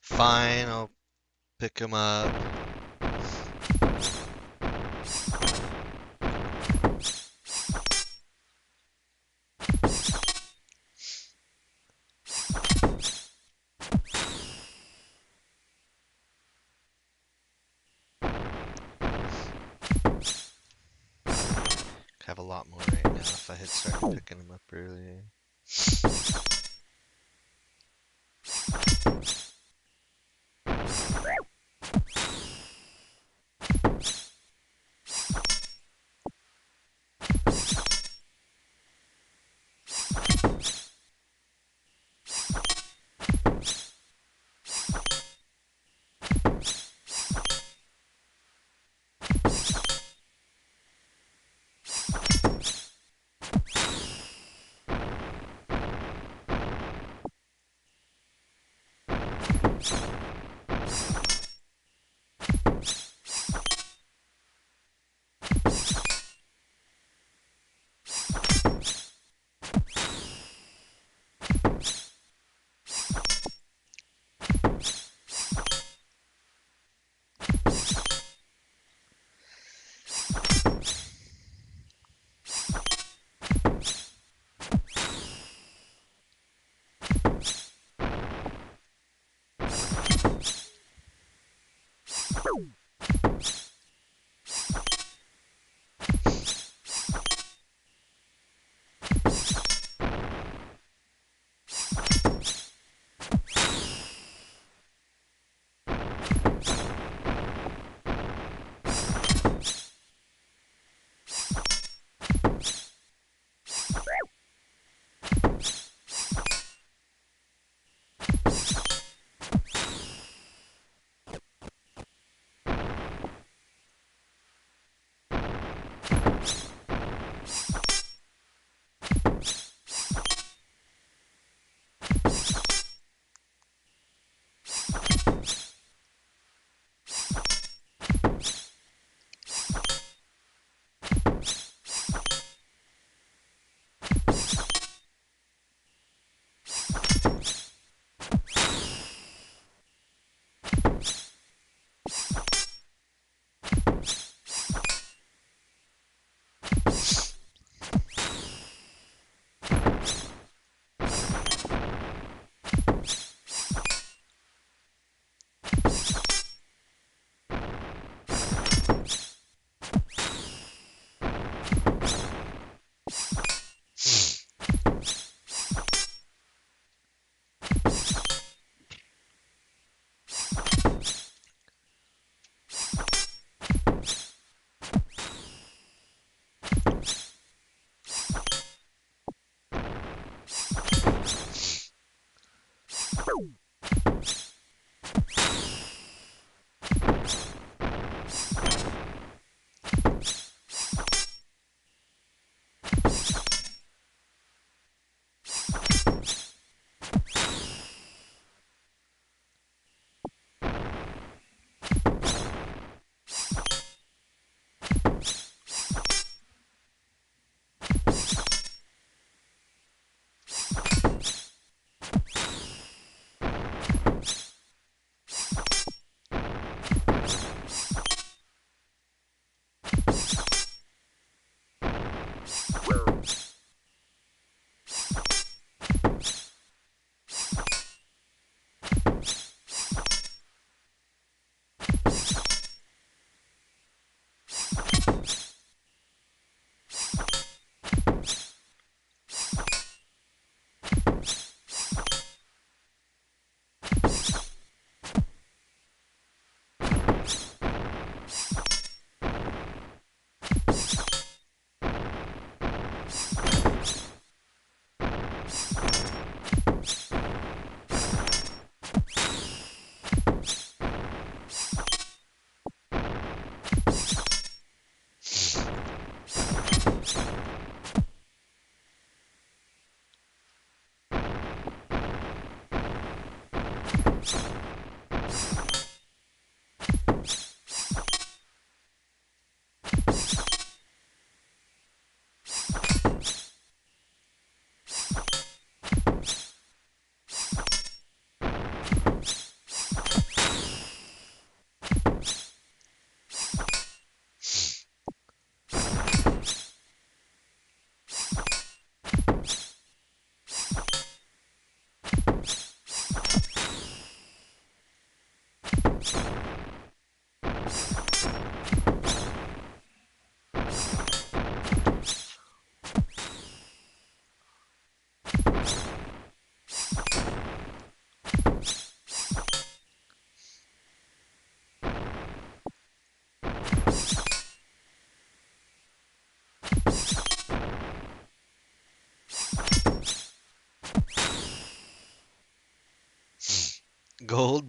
Fine, I'll pick him up. Have a lot more right now if I had started picking him up earlier.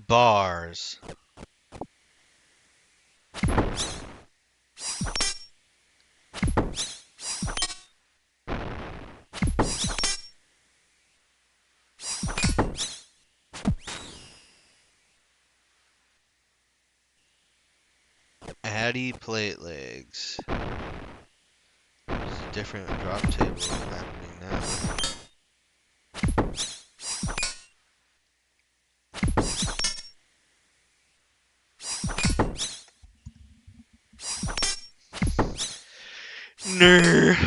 Bars. Addy plate legs. There's a different drop table happening now. Ner.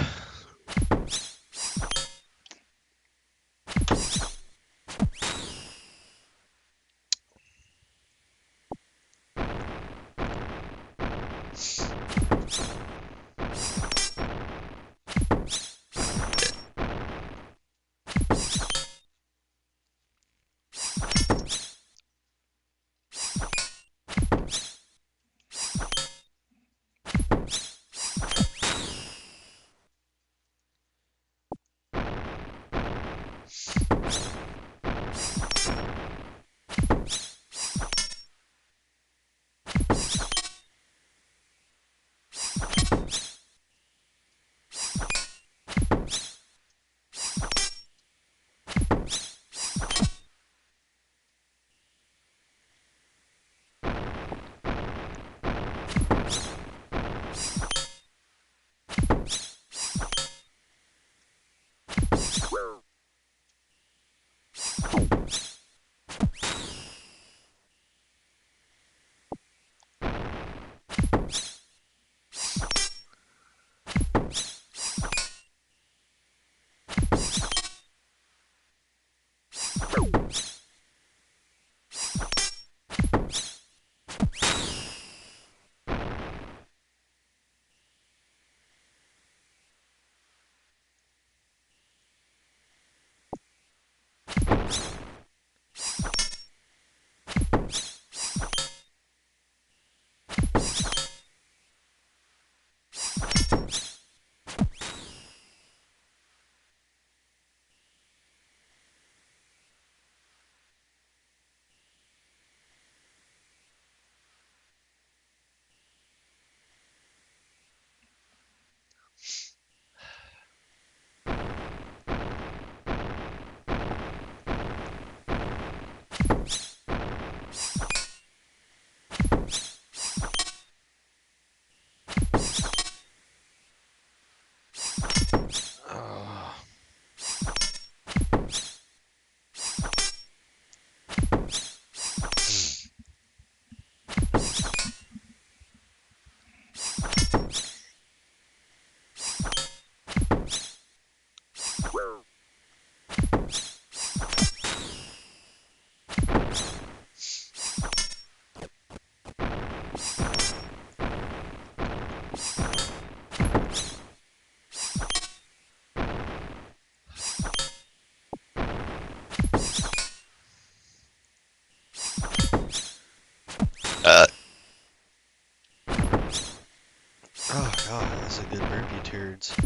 Oh god, that's a good burpee turds.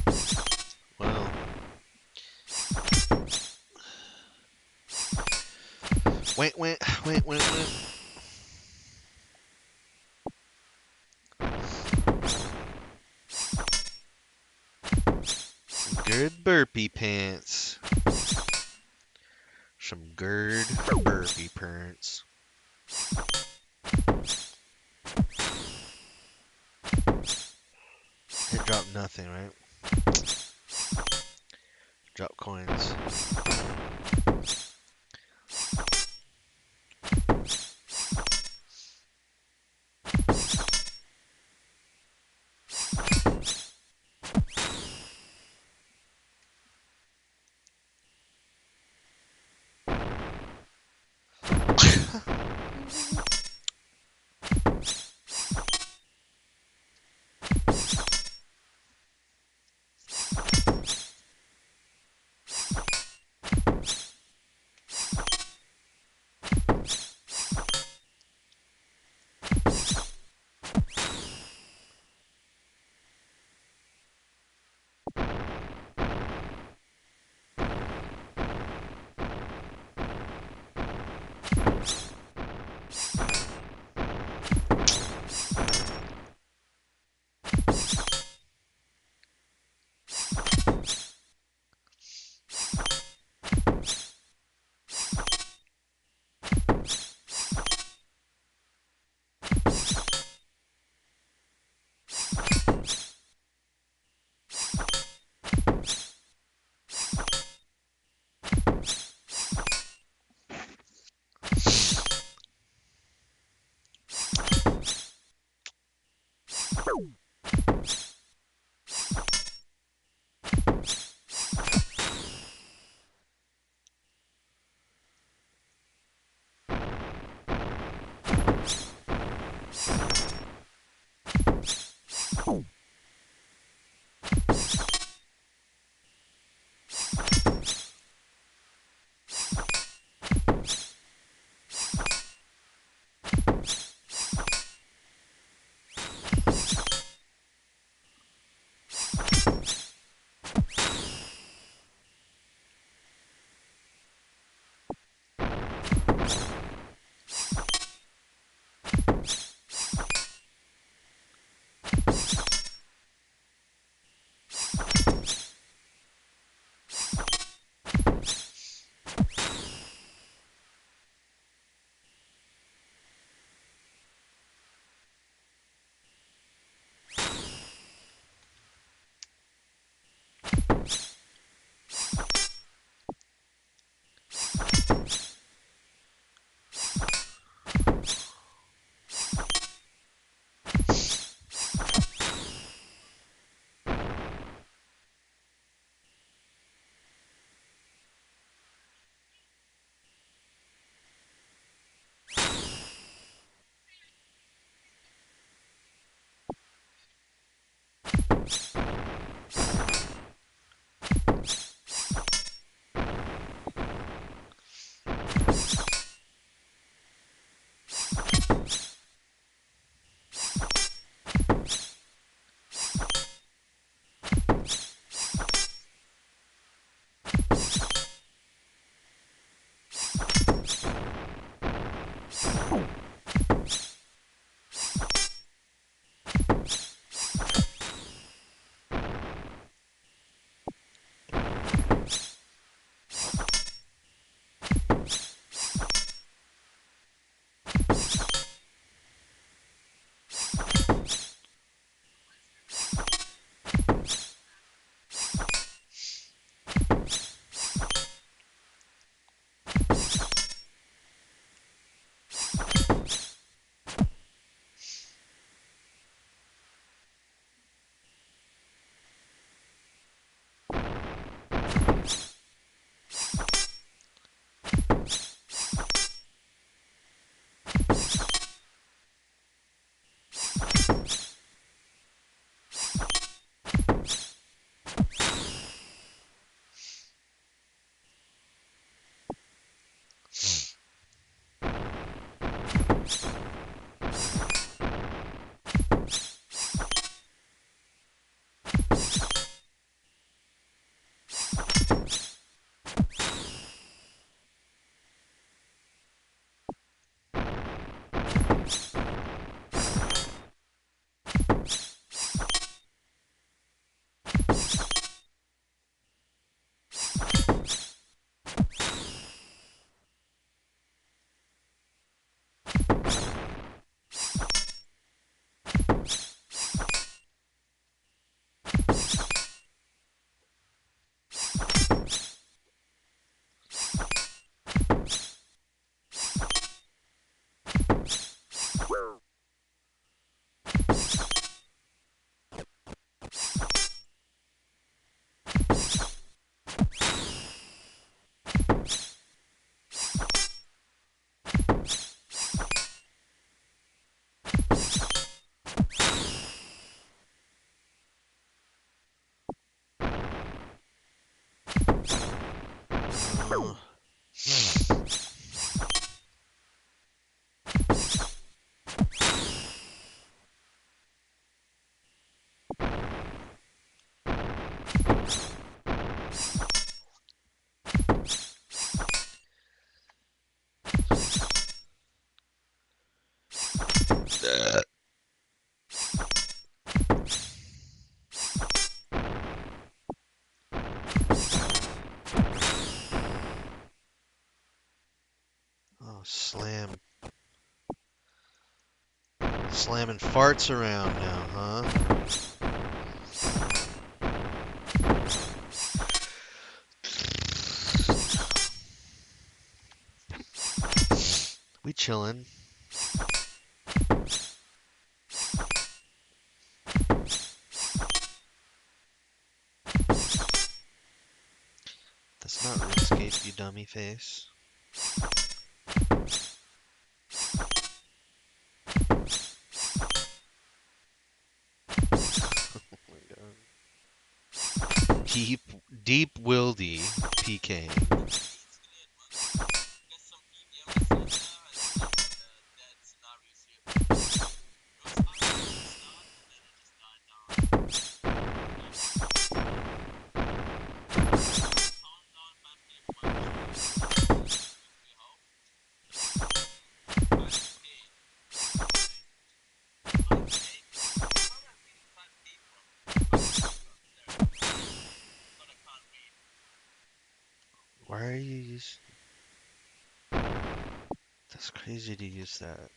Well. Wait. Good burpee pants. Some good burpee pants. Hit drop nothing, right? Drop coins. Oh, slamming farts around now, huh? We chillin'. you dummy face. Oh my god. Deep wildy PK. Why are you using... That's crazy to use that.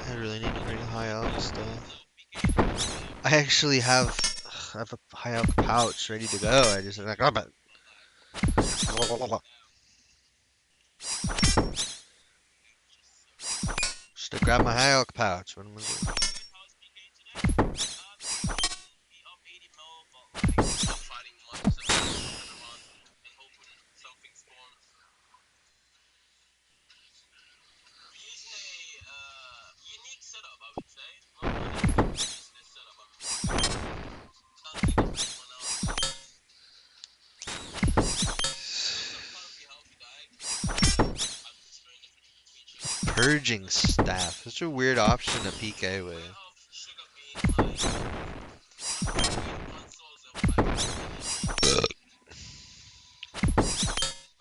I really need to bring high elk stuff. I actually have a high elk pouch ready to go. I just like, oh, but just to grab my high elk pouch. What am I doing? Purging staff. Such a weird option to PK with.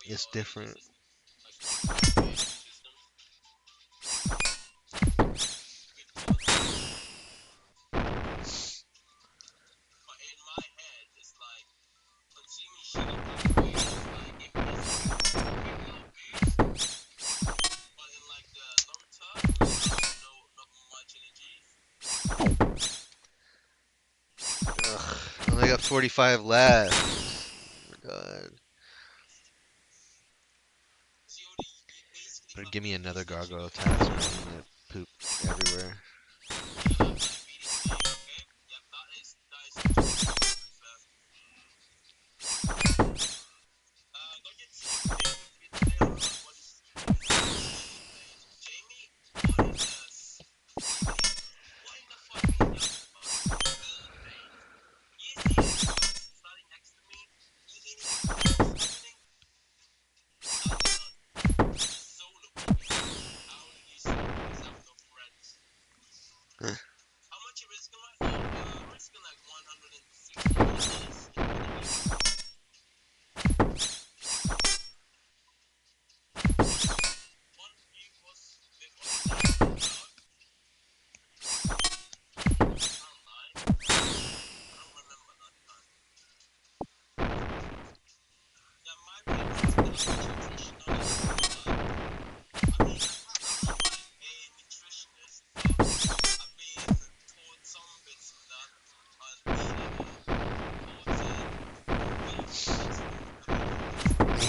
It's different. Ugh, I only got 45 left. Oh my god. But give me another gargoyle task. I'm gonna poop everywhere.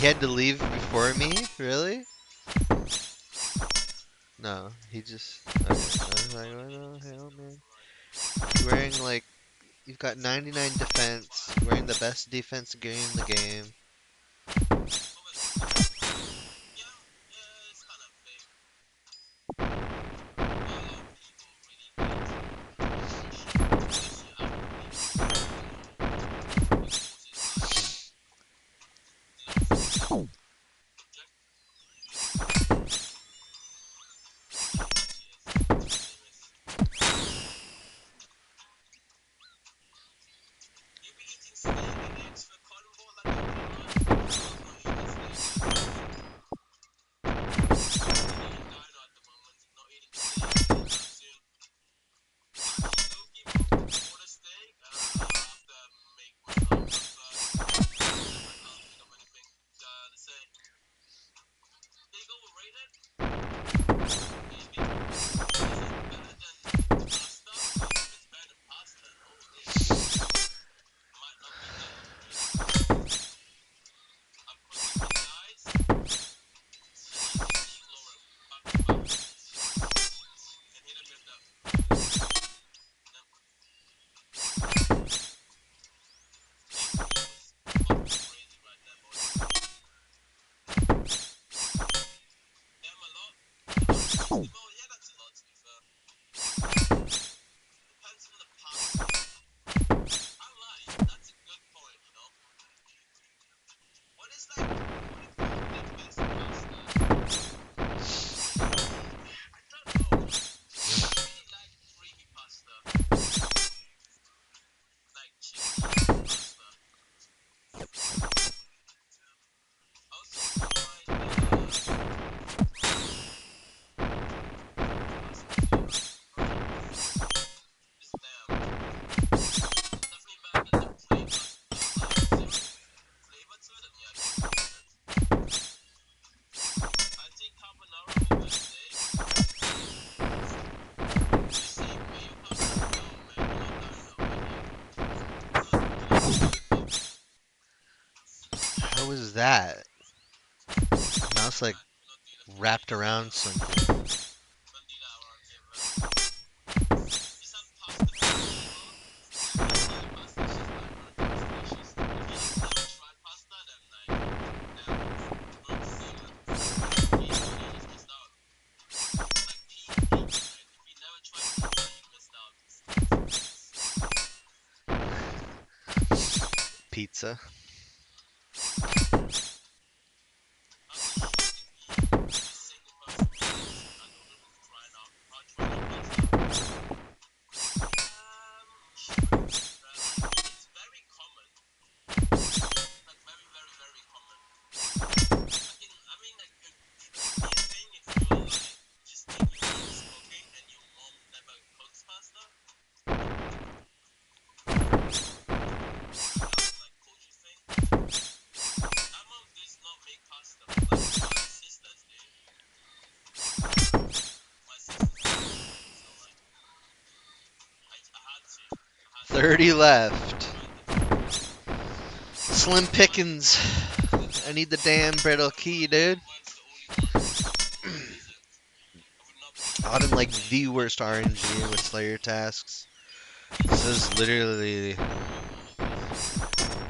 He had to leave before me? Really? No, he just... Okay. I was like, what the hell, man? You're wearing, like... You've got 99 defense, wearing the best defense gear in the game. How was that? Mouse like wrapped around something. Pizza. $30 left. Slim pickings. I need the damn brittle key, dude. I'm like the worst RNG with Slayer tasks. This is literally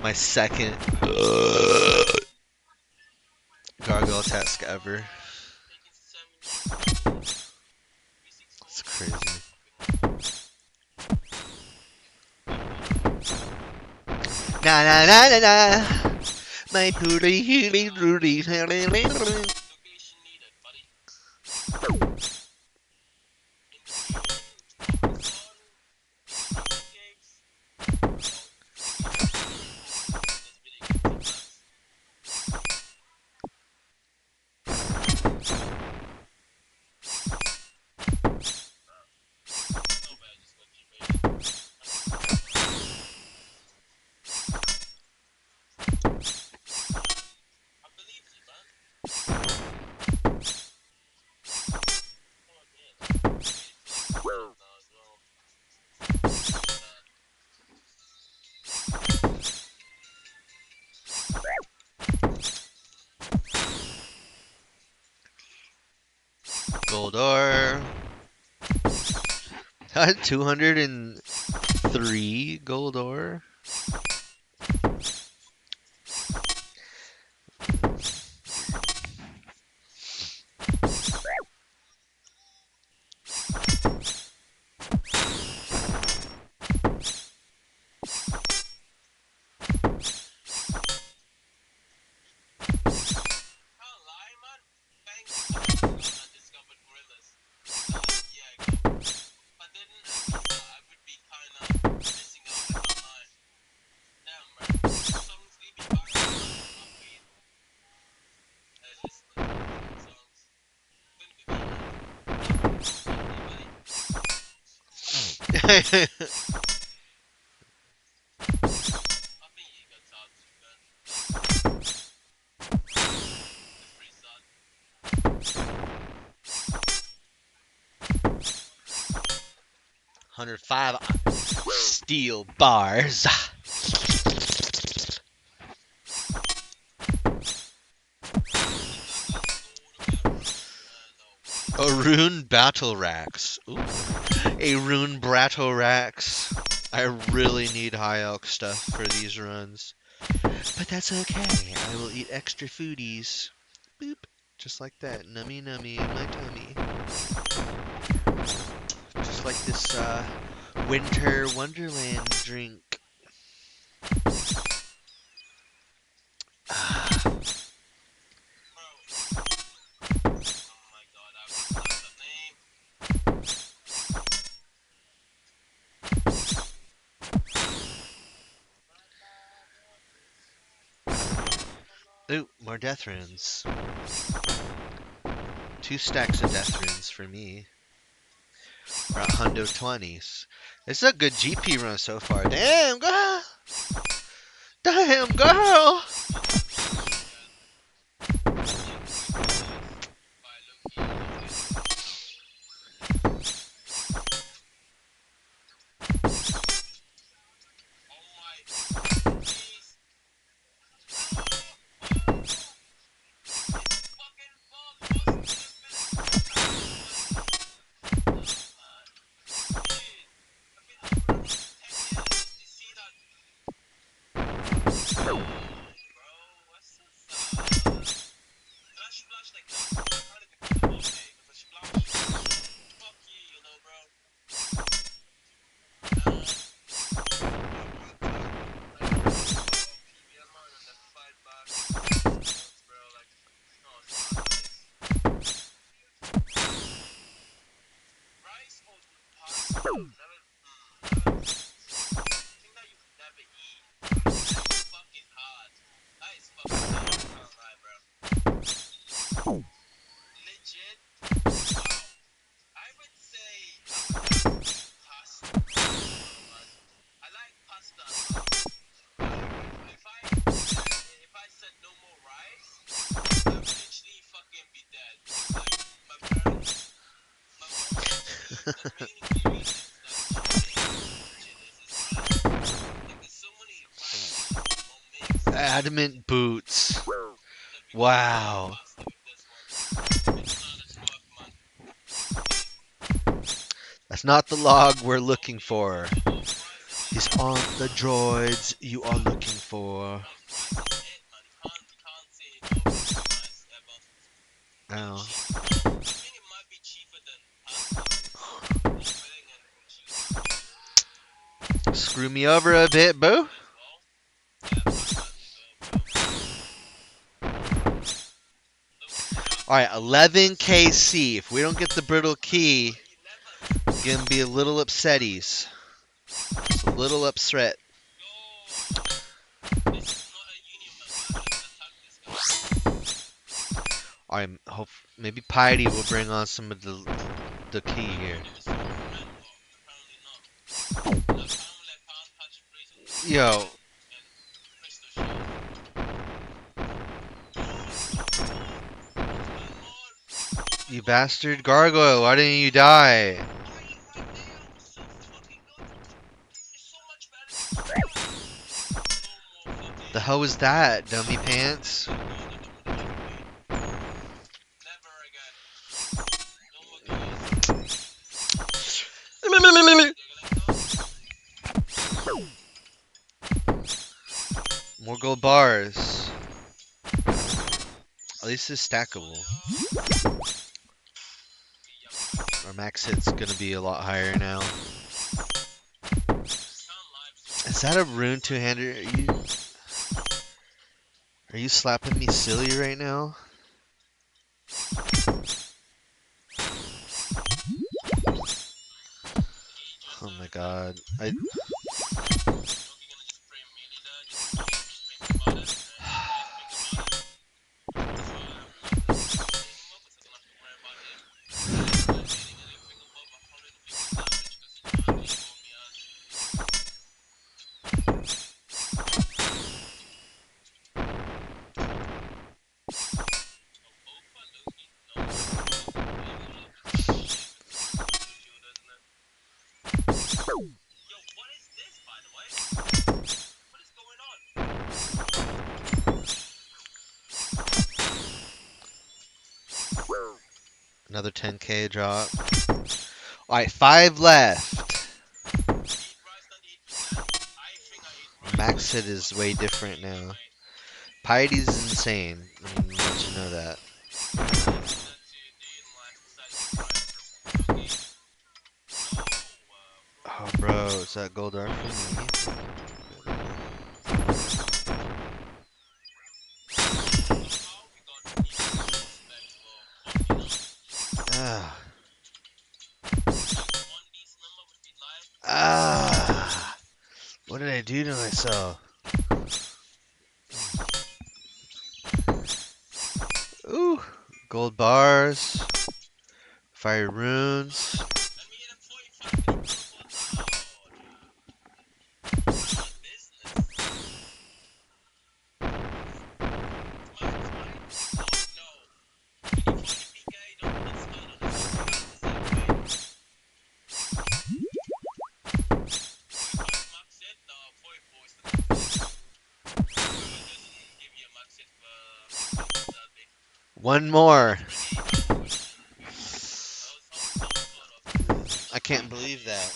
my second gargoyle task ever. It's crazy. Na na na na na. My pooty hooty rooty. Gold ore. 203 gold ore. $105 steel bars. A rune battle racks. Ooh. A rune battle racks. I really need high elk stuff for these runs. But that's okay. I will eat extra foodies. Boop. Just like that. Nummy nummy in my tummy. Just like this winter wonderland drink. Ooh, more death runes. 2 stacks of death runes for me. We're at 120s. This is a good GP run so far. Damn, girl! Damn, girl! Adamant boots. Wow. That's not the log we're looking for. These aren't the droids you are looking for. Oh. Screw me over a bit, boo. Alright, 11 KC. If we don't get the brittle key, I'm gonna be a little upsetties. Just a little upset. Alright, hope maybe Piety will bring on some of the key here. Yo. You bastard gargoyle, why didn't you die? The hell was that, dummy pants? More gold bars. At least it's stackable. Our max hit's gonna be a lot higher now. Is that a rune two-hander? Are you slapping me silly right now? Oh my god. Another 10k drop. Alright, 5 left. Max hit is way different now. Piety's insane. I'm gonna let you know that. Oh, bro, is that gold arc for me? Ah. Ah. What did I do to myself? Ooh. Gold bars. Fire runes. One more. I can't believe that.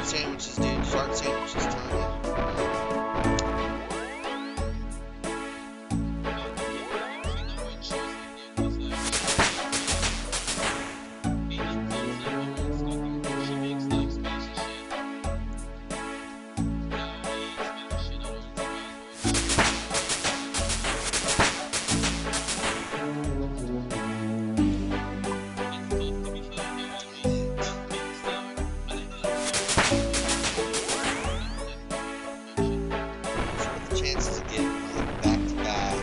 sandwiches, dude. Fart sandwiches, telling you. Chances of getting like back-to-back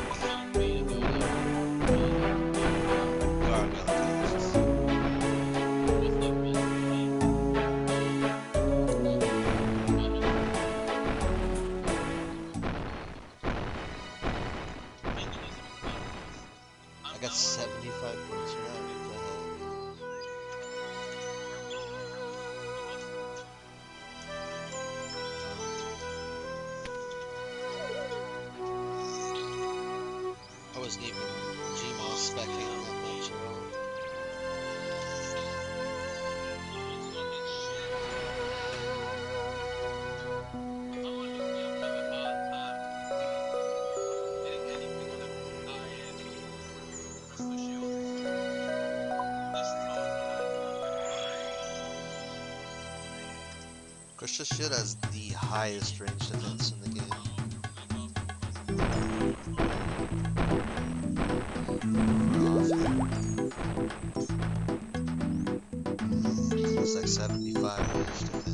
gargoyle tests. I got 75 points for that. What the hell? I wasn't even Gmail specking on that much at all. Crystal Shield has the highest range defense in the game. It's like 75 range defense.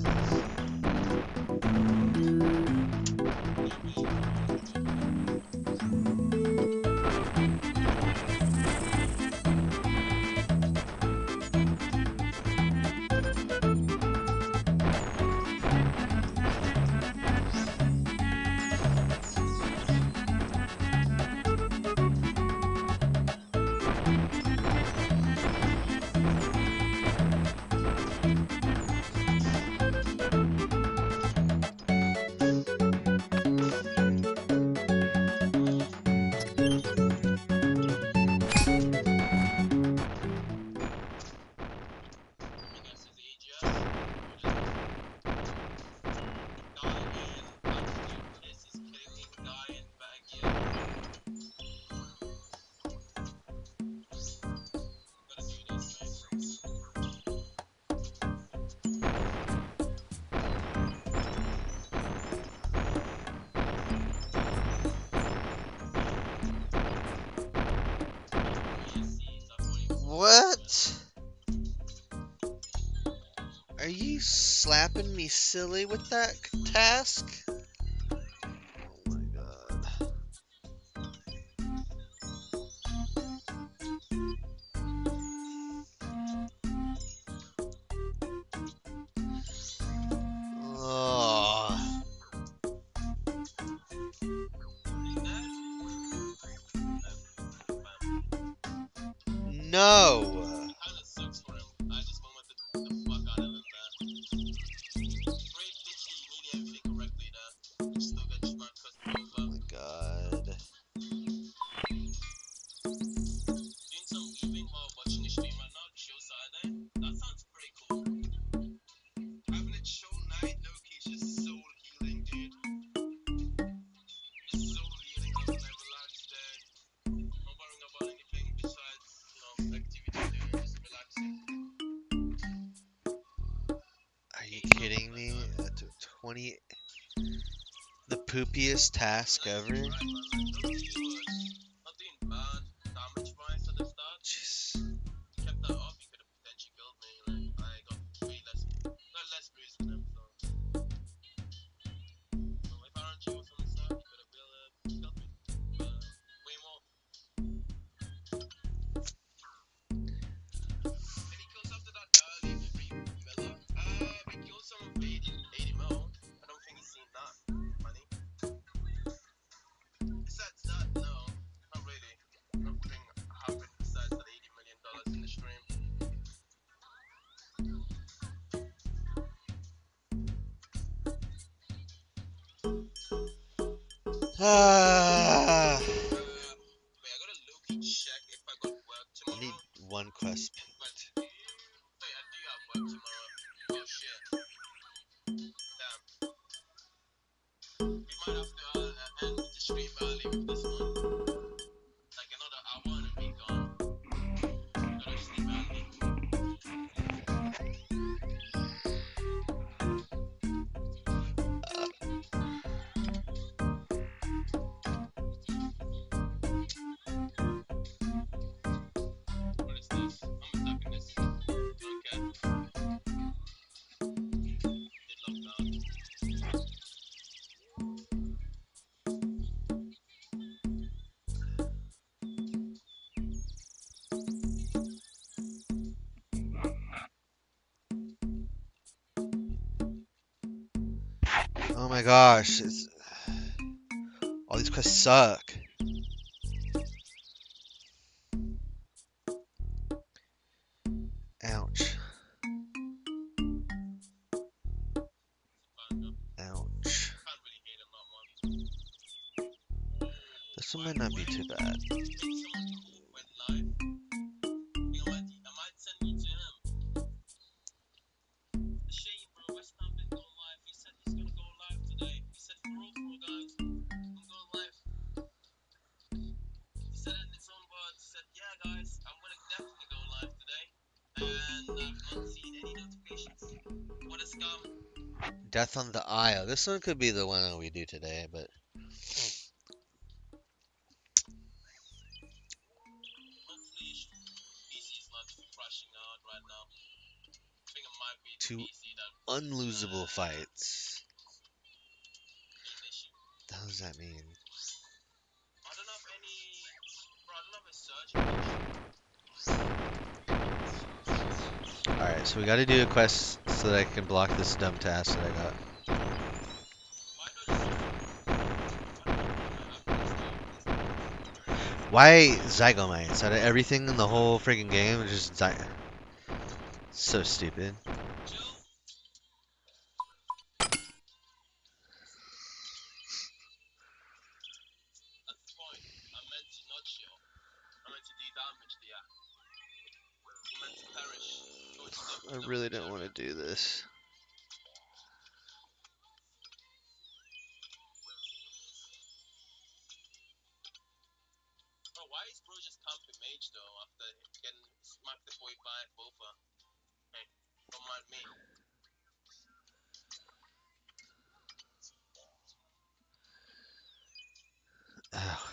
What? Are you slapping me silly with that task? Oh my god. Oh. No. Oh my god. Are you kidding me? 20. The poopiest task ever? Jeez. I need one quest picked. my gosh, all these quests suck. Ouch. Ouch. This one might not be too bad. Death on the Isle. This one could be the one that we do today, but two unlosable fights. What the hell does that mean? Alright, so we gotta do a quest so that I can block this dumb task that I got. Why Zygomites? Out of everything in the whole freaking game, it's just so stupid. I really didn't want to do this. Ugh.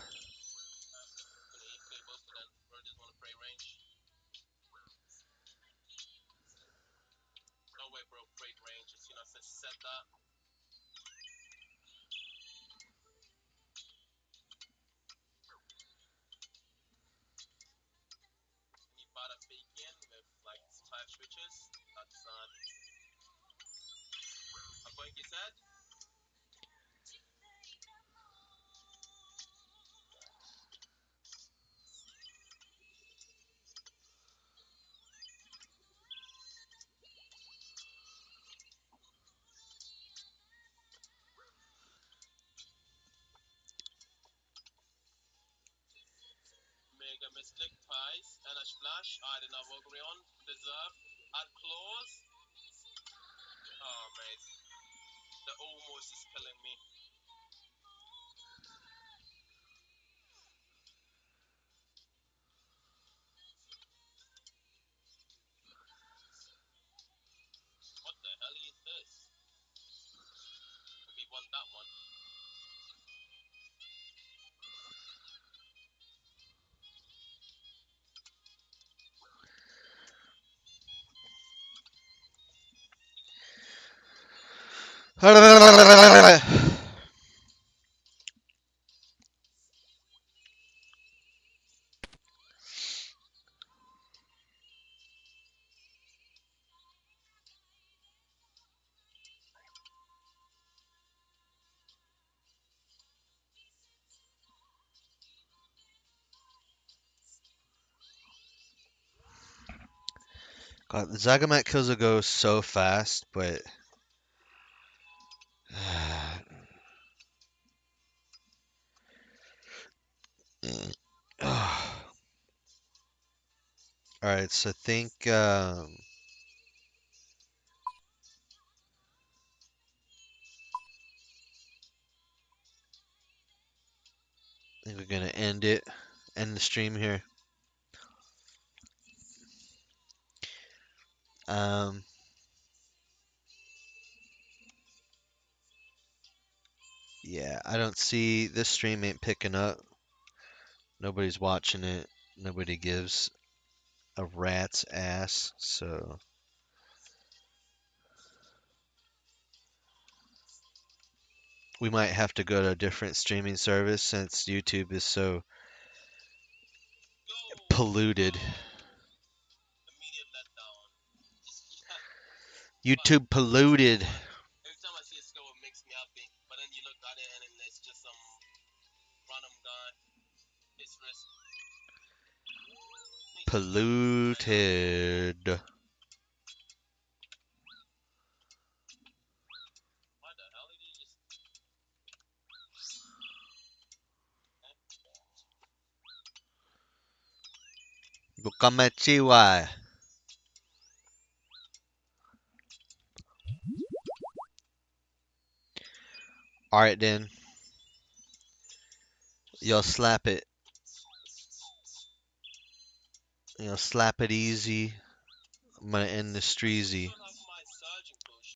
God, the Zagomat kills will go so fast, but Alright, so I think we're gonna end the stream here. Um, yeah, I don't see this stream ain't picking up. Nobody's watching it. Nobody gives a rat's ass, so we might have to go to a different streaming service since YouTube is so polluted. YouTube polluted. Polluted. Gokamachiwa. Alright then. You'll slap it. You'll slap it easy. I'm gonna end the streezy.